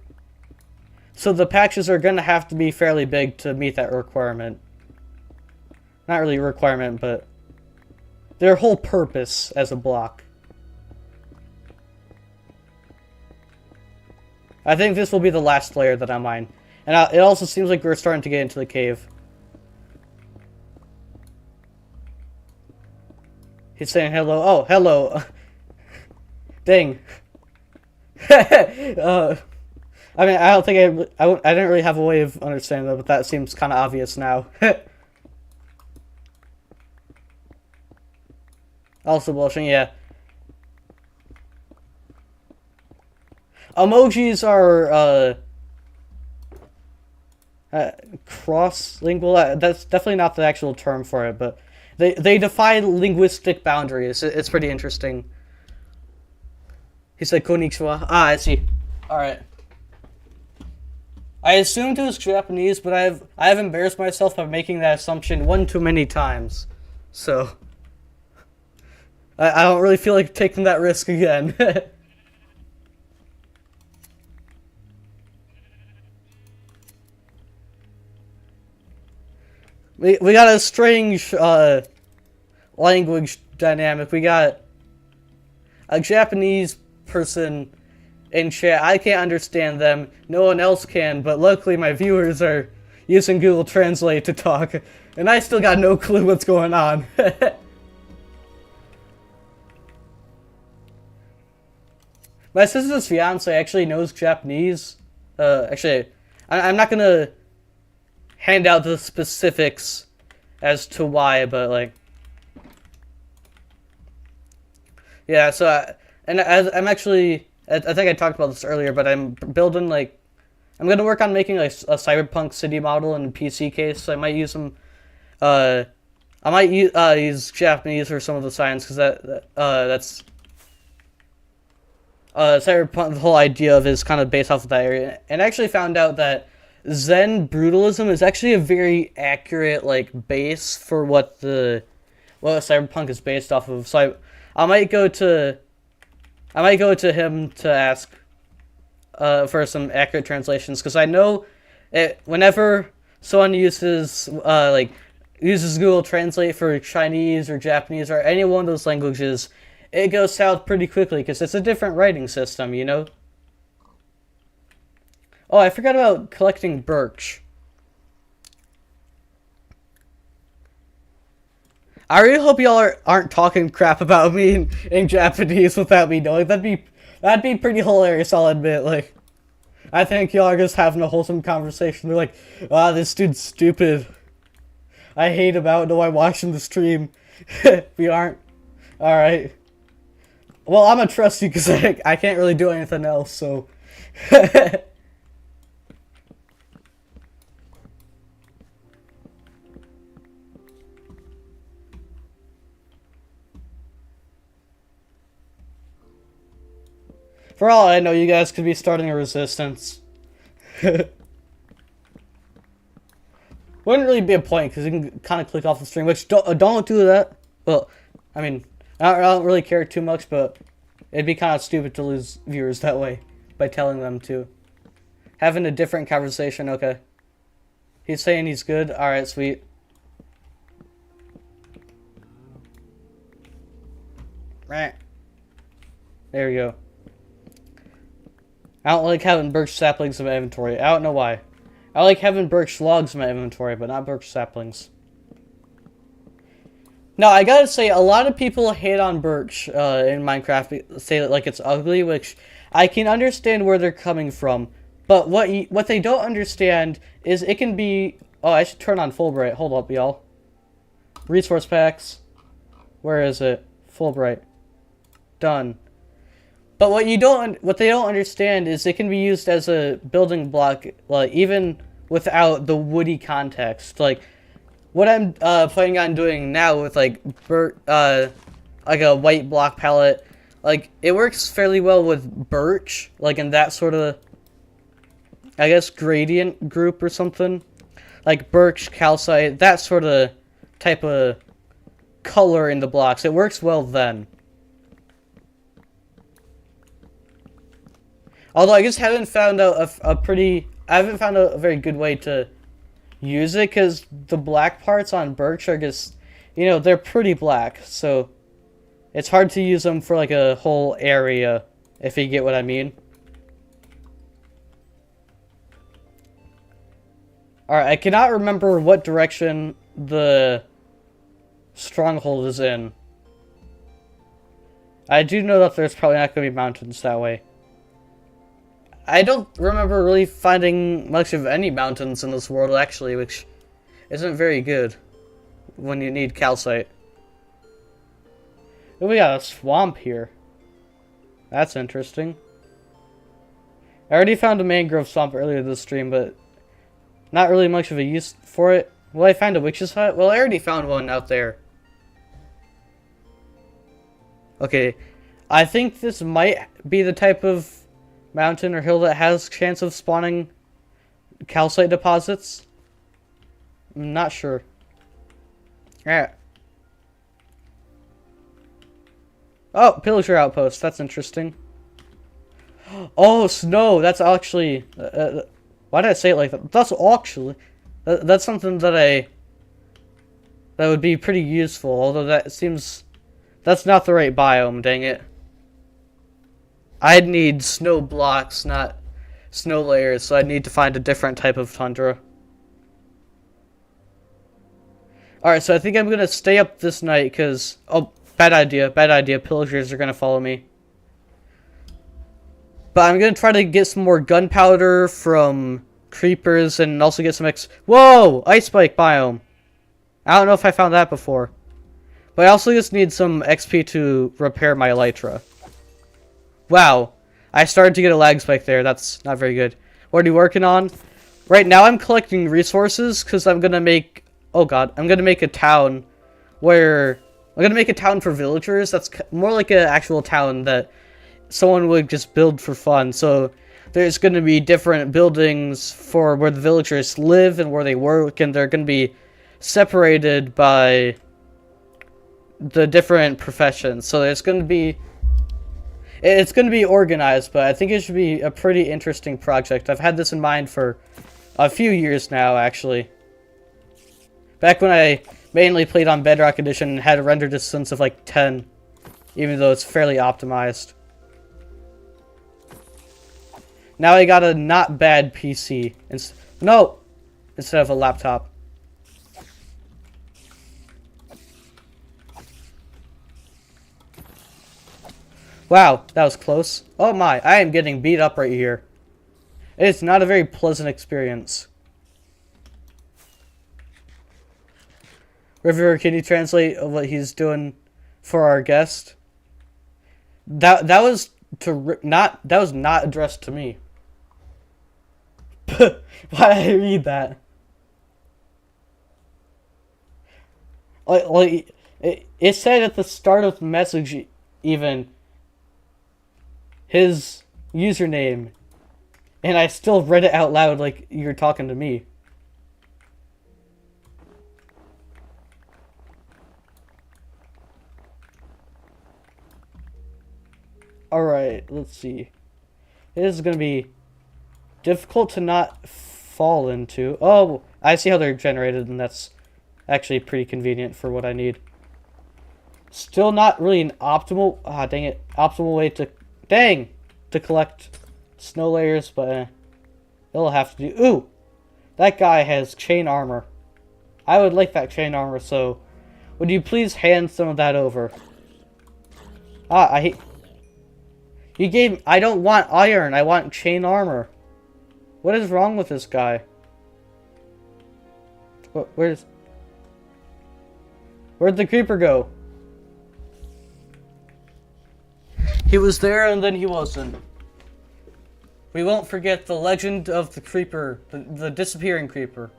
So the patches are going to have to be fairly big to meet that requirement. Not really a requirement, but their whole purpose as a block. I think this will be the last layer that I mine. And it also seems like we're starting to get into the cave. He's saying hello. Oh, hello. Dang. I mean, I don't think I didn't really have a way of understanding that, but that seems kind of obvious now. Also blushing, yeah. Emojis are, cross-lingual. That's definitely not the actual term for it, but they define linguistic boundaries. It's pretty interesting. He said konnichiwa. Ah, I see. Alright. I assumed it was Japanese, but I have embarrassed myself by making that assumption one too many times. So I don't really feel like taking that risk again. We got a strange language dynamic. We got a Japanese person in chat. I can't understand them. No one else can, but luckily my viewers are using Google Translate to talk, and I still got no clue what's going on. My sister's fiance actually knows Japanese. Actually, I'm not gonna hand out the specifics as to why, but like, yeah. So, and as I'm actually, I think I talked about this earlier, but I'm building like, I'm gonna work on making like a cyberpunk city model in a PC case. So I might use some, I might use Japanese for some of the signs because that's cyberpunk. The whole idea of it is kind of based off of that area, and I actually found out that Zen brutalism is actually a very accurate like base for what cyberpunk is based off of. So I might go to him to ask for some accurate translations, because I know whenever someone uses Google Translate for Chinese or Japanese or any one of those languages, it goes south pretty quickly because it's a different writing system, you know? Oh, I forgot about collecting birch. I really hope y'all aren't talking crap about me in Japanese without me knowing. That'd be pretty hilarious, I'll admit. Like, I think y'all are just having a wholesome conversation. They're like, ah, this dude's stupid. I hate him. I don't know why watching the stream. We aren't. Alright. Well, I'm gonna trust you because I can't really do anything else, so. For all I know, you guys could be starting a resistance. Wouldn't really be a point, because you can kind of click off the stream, which don't do that. Well, I mean, I don't really care too much, but it'd be kind of stupid to lose viewers that way by telling them to. Having a different conversation, okay. He's saying he's good. Alright, sweet. Right. There we go. I don't like having birch saplings in my inventory. I don't know why. I like having birch logs in my inventory, but not birch saplings. Now, I gotta say, a lot of people hate on birch in Minecraft, say that like it's ugly, which I can understand where they're coming from. But what they don't understand is it can be... Oh, I should turn on Fulbright. Hold up, y'all. Resource packs. Where is it? Fulbright. Done. But what they don't understand is it can be used as a building block, like even without the woody context. Like what I'm planning on doing now with like like a white block palette, like it works fairly well with birch, like in that sort of, I guess, gradient group or something, like birch, calcite, that sort of type of color in the blocks. It works well then. Although I just haven't found out I haven't found a very good way to use it, because the black parts on birch are just, you know, they're pretty black, so it's hard to use them for like a whole area, if you get what I mean. Alright, I cannot remember what direction the stronghold is in. I do know that there's probably not going to be mountains that way. I don't remember really finding much of any mountains in this world, actually, which isn't very good when you need calcite. Oh, we got a swamp here. That's interesting. I already found a mangrove swamp earlier this stream, but not really much of a use for it. Will I find a witch's hut? Well, I already found one out there. Okay, I think this might be the type of mountain or hill that has chance of spawning calcite deposits. I'm not sure. Alright. Oh, pillager outpost. That's interesting. Oh, snow. That's actually... why did I say it like that? That's actually... That's something that that would be pretty useful. Although that seems... That's not the right biome, dang it. I'd need snow blocks, not snow layers, so I'd need to find a different type of tundra. Alright, so I think I'm going to stay up this night, because... Oh, bad idea, bad idea. Pillagers are going to follow me. But I'm going to try to get some more gunpowder from creepers, and also get some Whoa! Ice spike biome! I don't know if I found that before. But I also just need some XP to repair my elytra. Wow. I started to get a lag spike there. That's not very good. What are you working on? Right now I'm collecting resources because I'm going to make... Oh god. I'm going to make a town where... I'm going to make a town for villagers. That's more like an actual town that someone would just build for fun. So there's going to be different buildings for where the villagers live and where they work. And they're going to be separated by the different professions. So it's going to be organized, but I think it should be a pretty interesting project. I've had this in mind for a few years now, actually. Back when I mainly played on Bedrock Edition and had a render distance of like 10, even though it's fairly optimized. Now I got a not bad PC. Instead of a laptop. Wow, that was close. Oh my, I am getting beat up right here. It's not a very pleasant experience. River, can you translate what he's doing for our guest? That was not addressed to me. Why did I read that? Like it said at the start of the message even his username, and I still read it out loud like you're talking to me. Alright, let's see. It is going to be difficult to not fall into. Oh, I see how they're generated, and that's actually pretty convenient for what I need. Still not really an optimal... Ah, dang it. Optimal way to... Dang! To collect snow layers, but it'll have to do... Ooh! That guy has chain armor. I would like that chain armor, so... Would you please hand some of that over? Ah, I hate... You gave... I don't want iron, I want chain armor. What is wrong with this guy? Where'd the creeper go? He was there and then he wasn't. We won't forget the legend of the creeper, the disappearing creeper.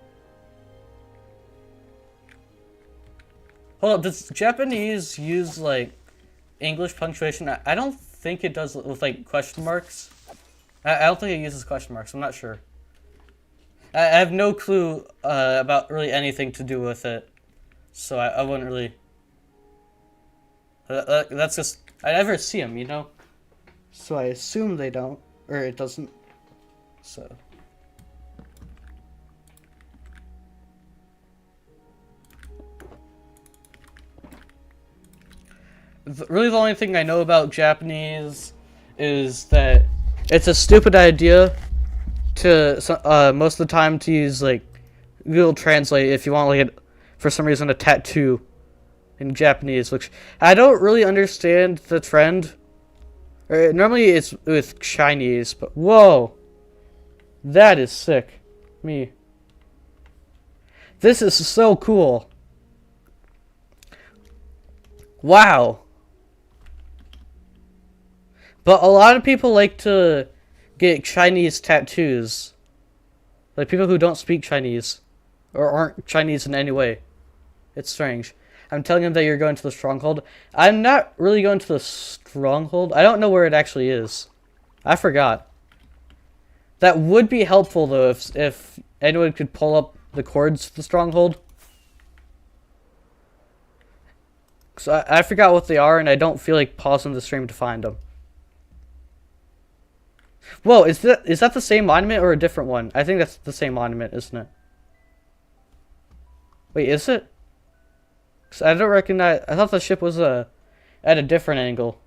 Hold up, does Japanese use, like, English punctuation? I don't think it does with, like, question marks. I don't think it uses question marks, I'm not sure. I have no clue about really anything to do with it. So I wouldn't really... That's just... I never see them, you know? So I assume they don't. Or it doesn't. So... Really the only thing I know about Japanese is that it's a stupid idea to most of the time to use like Google Translate if you want like for some reason a tattoo in Japanese, which I don't really understand the trend. Normally it's with Chinese, but whoa, That is sick. Me. This is so cool. Wow. But a lot of people like to get Chinese tattoos. Like people who don't speak Chinese. Or aren't Chinese in any way. It's strange. I'm telling him that you're going to the stronghold. I'm not really going to the stronghold. I don't know where it actually is. I forgot. That would be helpful though if anyone could pull up the coords to the stronghold. So I forgot what they are and I don't feel like pausing the stream to find them. Whoa, is that the same monument or a different one? I think that's the same monument, isn't it? Wait, is it? 'Cause I don't recognize. I thought the ship was at a different angle.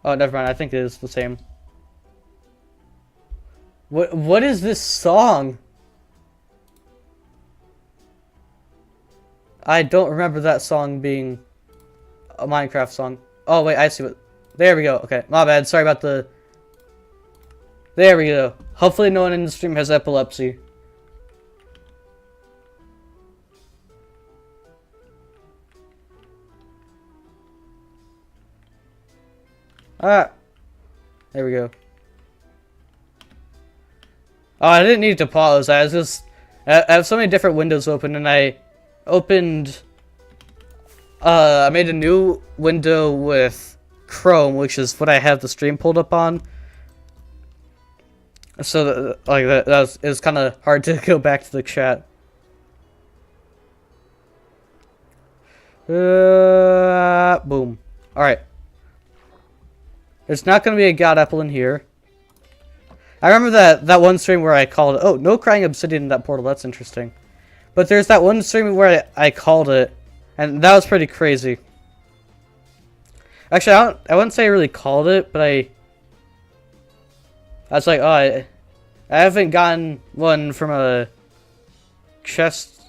Oh, never mind. I think it is the same. What is this song? I don't remember that song being a Minecraft song. Oh wait, I see what. There we go. Okay, my bad. Sorry about the. There we go. Hopefully no one in the stream has epilepsy. Ah. There we go. Oh, I didn't need to pause. I have so many different windows open and I opened... I made a new window with Chrome, which is what I have the stream pulled up on. So, it was kind of hard to go back to the chat. Boom. Alright. There's not going to be a god apple in here. I remember that one stream where I called it. Oh, no crying obsidian in that portal. That's interesting. But there's that one stream where I called it. And that was pretty crazy. Actually, I wouldn't say I really called it, but I was like, oh, I haven't gotten one from a chest,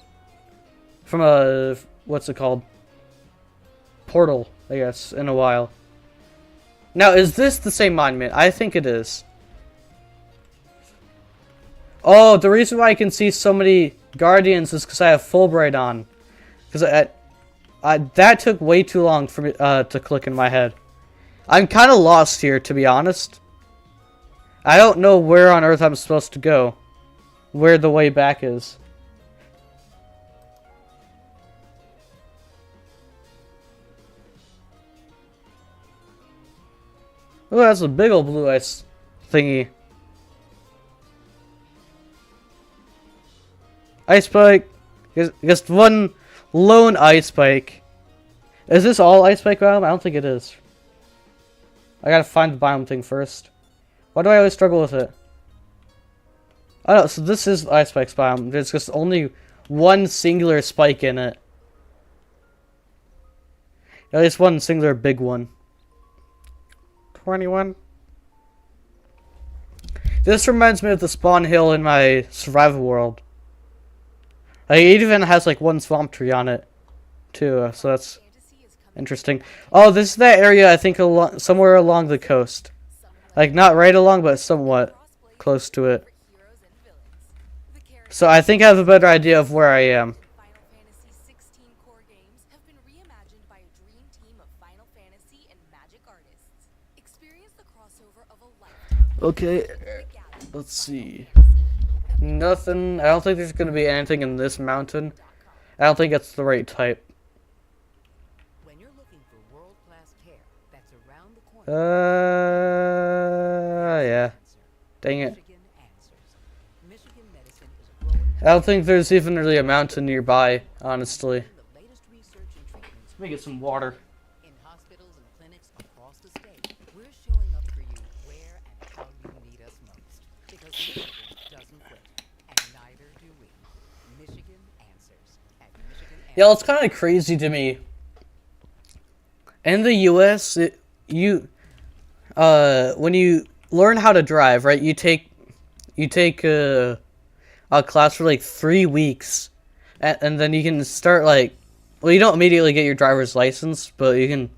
from a, what's it called? Portal, I guess, in a while. Now, is this the same monument? I think it is. Oh, the reason why I can see so many guardians is because I have Fulbright on. Because that took way too long for me to click in my head. I'm kind of lost here, to be honest. I don't know where on earth I'm supposed to go. Where the way back is. Oh, that's a big old blue ice thingy. Ice spike. Just one lone ice spike. Is this all ice spike biome? I don't think it is. I gotta find the biome thing first. Why do I always struggle with it? Oh no, so this is ice spike's biome. There's just only one singular spike in it. At least one singular big one. 21. This reminds me of the spawn hill in my survival world. Like, it even has like one swamp tree on it, too. So that's interesting. Oh, this is that area I think somewhere along the coast. Like not right along, but somewhat close to it. So I think I have a better idea of where I am. Final Fantasy 16 core games have been reimagined by a dream team of Final Fantasy and Magic artists. Experience the crossover of a lifetime. Okay, let's see. Nothing. I don't think there's gonna be anything in this mountain. I don't think it's the right type. When you're looking for world-class care that's around the corner. Yeah. Dang it. Michigan Answers. Michigan medicine is a growing I don't think there's even really a mountain nearby, honestly. the latest research and treatments Let me get some water. in hospitals and clinics across the state. We're showing up for you where and how you need us most. Because Michigan doesn't quit, and neither do we. Michigan Answers at Michigan Yeah, it's kind of crazy to me. In the U.S., when you learn how to drive, right? You take a class for like 3 weeks, and then you can start like, well, you don't immediately get your driver's license, but you can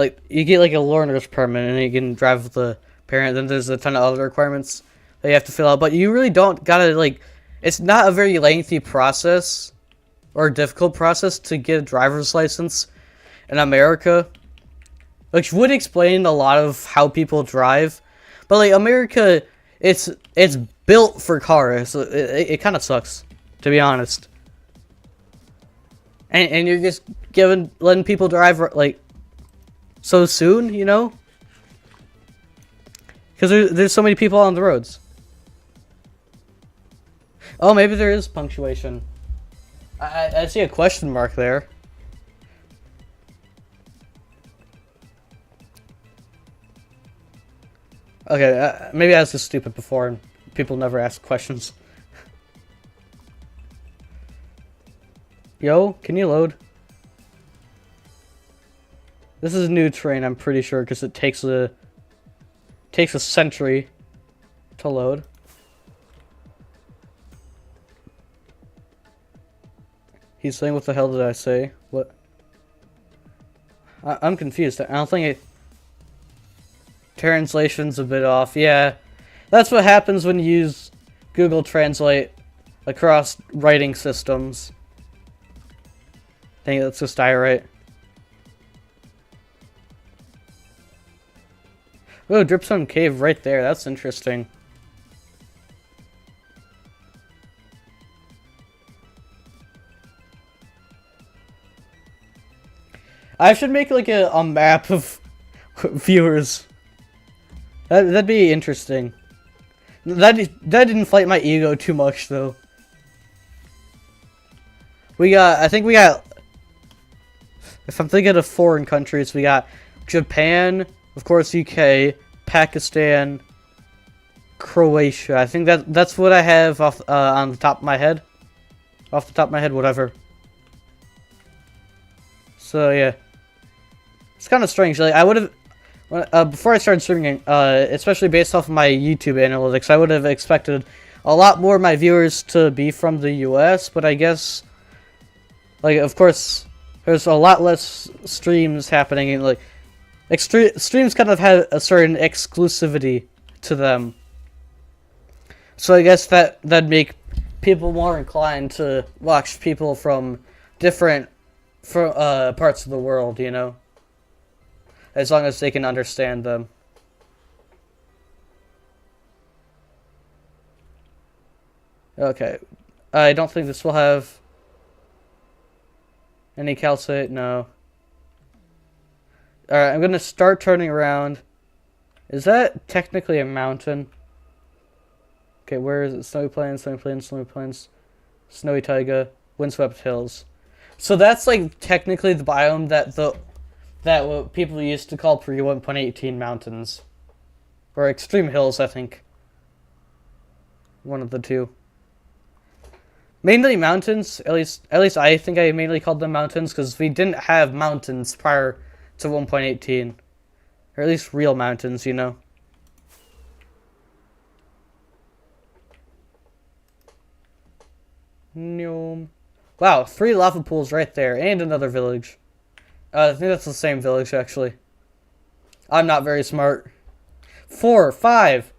Like, you get like a learner's permit and you can drive with the parent. Then there's a ton of other requirements that you have to fill out. But you really don't gotta, like, it's not a very lengthy process or difficult process to get a driver's license in America. Which would explain a lot of how people drive. But, like, America, it's built for cars. So it kind of sucks, to be honest. And you're just letting people drive, like, so soon, you know? Because there's so many people on the roads. Oh, maybe there is punctuation. I see a question mark there. Okay, maybe I was just stupid before and people never ask questions. Yo, can you load? This is a new train, I'm pretty sure, because it takes a century to load. He's saying, what the hell did I say? What? I'm confused. I don't think translation's a bit off. Yeah, that's what happens when you use Google Translate across writing systems. Dang it, let's just die right. Oh, Dripstone Cave right there. That's interesting. I should make like a map of viewers. That'd be interesting. That didn't inflate my ego too much though. I think we got, if I'm thinking of foreign countries, we got Japan, of course UK, Pakistan, Croatia. I think that's what I have off on the top of my head. Off the top of my head, whatever. So yeah. It's kind of strange. Like, I would have, before I started streaming, especially based off of my YouTube analytics, I would have expected a lot more of my viewers to be from the US, but I guess, like, of course, there's a lot less streams happening, and, like, streams kind of have a certain exclusivity to them. So I guess that'd make people more inclined to watch people from different parts of the world, you know? As long as they can understand them. Okay. I don't think this will have any calcite. No. Alright, I'm gonna start turning around. Is that technically a mountain? Okay, where is it? Snowy Plains, Snowy Plains, Snowy Plains, Snowy Taiga, Windswept Hills. So that's like technically the biome that what people used to call pre-1.18 mountains. Or extreme hills, I think. One of the two. Mainly mountains, at least I think I mainly called them mountains, because we didn't have mountains prior to 1.18. Or at least real mountains, you know. Wow, 3 lava pools right there, and another village. I think that's the same village, actually. I'm not very smart. 4, 5.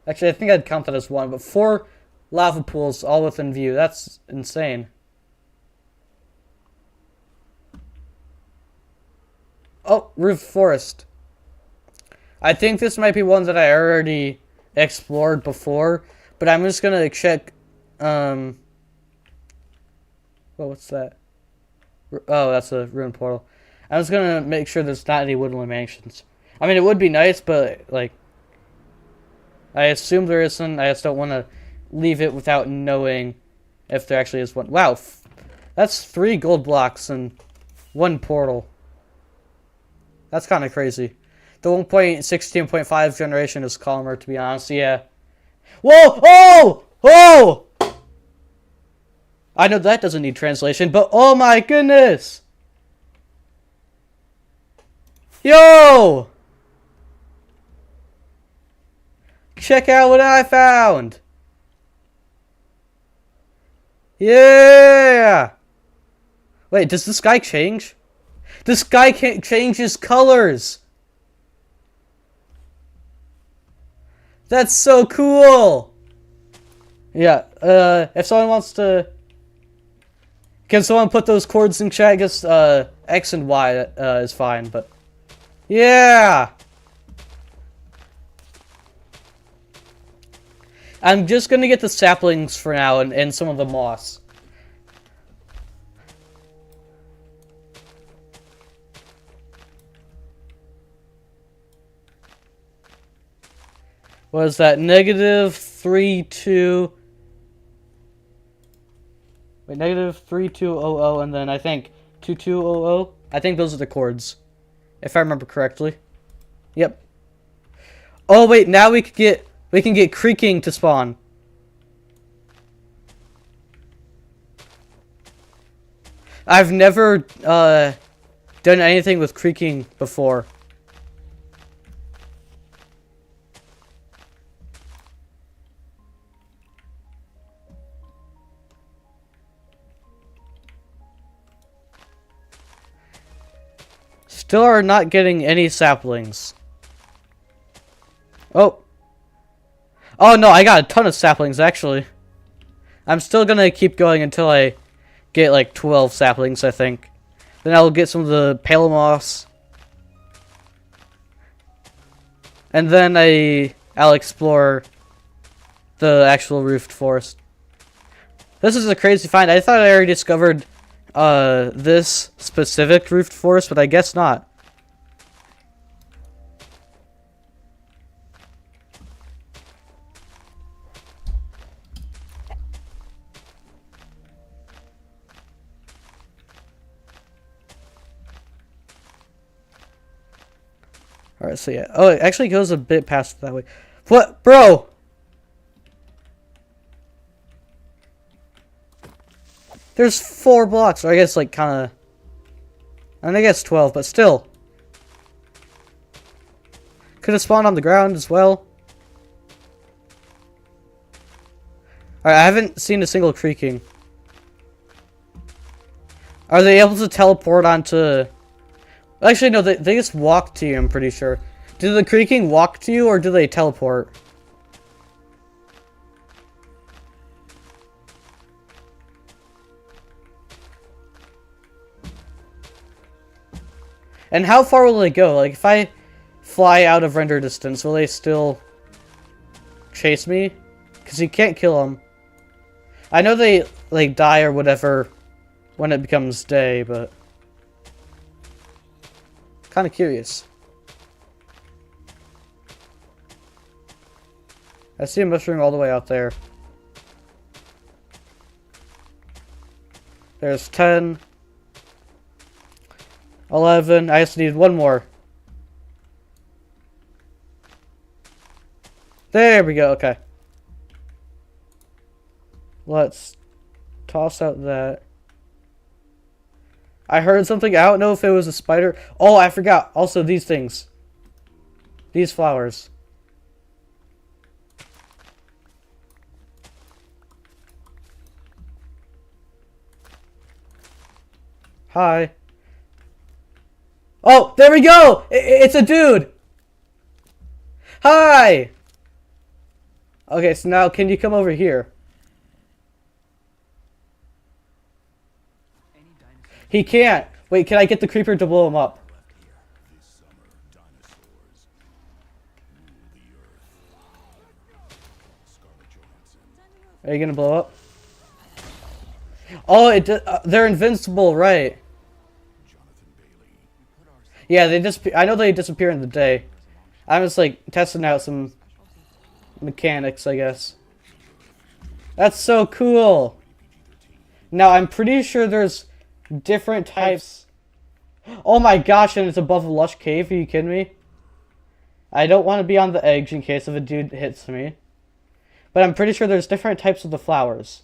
Actually, I think I'd count that as 1, but 4 lava pools all within view. That's insane. Oh, Roof Forest. I think this might be one that I already explored before, but I'm just gonna check, well, what's that? Oh, that's a ruined portal. I was gonna make sure there's not any woodland mansions. I mean, it would be nice, but, like, I assume there isn't. I just don't want to leave it without knowing if there actually is one. Wow, that's 3 gold blocks and 1 portal. That's kind of crazy. The 1.16.5 generation is calmer, to be honest. Yeah. Whoa! Oh! Oh! I know that doesn't need translation, but oh my goodness! Yo! Check out what I found! Yeah! Wait, does the sky change? This guy can't change his colors. That's so cool. Yeah, if someone wants to... Can someone put those chords in chat? I guess, X and Y, is fine, but... Yeah! I'm just gonna get the saplings for now and some of the moss. What is that? -32... Wait, -3200 and then I think 2200. I think those are the chords, if I remember correctly. Yep. Oh wait, now we can get creaking to spawn. I've never done anything with creaking before. Still are not getting any saplings. Oh. Oh no, I got a ton of saplings actually. I'm still gonna keep going until I get like 12 saplings, I think. Then I'll get some of the pale moss. And then I'll explore the actual roofed forest. This is a crazy find. I thought I already discovered this specific roofed forest, but I guess not. Alright, so yeah. Oh, it actually goes a bit past that way. What? Bro! There's 4 blocks, or I guess like kinda... And I guess 12, but still. Could have spawned on the ground as well. Alright, I haven't seen a single creaking. Are they able to teleport onto... Actually, no, they just walk to you, I'm pretty sure. Do the creaking walk to you, or do they teleport? And how far will they go? Like, if I fly out of render distance, will they still chase me? Because you can't kill them. I know they, like, die or whatever when it becomes day, but... Kind of curious. I see a mushroom all the way out there. There's 10. 11. I just need one more. There we go. Okay. Let's toss out that. I heard something. I don't know if it was a spider. Oh, I forgot. Also, these things. These flowers. Hi. Oh, there we go! It's a dude! Hi! Okay, so now can you come over here? He can't. Wait, can I get the creeper to blow him up? Are you gonna blow up? Oh, they're invincible, right? Yeah, they just. I know they disappear in the day. I'm just like testing out some mechanics, I guess. That's so cool. Now I'm pretty sure there's different types. Oh my gosh, and it's above a lush cave. Are you kidding me? I don't want to be on the edge in case if a dude hits me. But I'm pretty sure there's different types of the flowers.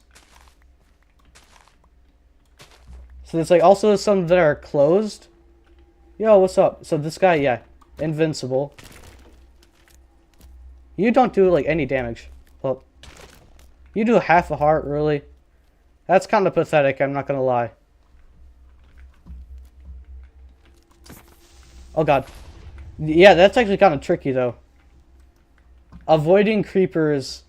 So there's like also some that are closed. Yo, what's up? So this guy, yeah, invincible. You don't do like any damage. Well, you do half a heart, really. That's kind of pathetic, I'm not gonna lie. Oh god. Yeah, that's actually kind of tricky though. Avoiding creepers,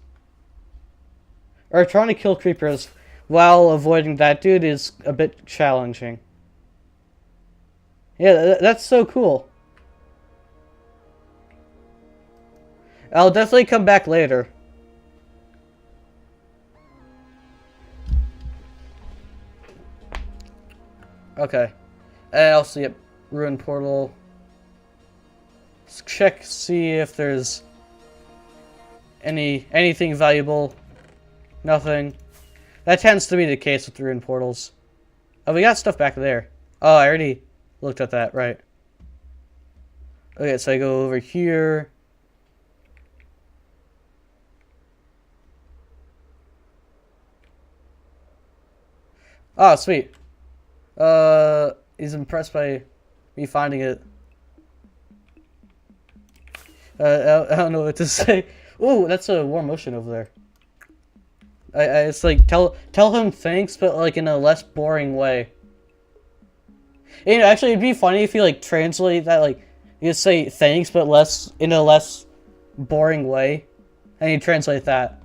or trying to kill creepers while avoiding that dude is a bit challenging. Yeah, that's so cool. I'll definitely come back later. Okay. And I'll see it. Ruined portal. Let's check, see if there's anything valuable. Nothing. That tends to be the case with ruined portals. Oh, we got stuff back there. Oh, I already looked at that, right. Okay, so I go over here. Oh, sweet. He's impressed by me finding it. I don't know what to say. Ooh, that's a warm ocean over there. It's like, tell him thanks, but like in a less boring way. You know, actually, it'd be funny if you like translate that, like, you just say thanks, but in a less boring way, and you translate that.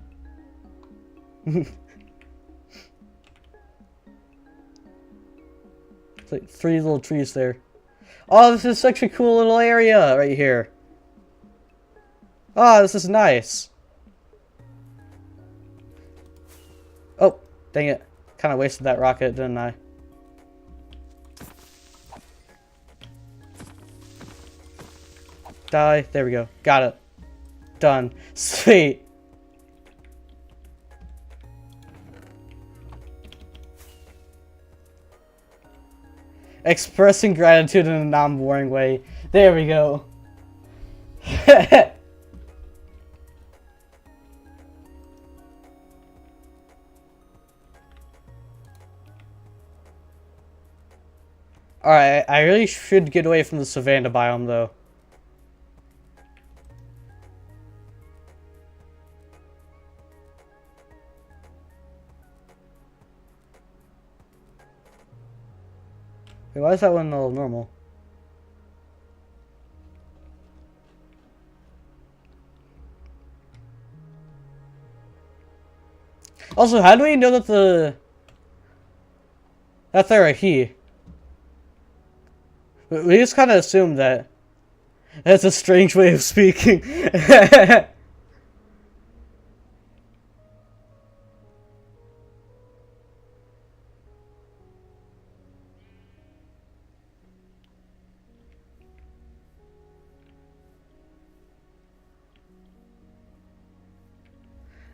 It's like 3 little trees there. Oh, this is such a cool little area right here. Oh, this is nice. Oh, dang it. Kind of wasted that rocket, didn't I? Die. There we go. Got it. Done. Sweet. Expressing gratitude in a non-boring way. There we go. Alright, I really should get away from the savanna biome, though. Wait, why is that one all normal? Also, how do we know that they're a he? We just kind of assume that. That's a strange way of speaking.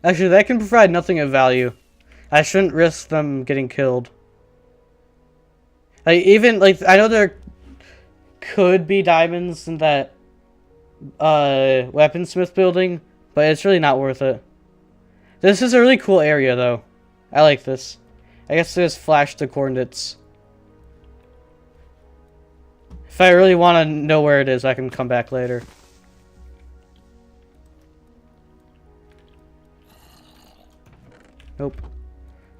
Actually, that can provide nothing of value. I shouldn't risk them getting killed. I know there could be diamonds in that weaponsmith building, but it's really not worth it. This is a really cool area, though. I like this. I guess there's flash the coordinates. If I really want to know where it is, I can come back later. Nope.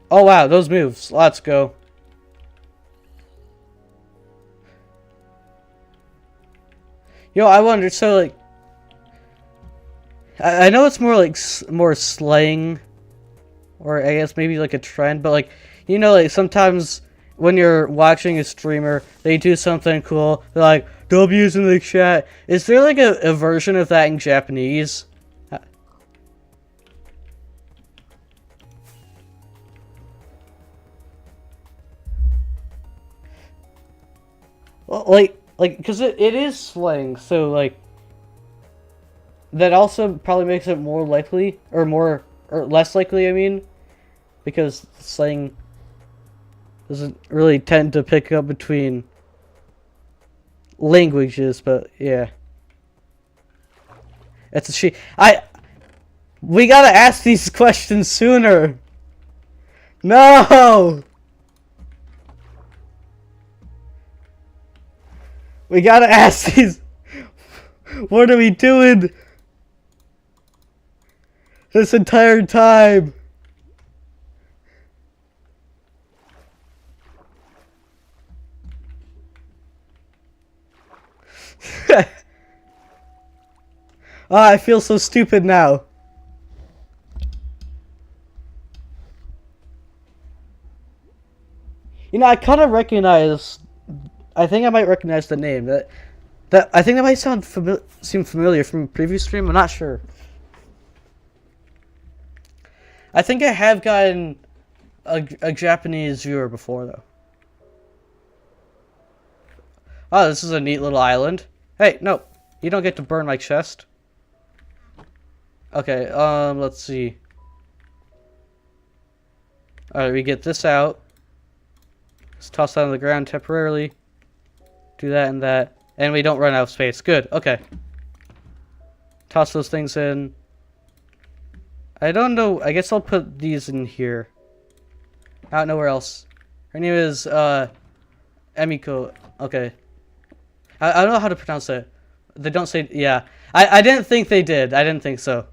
Oh wow, those moves. Let's go. Yo, I wonder, so like, I know it's more like more slang, or I guess maybe like a trend, but like, you know, like sometimes when you're watching a streamer, they do something cool, they're like, W's in the chat. Is there like a version of that in Japanese? Well, like, because it is slang, so like, that also probably makes it more likely, or less likely, I mean, because slang doesn't really tend to pick up between languages, but yeah. It's a she. We gotta ask these questions sooner! No! We gotta ask these. What are we doing this entire time? Ah, I feel so stupid now. You know, I kind of recognize. I think I might recognize the name. That I think that might seem familiar from a previous stream. I'm not sure. I think I have gotten a Japanese viewer before though. Oh, this is a neat little island. Hey, no, you don't get to burn my chest. Okay, let's see. Alright, we get this out. Let's toss that on the ground temporarily. Do that and that. And we don't run out of space. Good, okay. Toss those things in. I don't know. I guess I'll put these in here. I don't know where else. Her name is, Emiko. Okay. I don't know how to pronounce it. They don't say, yeah. I didn't think they did. I didn't think so.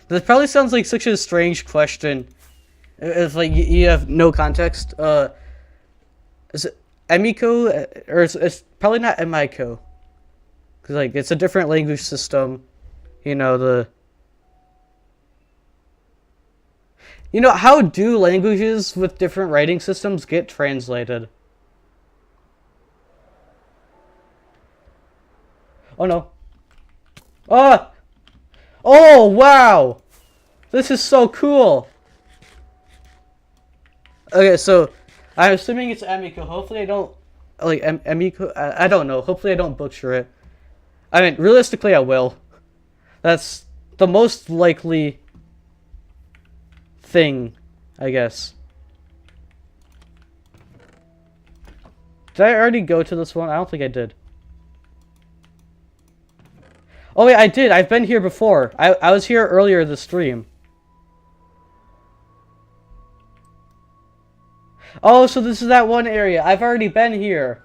That probably sounds like such a strange question. If, like, you have no context. Is it Emiko? Or it's probably not Emiko. Because, like, it's a different language system. You know, You know, how do languages with different writing systems get translated? Oh no. Ah! Oh, wow! This is so cool! Okay, so, I'm assuming it's Emiko. Hopefully I don't, like, Emiko, I don't know. Hopefully I don't butcher it. I mean, realistically I will. That's the most likely thing, I guess. Did I already go to this one? I don't think I did. Oh wait, I did. I've been here before. I was here earlier this stream. Oh, so this is that one area. I've already been here.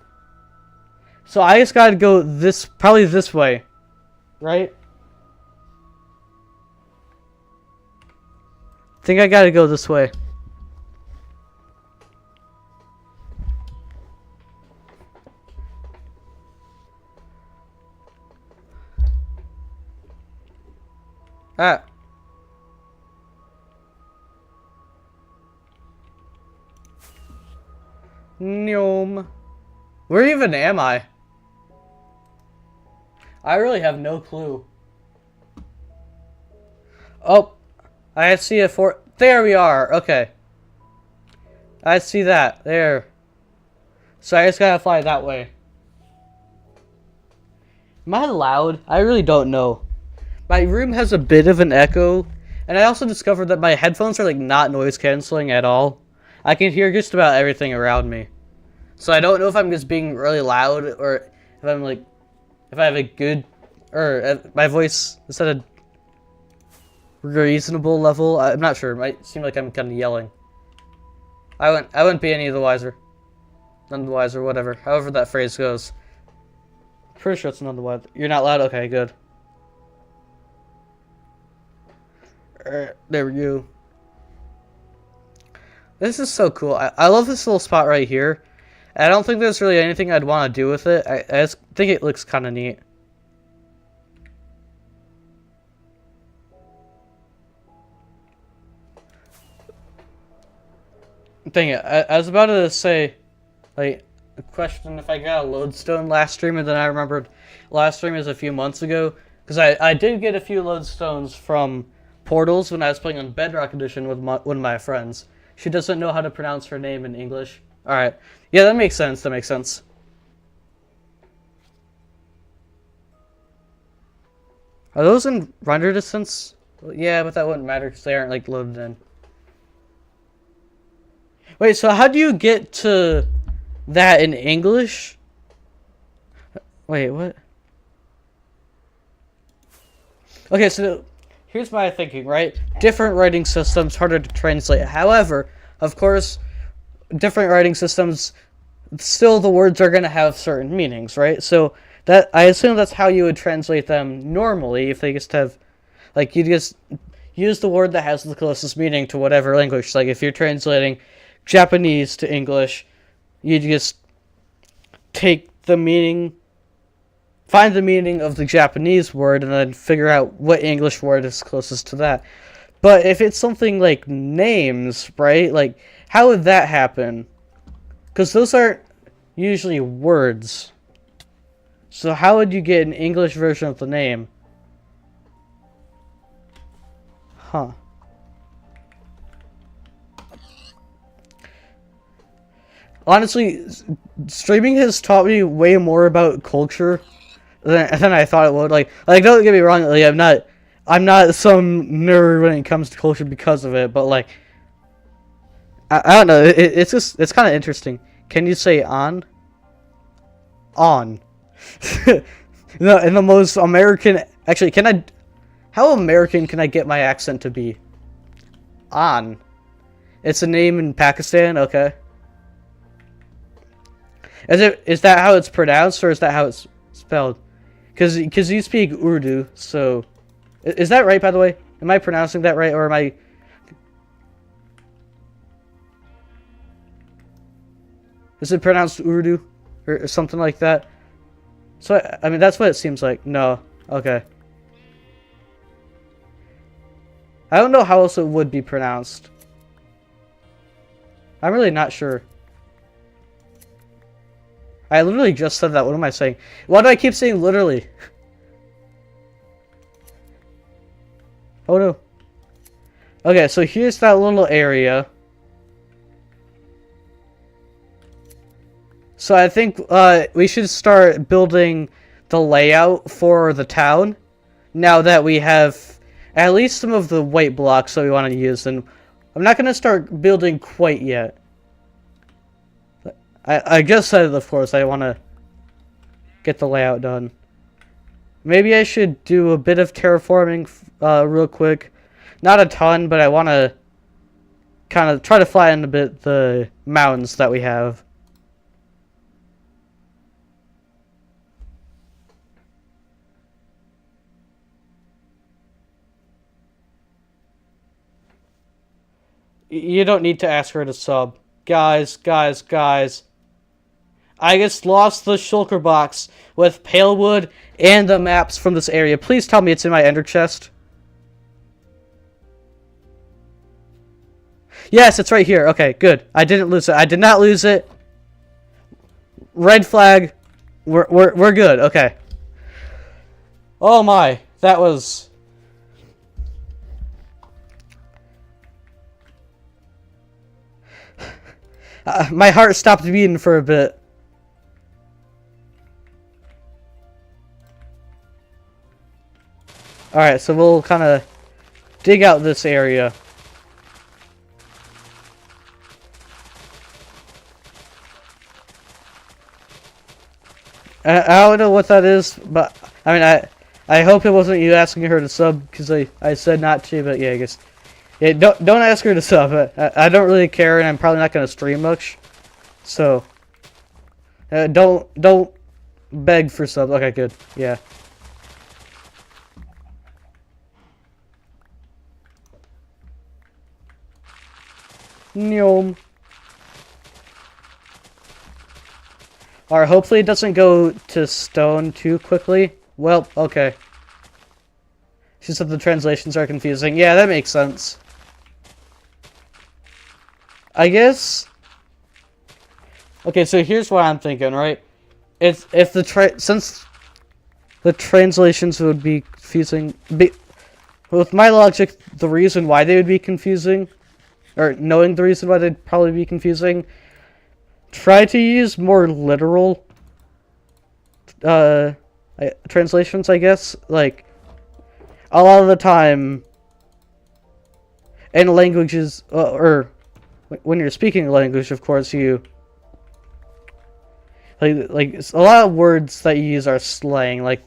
So I just gotta go probably this way. Right? I think I gotta go this way. Ah. Gnome. Where even am I? I really have no clue. Oh. I see a there we are. Okay. I see that. There. So I just gotta fly that way. Am I loud? I really don't know. My room has a bit of an echo, and I also discovered that my headphones are like not noise canceling at all. I can hear just about everything around me. So I don't know if I'm just being really loud or if I'm like, if I have a good, or my voice is at a reasonable level. I'm not sure. It might seem like I'm kind of yelling. I wouldn't be any of the wiser. None the wiser, whatever. However that phrase goes. Pretty sure it's none the wiser. You're not loud? Okay, good. There we go. This is so cool. I love this little spot right here. I don't think there's really anything I'd want to do with it. I just think it looks kind of neat. Dang it. I was about to say, like, a question if I got a lodestone last stream, and then I remembered last stream is a few months ago. Because I did get a few lodestones from Portals when I was playing on Bedrock Edition with one of my friends. She doesn't know how to pronounce her name in English. Alright. Yeah, that makes sense. That makes sense. Are those in render distance? Yeah, but that wouldn't matter because they aren't, like, loaded in. Wait, so how do you get to that in English? Wait, what? Okay, so here's my thinking, right? Different writing systems, harder to translate. However, of course, different writing systems, still the words are going to have certain meanings, right? So that I assume that's how you would translate them normally if they just have, like, you just use the word that has the closest meaning to whatever language. Like if you're translating Japanese to English, you just take the meaning find the meaning of the Japanese word and then figure out what English word is closest to that. But if it's something like names, right? Like, how would that happen? Because those aren't usually words. So how would you get an English version of the name? Huh. Honestly, streaming has taught me way more about culture than I thought it would. Like don't get me wrong. Like, I'm not some nerd when it comes to culture because of it. But like, I don't know. It's kind of interesting. Can you say on? On. No, in the most American. Actually, can I? How American can I get my accent to be? On. It's a name in Pakistan. Okay. Is that how it's pronounced, or is that how it's spelled? Because you speak Urdu, so is that right? By the way, am I pronouncing that right, or am I? Is it pronounced Urdu, or something like that? So I mean, that's what it seems like. No, okay. I don't know how else it would be pronounced. I'm really not sure. I literally just said that. What am I saying? Why do I keep saying literally? Oh no. Okay, so here's that little area. So I think we should start building the layout for the town. Now that we have at least some of the white blocks that we want to use. And I'm not going to start building quite yet. I just said it, of course. I want to get the layout done. Maybe I should do a bit of terraforming real quick. Not a ton, but I want to kind of try to flatten a bit the mountains that we have. You don't need to ask her to sub. Guys. I just lost the shulker box with Palewood and the maps from this area. Please tell me it's in my ender chest. Yes, it's right here. Okay, good. I didn't lose it. I did not lose it. Red flag. We're good. Okay. Oh my, that was. My heart stopped beating for a bit. Alright, so we'll kind of dig out this area. I don't know what that is, but I mean, I hope it wasn't you asking her to sub, because I said not to, but yeah, I guess. Yeah, don't ask her to sub. I don't really care, and I'm probably not going to stream much. So, don't beg for subs. Okay, good. Yeah. Nyom. Alright, hopefully it doesn't go to stone too quickly. Well, okay. She said the translations are confusing. Yeah, that makes sense. I guess. Okay, so here's what I'm thinking, right? If since the translations would be confusing, with my logic, the reason why they would be confusing, or knowing the reason why they'd probably be confusing, try to use more literal translations, I guess. Like, a lot of the time, in languages, or when you're speaking a language, of course, you like a lot of words that you use are slang, like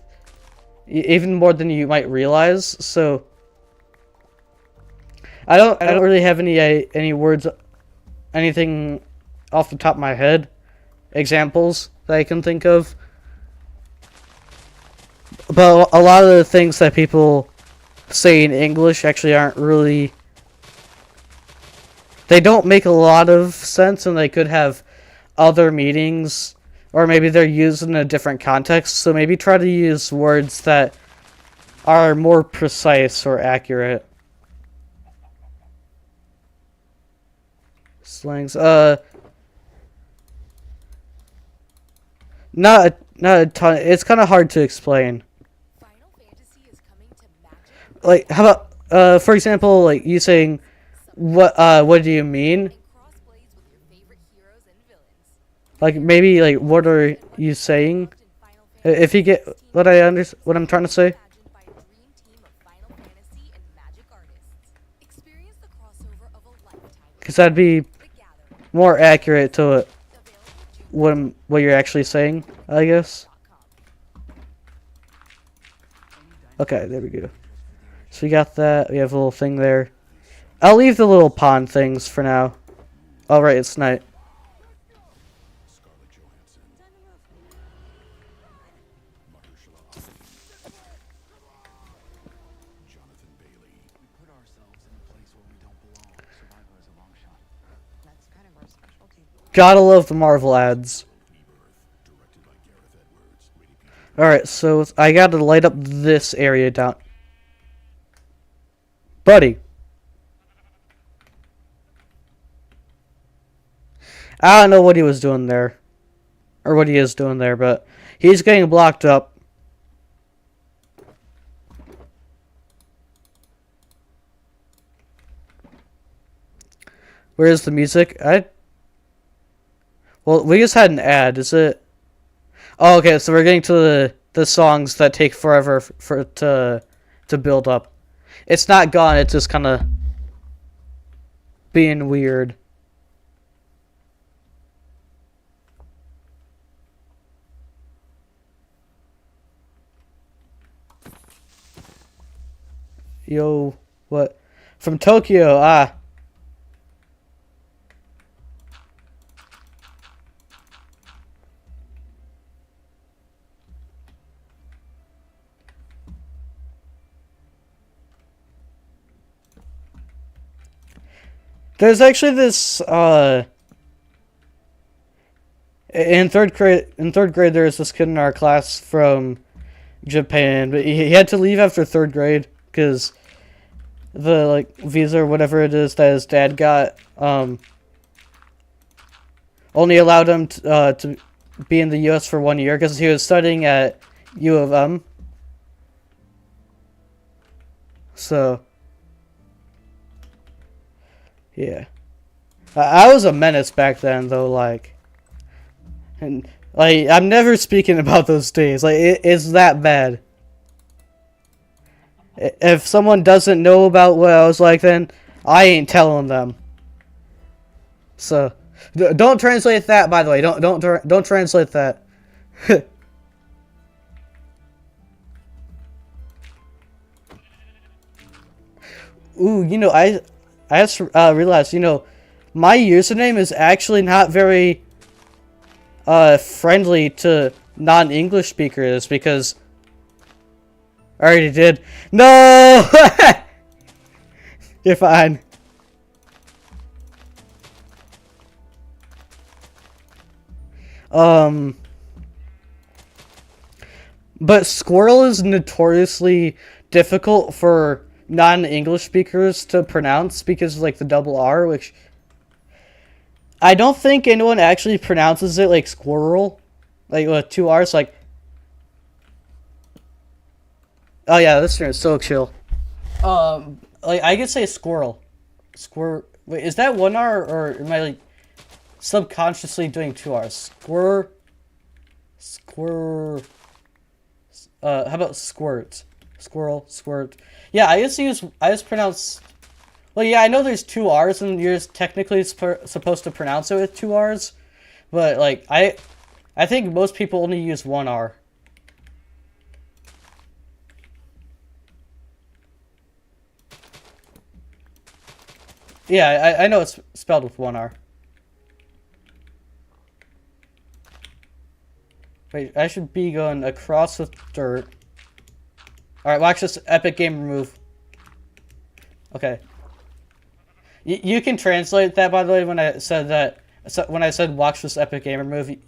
even more than you might realize. So I don't really have any words, anything off the top of my head, examples that I can think of. But a lot of the things that people say in English actually aren't really. They don't make a lot of sense, and they could have other meanings, or maybe they're used in a different context. So maybe try to use words that are more precise or accurate. Slangs. Not a ton. It's kind of hard to explain. Final Fantasy is coming to Magic Like, how about, for example, like you saying, what do you mean? and crossblades with your favorite heroes and villains. Like, maybe, like, what are you saying? In Final If you get what what I'm trying to say. imagined by a dream team of Final Fantasy and Magic artists. Experience the crossover of a lifetime. Because that'd be The Gathering. more accurate to Available June what you're actually saying, I guess. Okay, there we go. So we got that. We have a little thing there. I'll leave the little pond things for now. All right, it's night. Scarlett Johansson. Mahershala Ali. Jonathan Bailey. We put ourselves in a place where we don't belong. Survival is a long shot. That's kind of our specialty. Gotta love the Marvel ads. Rebirth. Directed by Gareth Edwards. Rated PG. Alright, so I gotta light up this area down. Buddy. I don't know what he was doing there. Or what he is doing there, but he's getting blocked up. Where's the music? Well, we just had an ad, is it? Oh, okay, so we're getting to the songs that take forever to build up. It's not gone, it's just kind of being weird. Yo, what? From Tokyo, ah. There's actually this in third grade there's this kid in our class from Japan, but he had to leave after third grade because the like visa or whatever it is that his dad got only allowed him to be in the US for 1 year because he was studying at U of M. So yeah. I was a menace back then, though, like... And, like, I'm never speaking about those days. Like, it's that bad. If someone doesn't know about what I was like then, I ain't telling them. So, don't translate that, by the way. Don't translate that. Ooh, you know, I just realized, you know, my username is actually not very friendly to non-English speakers because I already did. No! You're fine. But Squirrel is notoriously difficult for non-English speakers to pronounce because of, like, the double R, which I don't think anyone actually pronounces it like squirrel, like with two R's, like. Oh yeah, this is so chill. Like I could say squirrel, Wait, is that one R or am I like subconsciously doing two R's? How about squirt? Squirrel, squirt. Yeah, I just pronounce. Well, yeah, I know there's two R's and you're technically supposed to pronounce it with two R's, but like I think most people only use one R. Yeah, I know it's spelled with one R. Wait, I should be going across with dirt. Alright, watch this epic game remove. Okay. You can translate that, by the way, when I said that So when I said watch this epic gamer movie,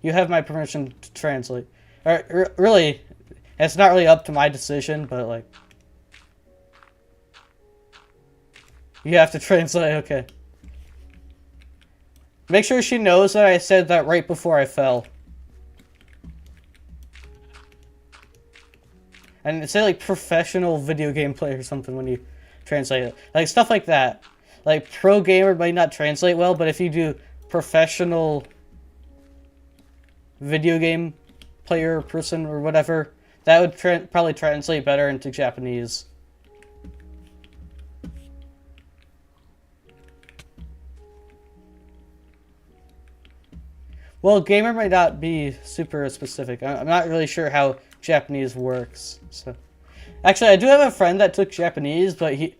you have my permission to translate. Really, it's not really up to my decision, but like, you have to translate. Okay. Make sure she knows that I said that right before I fell. And say like professional video game player or something when you translate it. Like stuff like that. Like pro gamer might not translate well, but if you do professional video game player person or whatever, that would probably translate better into Japanese. Well, gamer might not be super specific. I'm not really sure how Japanese works. So, actually, I do have a friend that took Japanese, but he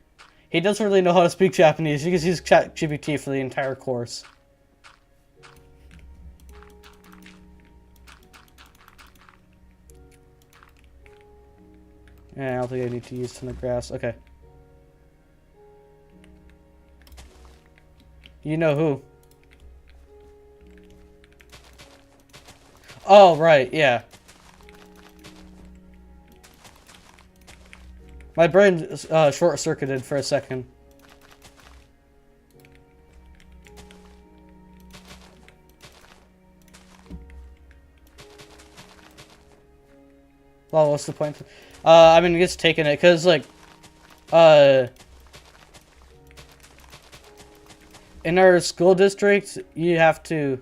doesn't really know how to speak Japanese. You can use ChatGPT for the entire course. Yeah, I don't think I need to use ton of grass. Okay. You know who? Oh, right, yeah. My brain short-circuited for a second. Well, what's the point? I mean, just taking it, because, like, in our school district, you have to,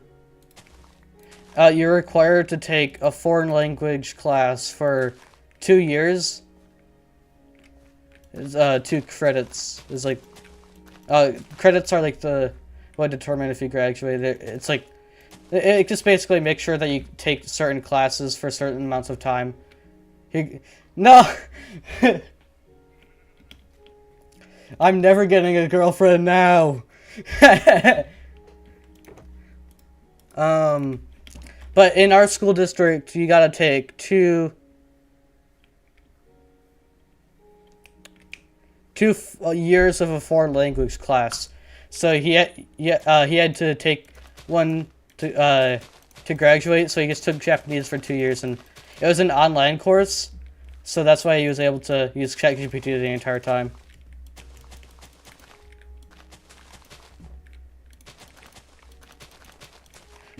you're required to take a foreign language class for 2 years. It's, 2 credits. Is like, credits are like what determine if you graduate. It's like, it just basically makes sure that you take certain classes for certain amounts of time. No! I'm never getting a girlfriend now! But in our school district, you gotta take two years of a foreign language class. So he had to take one to graduate, so he just took Japanese for 2 years, and it was an online course, so that's why he was able to use ChatGPT the entire time.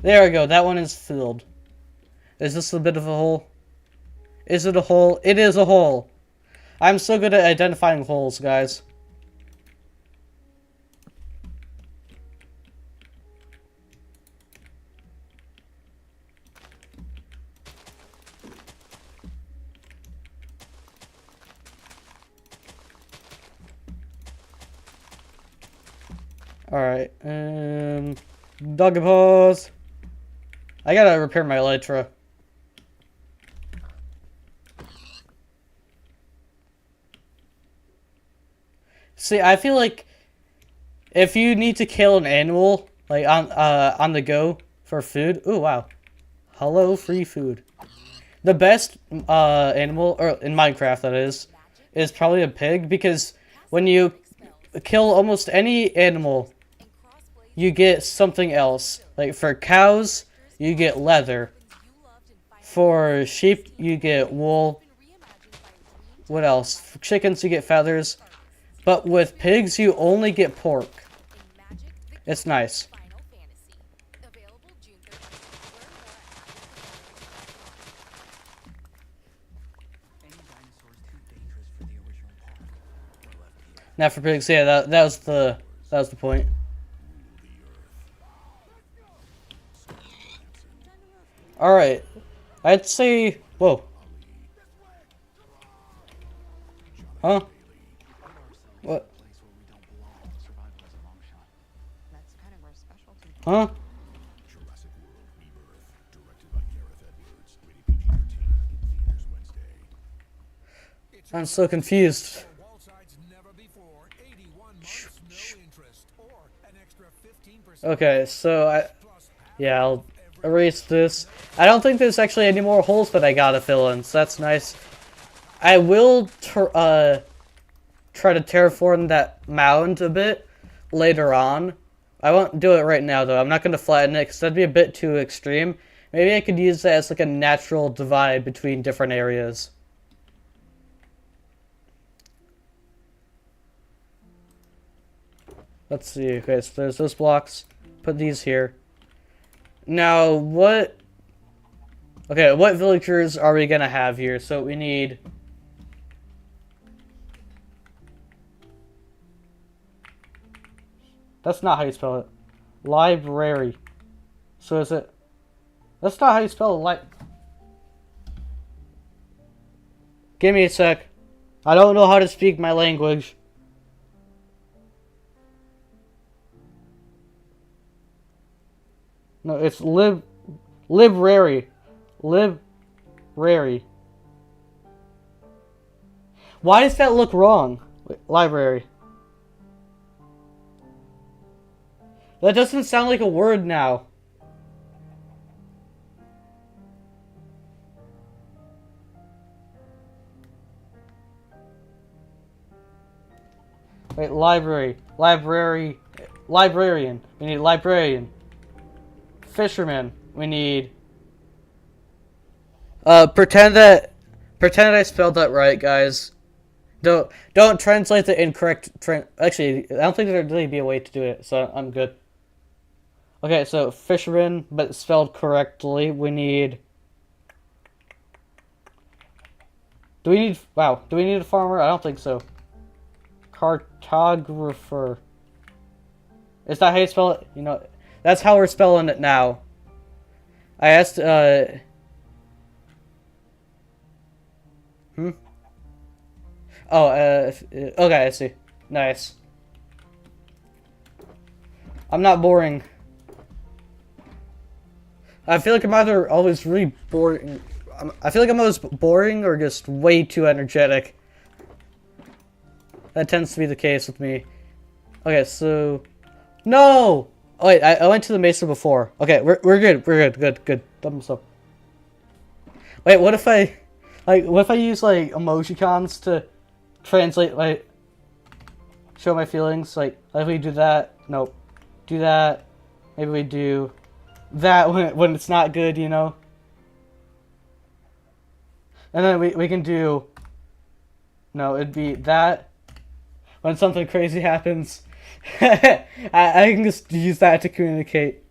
There we go, that one is filled. Is this a bit of a hole? Is it a hole? It is a hole! I'm so good at identifying holes, guys. Alright, doggy paws. I gotta repair my elytra. See, I feel like if you need to kill an animal, like on the go for food. Ooh, wow. Hello, free food. The best animal, or in Minecraft that is probably a pig, because when you kill almost any animal, you get something else. Like for cows, you get leather. For sheep, you get wool. What else? For chickens, you get feathers. But with pigs, you only get pork. It's nice. Now for pigs, yeah, that was the point. All right, I'd say, whoa, huh? What? Huh? Jurassic World Rebirth, directed by Gareth Edwards, rated PG-13, theaters Wednesday. I'm so confused. Okay, so yeah, I'll erase this. I don't think there's actually any more holes that I gotta fill in, so that's nice. I will try to terraform that mound a bit later on, I won't do it right now, though. I'm not going to flatten it, because that'd be a bit too extreme. Maybe I could use that as, like, a natural divide between different areas. Let's see. Okay, so there's those blocks. Put these here. Now, what... Okay, what villagers are we going to have here? So we need... That's not how you spell it. Library. So is it... That's not how you spell it. Give me a sec. I don't know how to speak my language. No, it's library. Library. Why does that look wrong? Wait, library. That doesn't sound like a word now. Wait, library. Library. Librarian. We need librarian. Fisherman. We need... pretend that I spelled that right, guys. Don't translate the incorrect... Actually, I don't think there'd really be a way to do it, so I'm good. Okay, so fisherman, but spelled correctly. We need... Do we need a farmer? I don't think so. Cartographer. Is that how you spell it? You know, that's how we're spelling it now. I asked, Oh, okay, I see. Nice. I'm not boring. I feel like I'm either always really boring. I feel like I'm always boring or just way too energetic. That tends to be the case with me. Okay, so... No! Oh, wait, I went to the mesa before. Okay, we're good. We're good. Good. Thumbs up. Wait, what if I... Like, what if I use, like, emojicons to translate, like... Show my feelings? Like, if we do that... Nope. Do that. Maybe we do... That when it's not good, you know? And then we can do... No, it'd be that... When something crazy happens... I can just use that to communicate.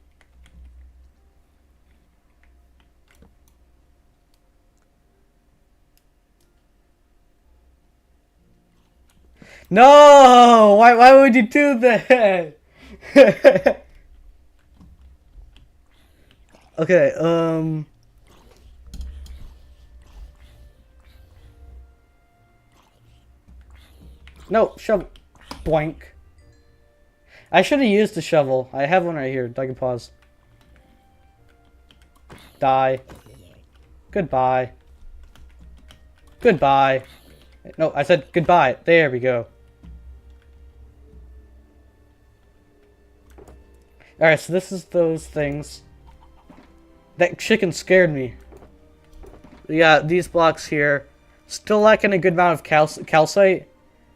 No! Why would you do that? Okay, No, shovel. Boink. I should have used the shovel. I have one right here. I can pause. Die. Goodbye. Goodbye. No, I said goodbye. There we go. Alright, so this is those things. That chicken scared me. We got these blocks here. Still lacking a good amount of calcite.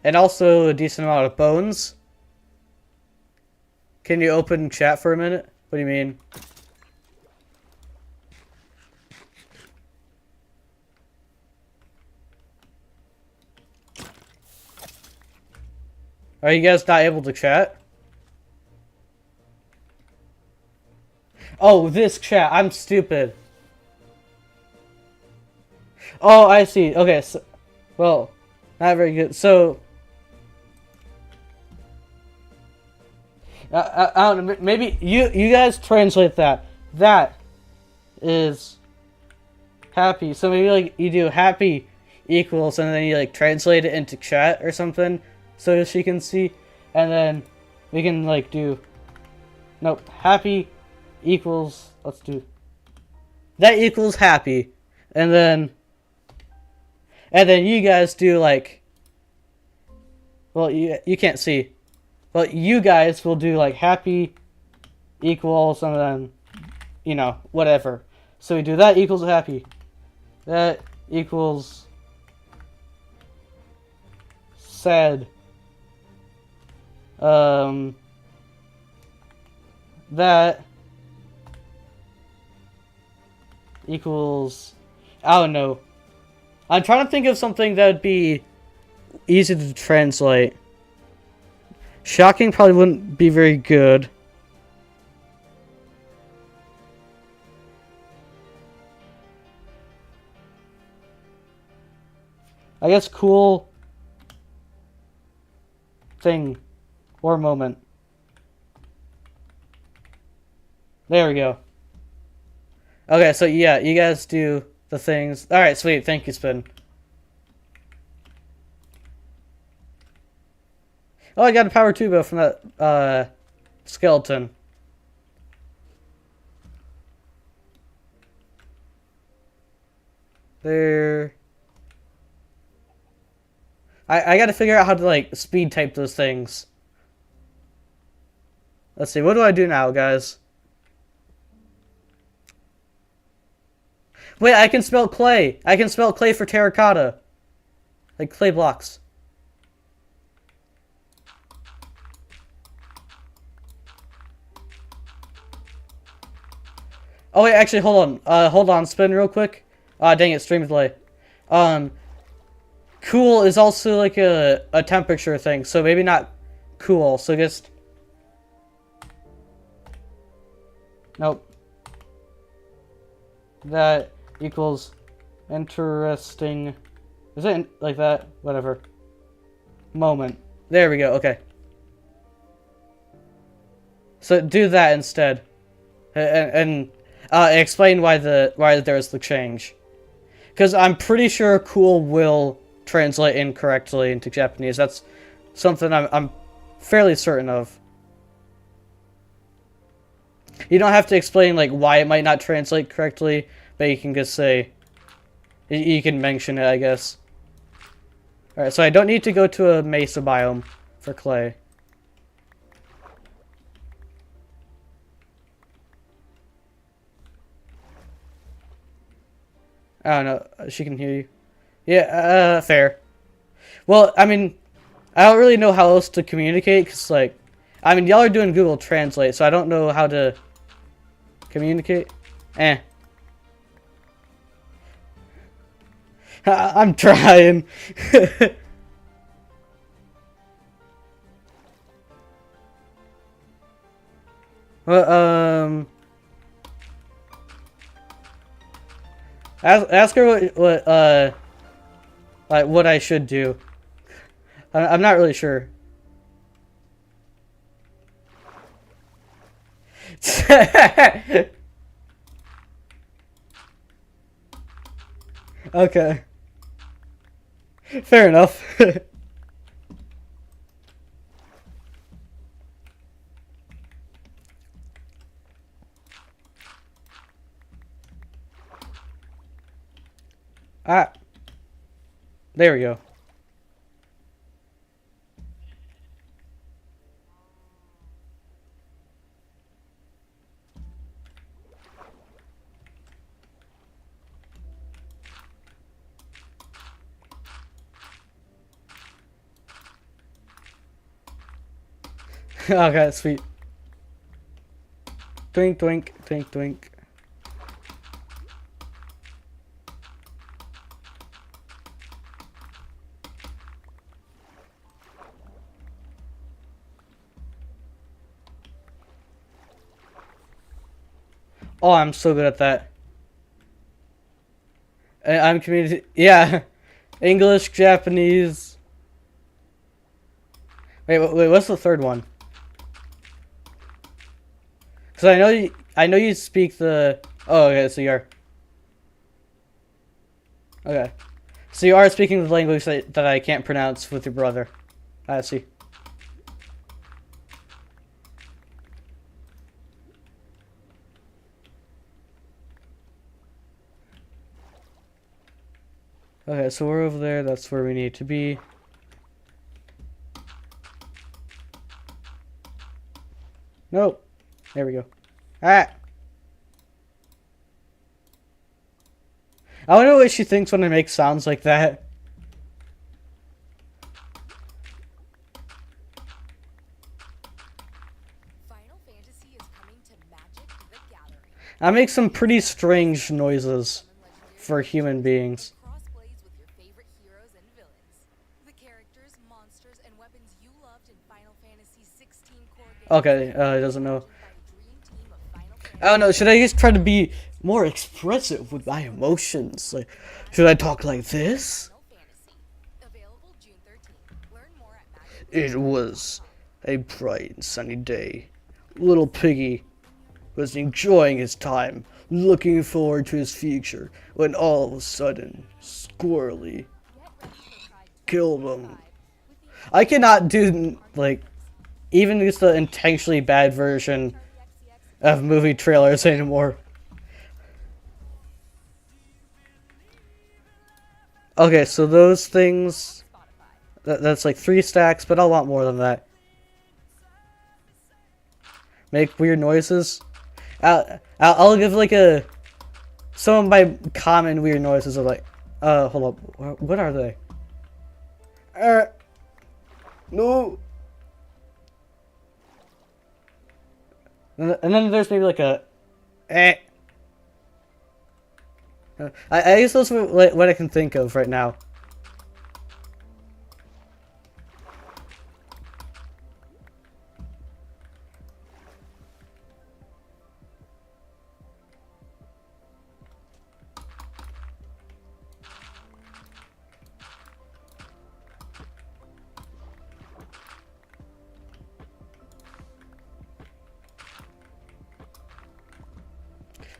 And also a decent amount of bones. Can you open chat for a minute? What do you mean? Are you guys not able to chat? Oh, this chat. I'm stupid. Oh, I see. Okay, so... Well, not very good. So... I don't know. Maybe you guys translate that. That is happy. So maybe like you do happy equals and then you like translate it into chat or something so she can see, and then we can like do nope, happy equals, let's do that equals happy, and then you guys do like, well, you can't see. But you guys will do like happy equals and then, you know, whatever. So we do that equals happy. That equals sad. that equals, I don't know. I'm trying to think of something that would be easy to translate. Shocking probably wouldn't be very good. I guess cool thing or moment. There we go. Okay, so yeah, you guys do the things. Alright, sweet. Thank you, Spin. Oh, I got a power tubo from that skeleton. There. I gotta figure out how to, like, speed type those things. Let's see, what do I do now, guys? Wait, I can spell clay. I can spell clay for terracotta. Like clay blocks. Oh wait, actually, hold on, Spin real quick. Dang it, stream delay. Cool is also like a temperature thing, so maybe not cool, so just... Nope. That equals interesting... Is it like that? Whatever. Moment. There we go, okay. So do that instead. And explain why there's the change. Because I'm pretty sure cool will translate incorrectly into Japanese. That's something I'm fairly certain of. You don't have to explain like why it might not translate correctly, but you can just say, you can mention it, I guess. Alright, so I don't need to go to a mesa biome for clay. I don't know, she can hear you. Yeah, fair. Well, I mean, I don't really know how else to communicate, because, like, I mean, y'all are doing Google Translate, so I don't know how to communicate. I'm trying. Well, ask her like what I should do. I'm not really sure. Okay. Fair enough. There we go. Okay, sweet. Twink, twink, twink, twink. Oh, I'm so good at that. I'm community. Yeah, English, Japanese. Wait, what's the third one? Because I know you speak the. Oh, okay, so you are. Okay, so you are speaking the language that I can't pronounce with your brother. I see. Okay, so we're over there. That's where we need to be. Nope. There we go. Ah! I wonder what she thinks when I make sounds like that. Final Fantasy is coming to I make some pretty strange noises for human beings. Crossblades with your favorite heroes and villains. The characters, monsters, and weapons you loved in Final Fantasy 16 core games. Okay, it doesn't know. By a dream team of Final I don't know, should I just try to be more expressive with my emotions? Like, should I talk like this? Fantasy. Available June 13th. Learn more at Magic. It was a bright and sunny day. Little Piggy was enjoying his time, looking forward to his future, when all of a sudden, Squirrely killed him. I cannot do, like, even just the intentionally bad version of movie trailers anymore. Okay, so those things, that's like 3 stacks, but I'll want more than that. Make weird noises. I'll give like some of my common weird noises are like, hold up, what are they? No. And then there's maybe like a, I guess those are what I can think of right now.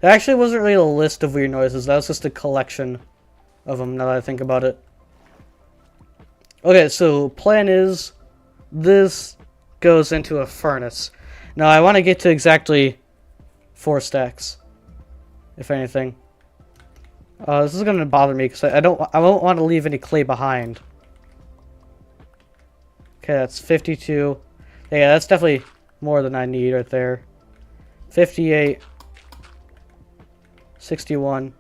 It actually wasn't really a list of weird noises, that was just a collection of them, now that I think about it. Okay, so plan is, this goes into a furnace. Now I want to get to exactly 4 stacks, if anything. This is going to bother me, because I won't want to leave any clay behind. Okay, that's 52. Yeah, that's definitely more than I need right there. 58. 61.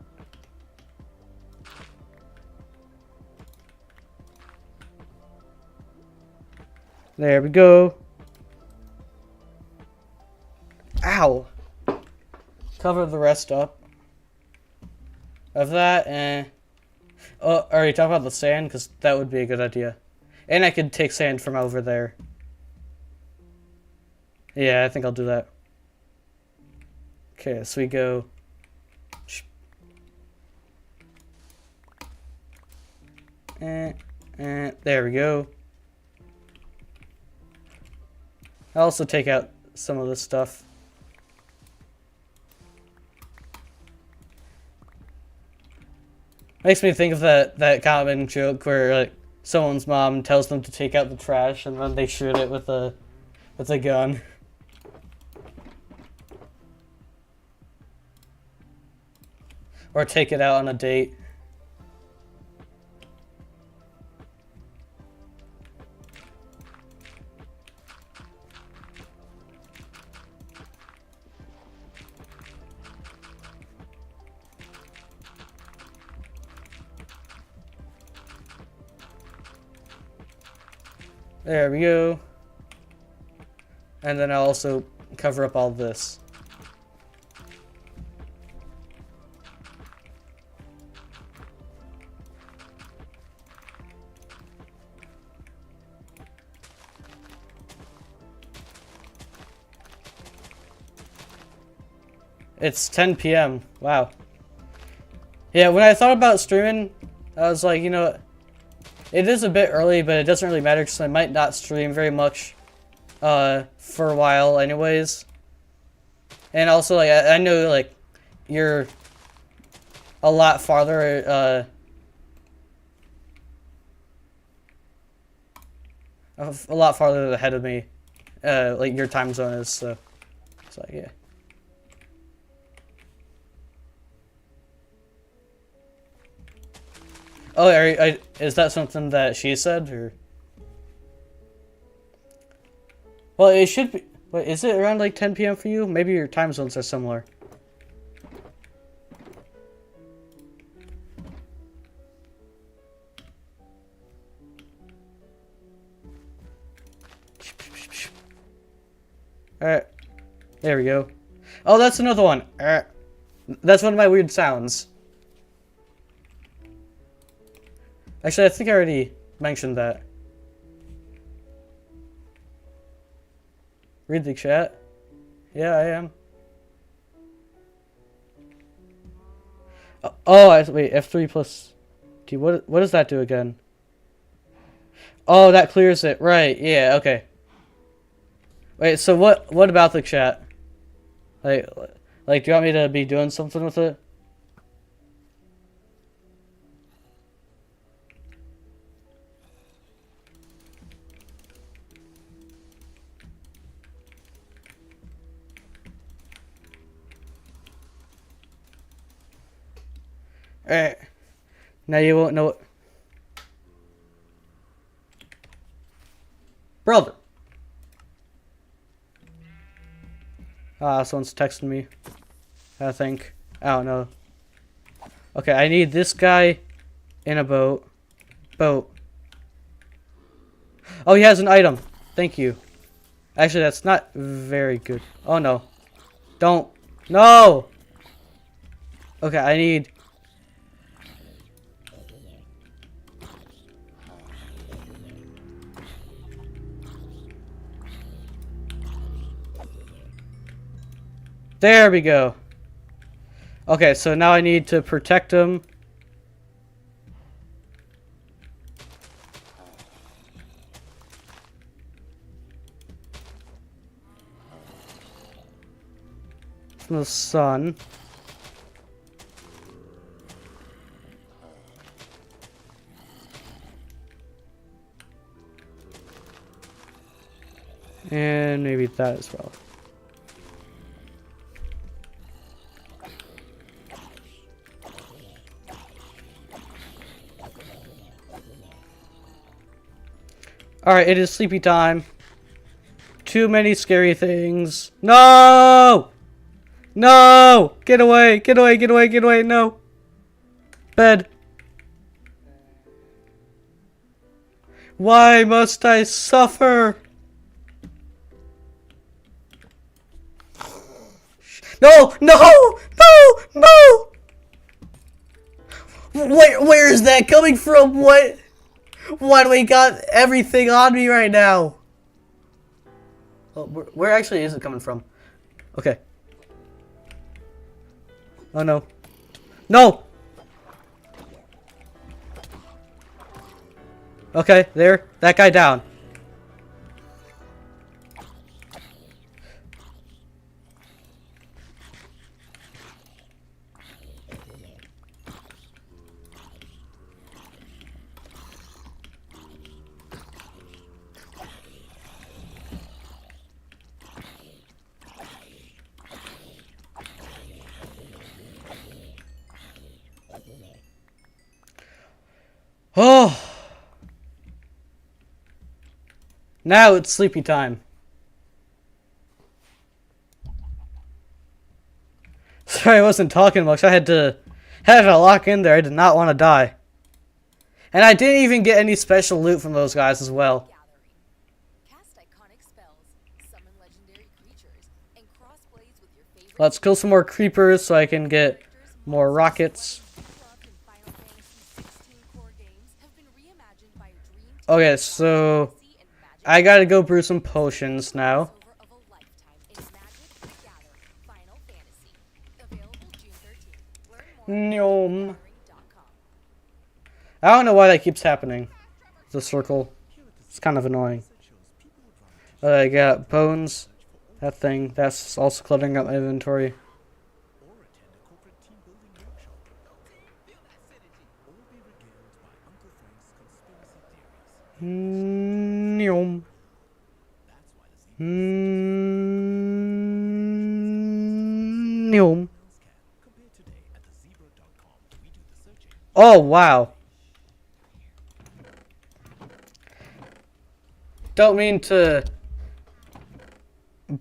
There we go. Ow! Cover the rest up of that, oh, are you talking about the sand? Because that would be a good idea. And I could take sand from over there. Yeah, I think I'll do that. Okay, so we go... there we go. I'll also take out some of this stuff. Makes me think of that common joke where like someone's mom tells them to take out the trash and then they shoot it with a gun. Or take it out on a date. There we go. And then I'll also cover up all this. It's 10 p.m. Wow. Yeah, when I thought about streaming, I was like, you know, it is a bit early, but it doesn't really matter because I might not stream very much for a while anyways. And also, like, I know, like, you're a lot farther, a lot farther ahead of me, like, your time zone is, so it's like, yeah. Oh, is that something that she said, or? Well, it should be. Wait, is it around like 10 p.m. for you? Maybe your time zones are similar. Alright. There we go. Oh, that's another one. That's one of my weird sounds. Actually, I think I already mentioned that. Read the chat. Yeah, I am. Wait, F3 plus T. What does that do again? Oh, that clears it. Right. Yeah. Okay. Wait. So what about the chat? Like, do you want me to be doing something with it? Alright. Now you won't know it. Brother! Someone's texting me. I think. I don't know. Okay, I need this guy in a boat. Boat. Oh, he has an item. Thank you. Actually, that's not very good. Oh, no. Don't. No! Okay, I need... There we go. Okay, so now I need to protect him. From the sun. And maybe that as well. Alright, it is sleepy time. Too many scary things. No! No! Get away! Get away! Get away! Get away! No! Bed. Why must I suffer? No! No! No! No! Where is that coming from? What? Why do we got everything on me right now? Well, where actually is it coming from? Okay. Oh no. No! Okay, there. That guy down. Oh! Now it's sleepy time. Sorry I wasn't talking much. I had to lock in there. I did not want to die. And I didn't even get any special loot from those guys as well. Cast iconic spells, summon legendary creatures, and cross blades with your favorite Let's kill some more creepers so I can get more rockets. loved in Final Fantasy 16 core games have been reimagined by a dream team Okay, so fantasy and magic I gotta go brew some potions now. crossover of a lifetime in Magic the Gathering Final Fantasy. Available June 13th. Learn more Nyom. at gathering.com. I don't know why that keeps happening. The circle. It's kind of annoying. I got bones. That thing. That's also cluttering up my inventory. Or attend a corporate team building workshop. Feel that synergy. Or be regaled by Uncle Frank's conspiracy theories. Nyom. That's why the Zebra Nyom. scan. Compare today at thezebra.com. We do the searching. Oh, wow. Don't mean to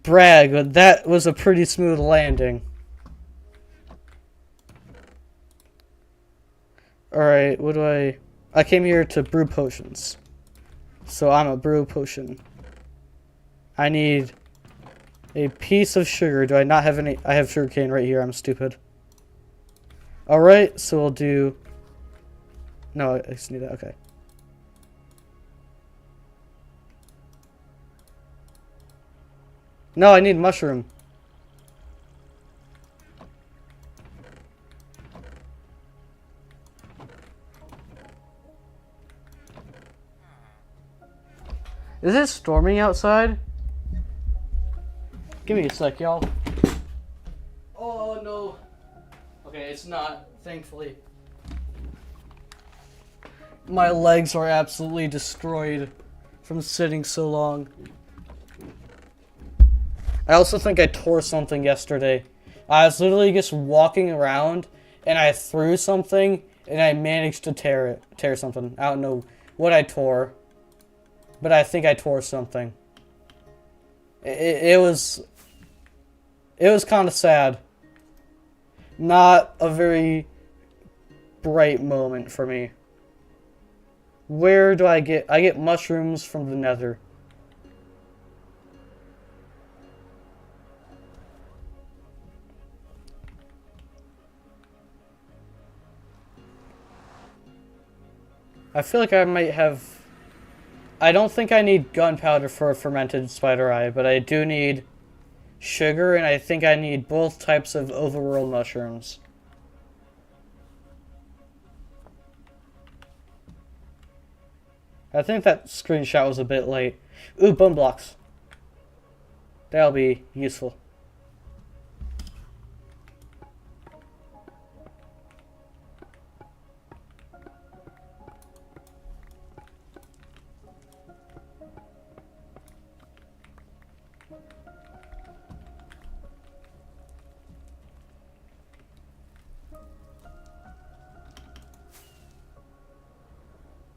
brag, but that was a pretty smooth landing. Alright, what do I came here to brew potions. So I'm a brew potion. I need a piece of sugar. Do I not have any? I have sugar cane right here. I'm stupid. Alright, so we'll do... No, I just need that. Okay. No, I need mushroom. Is it storming outside? Give me a sec, y'all. Oh no. Okay, it's not, thankfully. My legs are absolutely destroyed from sitting so long. I also think I tore something yesterday. I was literally just walking around and I threw something and I managed to tear something. I don't know what I tore, but I think I tore something. It was kind of sad. Not a very bright moment for me. Where do I get mushrooms from the nether. I feel like I might have... I don't think I need gunpowder for a fermented spider eye, but I do need sugar, and I think I need both types of overworld mushrooms. I think that screenshot was a bit late. Ooh, bone blocks. That'll be useful.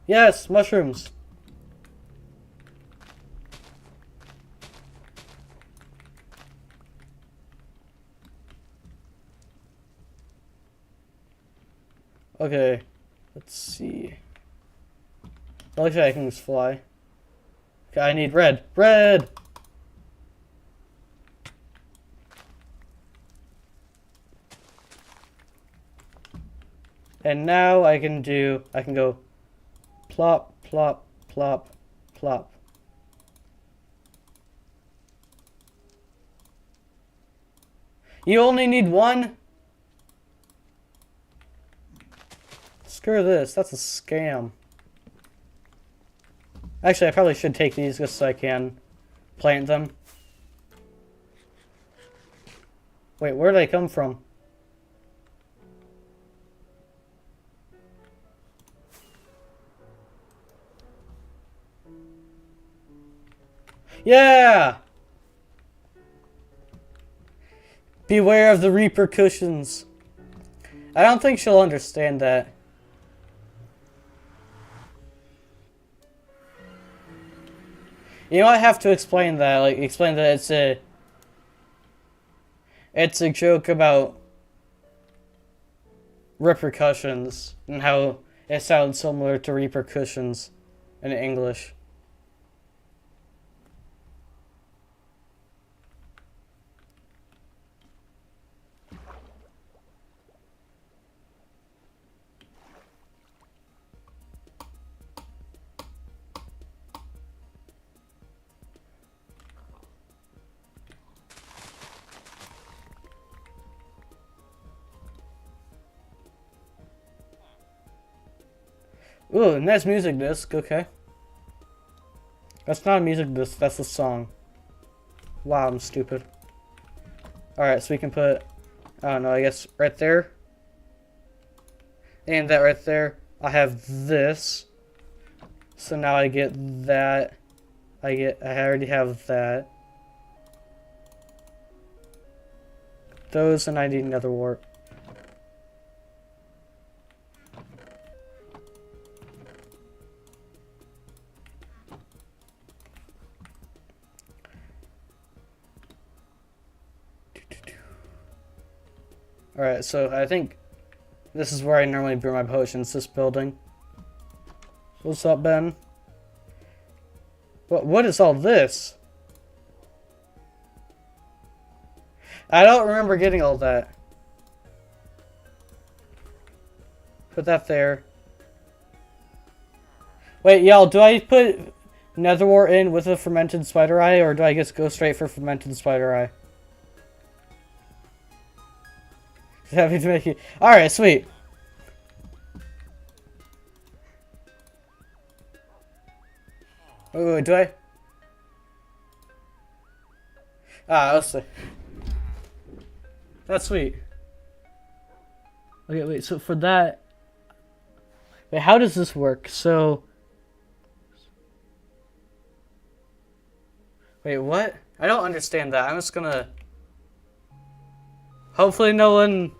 Yes, mushrooms. Okay, let's see. I like I can just fly. Okay, I need red. Red! And now I can go plop, plop, plop, plop. You only need one? Screw this, that's a scam. Actually, I probably should take these just so I can plant them. Wait, where did they come from? Yeah! Beware of the repercussions. I don't think she'll understand that. You know, I have to explain that. Like, explain that it's a joke about repercussions and how it sounds similar to repercussions in English. Ooh, nice music disc, okay. That's not a music disc, that's a song. Wow, I'm stupid. Alright, so we can put, I don't know, I guess right there. And that right there. I have this. So now I get that. I already have that. Those, and I need another warp. Alright, so I think this is where I normally brew my potions, this building. What's up, Ben? What is all this? I don't remember getting all that. Put that there. Wait, y'all, do I put Nether Wart in with a fermented spider eye, or do I just go straight for fermented spider eye? Happy to make you. Alright, sweet. Wait, do I? Ah, let's see. That's sweet. Okay, wait, so for that... Wait, how does this work? So... Wait, what? I don't understand that. I'm just gonna... Hopefully no one...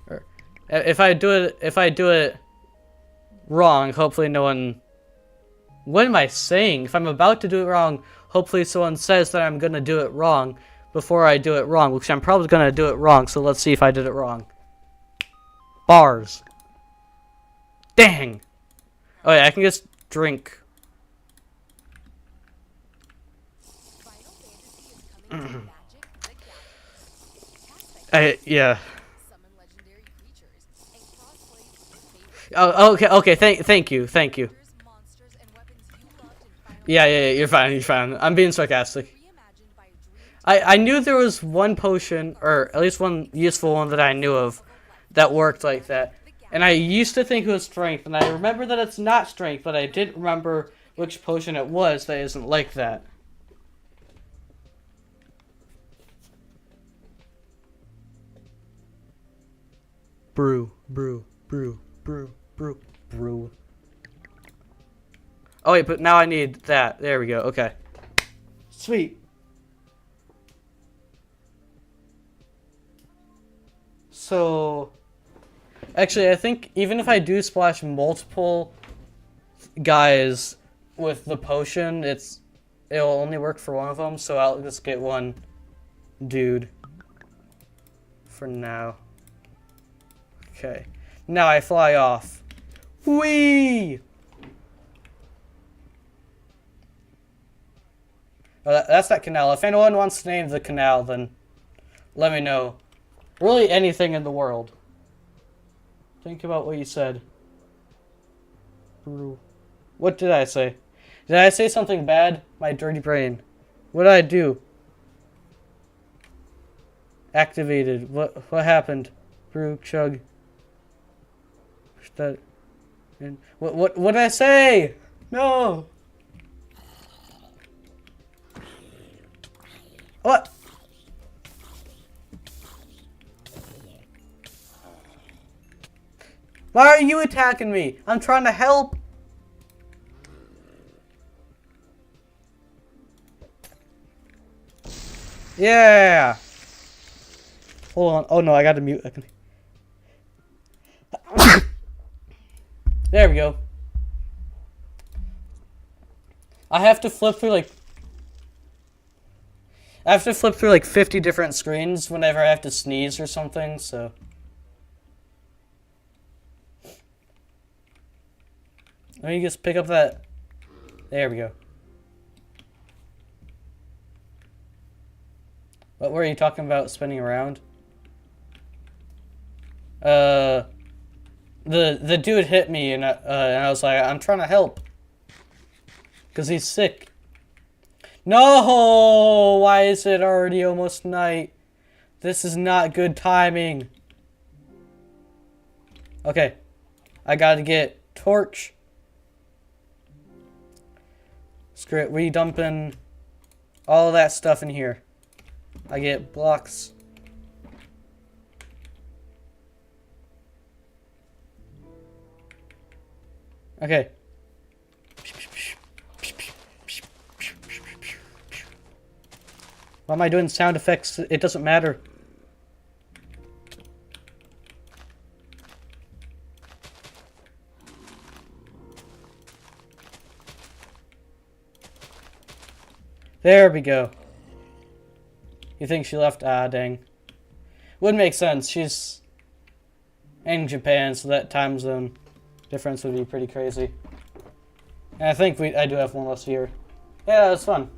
Or, if I do it wrong, hopefully no one... What am I saying? If I'm about to do it wrong, hopefully someone says that I'm gonna do it wrong before I do it wrong, which I'm probably gonna do it wrong, so let's see if I did it wrong. Bars. Dang! Oh yeah, I can just drink. Final Fantasy is coming to Magic the Gathering. Yeah. Summon legendary creatures and crossplay with your favorite Oh, okay, thank you. characters, monsters, and weapons you loved in Final Yeah, you're fine. I'm being sarcastic. reimagined by a dream I knew there was one potion, or at least one useful one that I knew of, that worked like that. And I used to think it was strength, and I remember that it's not strength, but I didn't remember which potion it was that isn't like that. Brew. Oh wait, but now I need that. There we go, okay. Sweet. So... Actually, I think even if I do splash multiple guys with the potion, it'll only work for one of them, so I'll just get one dude for now. Okay. Now I fly off. Whee! Oh, that's that canal. If anyone wants to name the canal, then let me know. Really anything in the world. Think about what you said. What did I say? Did I say something bad? My dirty brain. What did I do? Activated. What happened? Brew, chug. Push that in. What did I say? No. What? Why are you attacking me? I'm trying to help. Yeah. Hold on. Oh no, I got to mute. There we go. I have to flip through like 50 different screens whenever I have to sneeze or something, so. Let me just pick up that. There we go. What were you talking about spinning around? The dude hit me and I was like, I'm trying to help. Cause he's sick. No! Why is it already almost night? This is not good timing. Okay. I gotta get torch. Screw it, we dumping all that stuff in here. I get blocks. Okay. Why am I doing sound effects? It doesn't matter. There we go. You think she left? Ah, dang. Would make sense. She's in Japan, so that time zone difference would be pretty crazy. And I think I do have one less here. Yeah, that's fun.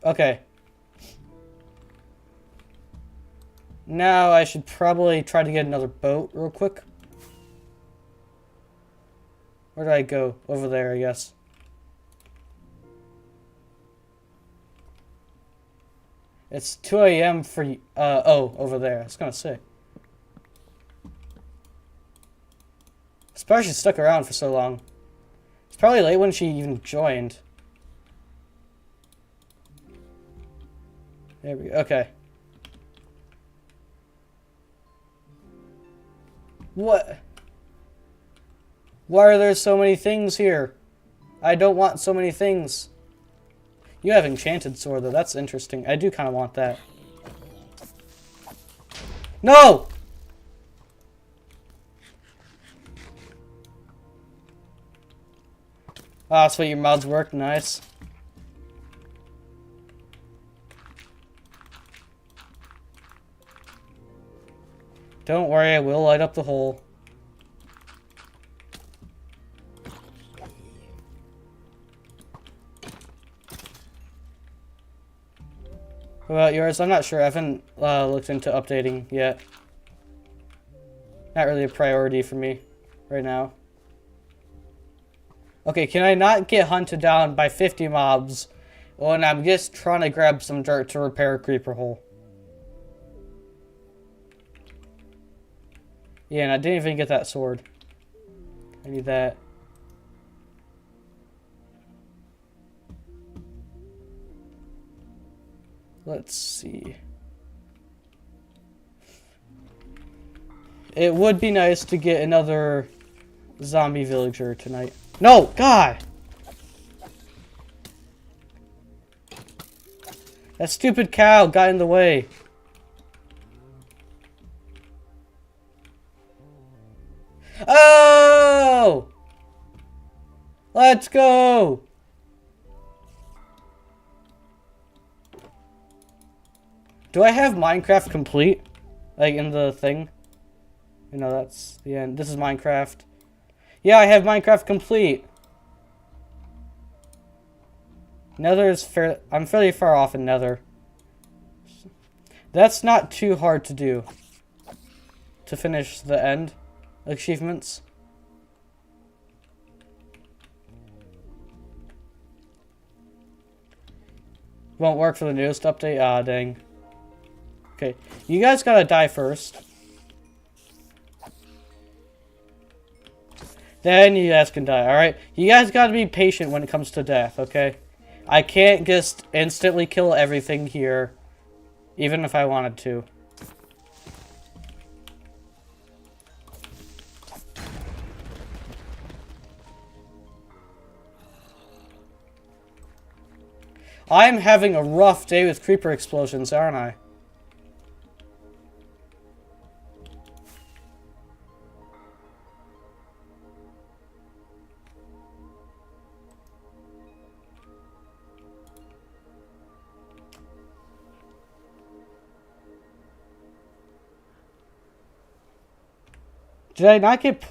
Okay. Now I should probably try to get another boat real quick. Where did I go? Over there, I guess. It's 2 a.m. for oh, over there. I was gonna say. Especially stuck around for so long. It's probably late when she even joined. There we go. Okay. What? Why are there so many things here? I don't want so many things. You have enchanted sword though. That's interesting. I do kind of want that. No! Ah, sweet, your mods work. Nice. Don't worry, I will light up the hole. What about yours? I'm not sure. I haven't looked into updating yet. Not really a priority for me right now. Okay, can I not get hunted down by 50 mobs when I'm just trying to grab some dirt to repair a creeper hole? Yeah, and I didn't even get that sword. I need that. Let's see. It would be nice to get another zombie villager tonight. No! God! That stupid cow got in the way. Oh! Let's go! Do I have Minecraft complete? Like in the thing? You know, that's the end. This is Minecraft. Yeah, I have Minecraft complete. Nether is fair. I'm fairly far off in Nether. That's not too hard to do. To finish the end achievements. Won't work for the newest update? Ah, dang. Okay, you guys gotta die first. Then you guys can die, alright? You guys gotta be patient when it comes to death, okay? I can't just instantly kill everything here, even if I wanted to. I'm having a rough day with creeper explosions, aren't I? Did I not get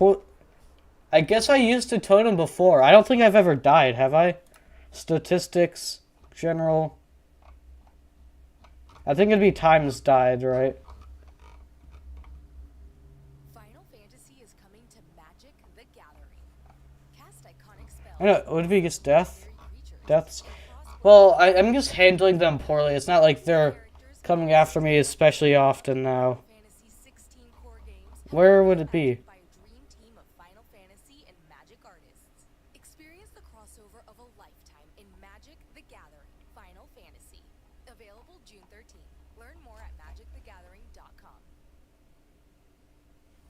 I guess I used a totem before. I don't think I've ever died, have I? Statistics, general. I think it'd be times died, right? Final Fantasy is coming to Magic the Gathering. Cast iconic spells. I know, would it be just death? Creatures Deaths? across Well, I'm just handling them poorly. It's not like they're coming after me especially often now. Fantasy 16 core games have Where been would it be? reimagined by a dream team of Final Fantasy and Magic artists. Experience the crossover of a lifetime in Magic the Gathering Final Fantasy. Available June 13th. Learn more at magicthegathering.com.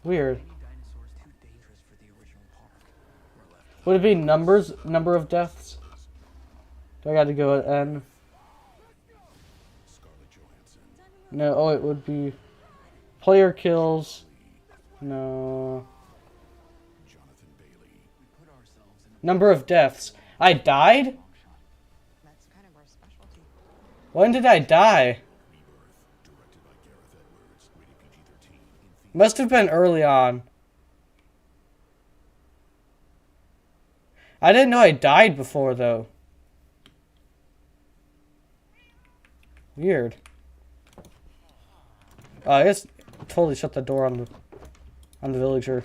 Weird. Any dinosaurs too dangerous for the original park were left. Would it be number of deaths? Do I gotta go at N? Scarlett Johansson. No, oh, it would be player kills. No. Jonathan Bailey. We put ourselves in a Number of deaths. I died? long shot. That's kind of our specialty. When did I die? Rebirth. Directed by Gareth Edwards. Rated PG-13. In Must have been early on. I didn't know I died before, though. Weird. I guess totally shut the door on the villager.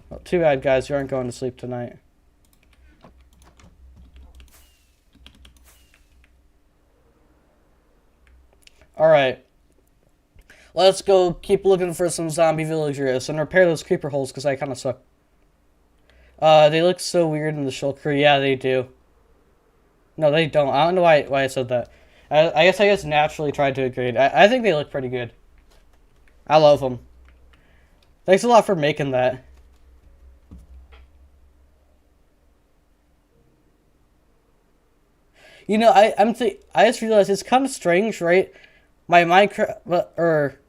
Well, too bad, guys. You aren't going to sleep tonight. Alright. Let's go keep looking for some zombie villagers and repair those creeper holes because I kind of suck. They look so weird in the shulker. Yeah, they do. No, they don't. I don't know why I said that. I guess I just naturally tried to agree. I think they look pretty good. I love them. Thanks a lot for making that. You know, I just realized it's kind of strange, right? My Minecraft, or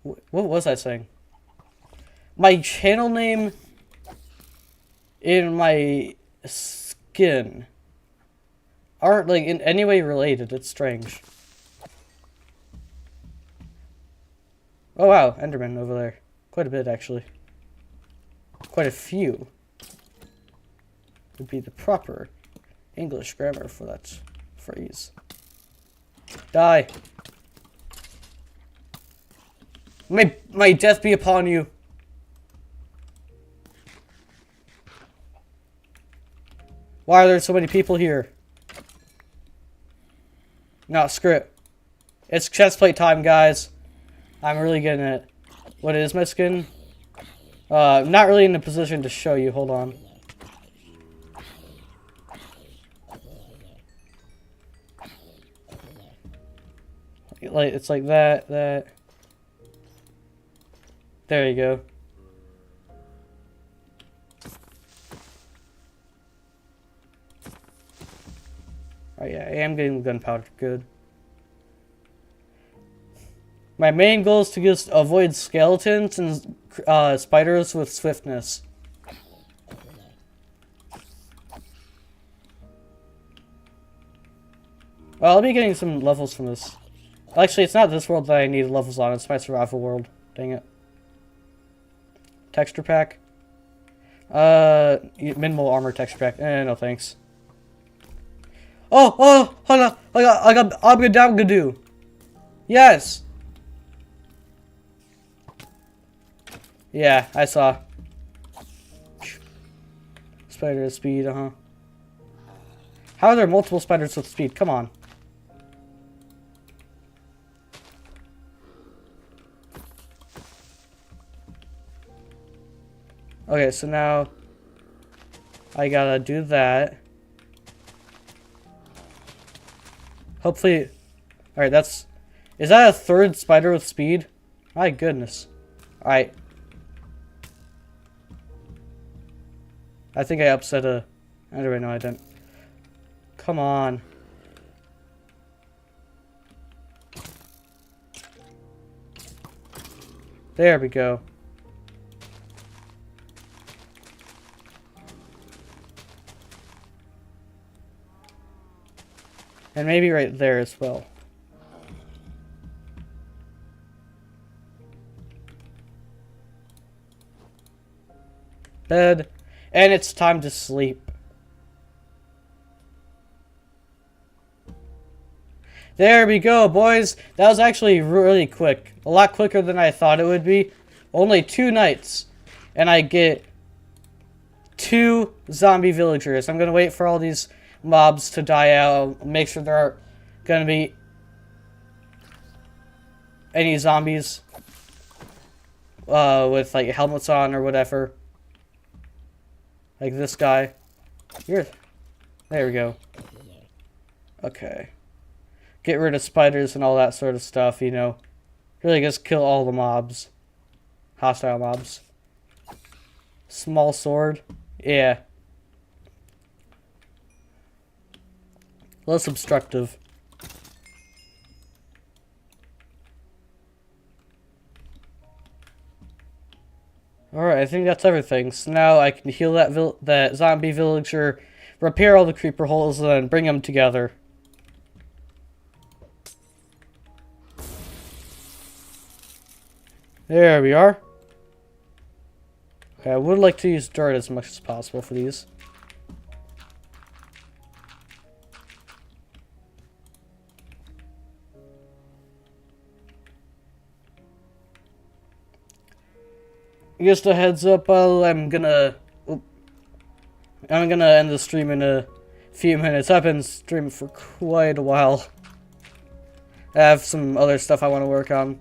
what was I saying? My channel name and my skin aren't like in any way related. It's strange. Oh wow, Enderman over there. Quite a bit actually. Quite a few. Would be the proper English grammar for that phrase. Die. May death be upon you. Why are there so many people here? No, screw it. It's chestplate time, guys. I'm really getting it. What is my skin? I'm not really in a position to show you. Hold on. Like it's like that. There you go. Oh yeah, I am getting gunpowder. Good. My main goal is to just avoid skeletons and spiders with swiftness. Well, I'll be getting some levels from this. Actually, it's not this world that I need levels on. It's my survival world. Dang it. Texture pack. Minimal armor texture pack. No thanks. Oh, hold on. I got Abgadabgadoo. Yes. Yeah, I saw. Spider with speed, How are there multiple spiders with speed? Come on. Okay, so now I gotta do that. Hopefully, alright, is that a third spider with speed? My goodness. Alright. I think I upset a Enderman. No, I didn't. Come on. There we go. And maybe right there as well. Bed. And it's time to sleep. There we go, boys. That was actually really quick. A lot quicker than I thought it would be. Only 2 nights. And I get 2 zombie villagers. I'm going to wait for all these mobs to die out. Make sure there aren't going to be any zombies with like helmets on or whatever. Like this guy. Here. There we go. Okay. Get rid of spiders and all that sort of stuff, you know. Really just kill all the mobs. Hostile mobs. Small sword. Yeah. Less obstructive. Alright, I think that's everything. So now I can heal that zombie villager, repair all the creeper holes, and then bring them together. There we are. Okay, I would like to use dirt as much as possible for these. just a heads up, I'm gonna end the stream in a few minutes. I've been streaming for quite a while. I have some other stuff I want to work on.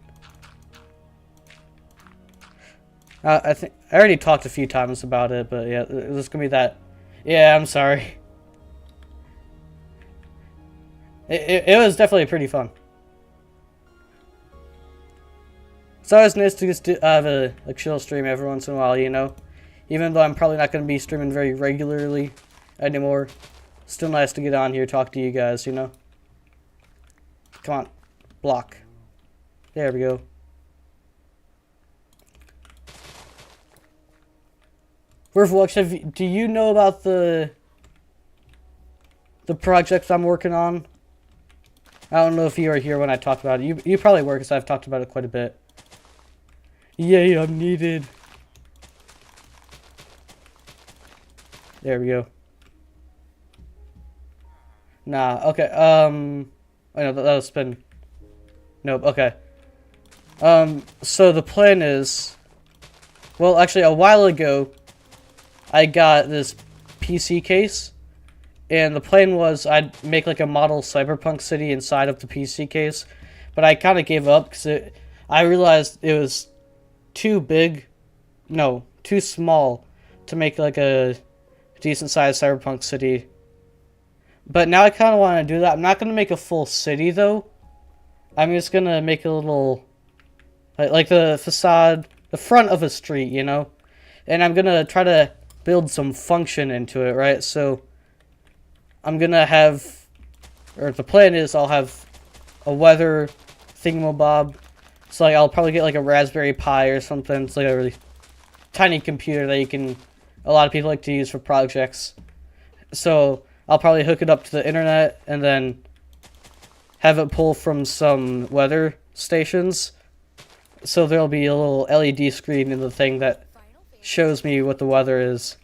I think I already talked a few times about it, but yeah, this is gonna be that. Yeah, I'm sorry. It was definitely pretty fun. It's always nice to just have a chill stream every once in a while, you know? Even though I'm probably not going to be streaming very regularly anymore. Still nice to get on here, talk to you guys, you know? Come on. Block. There we go. Werewolf, do you know about the projects I'm working on? I don't know if you were here when I talked about it. You probably were, because I've talked about it quite a bit. Yay, I'm needed. There we go. Nah, okay, I know that was spin. Nope, okay. So the plan is... Well, actually, a while ago, I got this PC case. And the plan was I'd make like a model cyberpunk city inside of the PC case. But I kind of gave up because I realized it was too big. No, too small to make like a decent sized cyberpunk city. But now I kind of want to do that. I'm not going to make a full city though. I'm just going to make a little, like the facade, the front of a street, you know? And I'm going to try to build some function into it, right? So I'm going to have, or the plan is I'll have a weather thingamabob. So like I'll probably get like a Raspberry Pi or something. It's like a really tiny computer that a lot of people like to use for projects. So I'll probably hook it up to the internet and then have it pull from some weather stations. So there'll be a little LED screen in the thing that shows me what the weather is.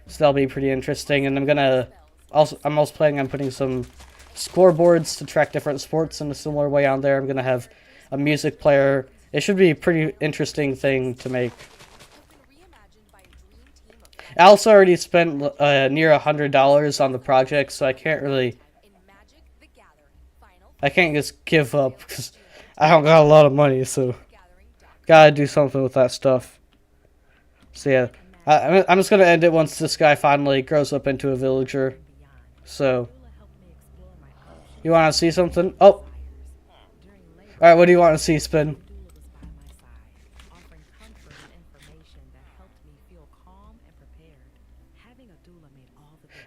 So that'll be pretty interesting. And I'm also planning on putting some scoreboards to track different sports in a similar way on there. I'm gonna have a music player. It should be a pretty interesting thing to make. I also already spent near $100 on the project, so I can't just give up because I don't got a lot of money, so gotta do something with that stuff. So yeah, I'm just gonna end it once this guy finally grows up into a villager. So, you want to see something? Oh! Alright, what do you want to see, Spin?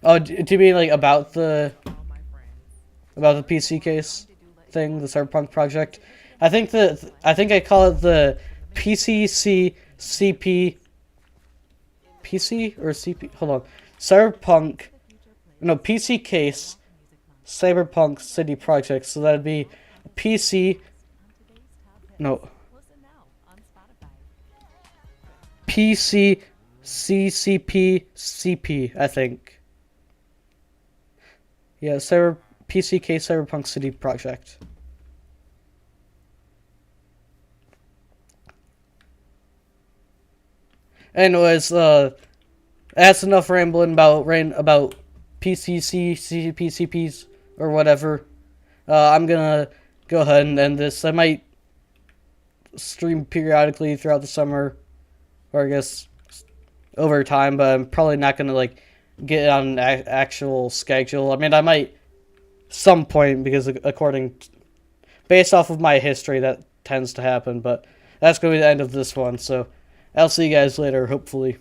Oh, do you mean like about the PC case thing, the Cyberpunk project? I think I call it the CP or CP. Hold on, Cyberpunk. No, PC case Cyberpunk City project. So that'd be PC. No. PC CCP CP, I think. Yeah, PCK Cyberpunk City project. Anyways, that's enough rambling about PCC CCPs or whatever. I'm gonna go ahead and end this. I might stream periodically throughout the summer, or I guess over time, but I'm probably not gonna like get on an actual schedule. I mean, I might some point because based off of my history, that tends to happen. But that's gonna be the end of this one. So I'll see you guys later, hopefully.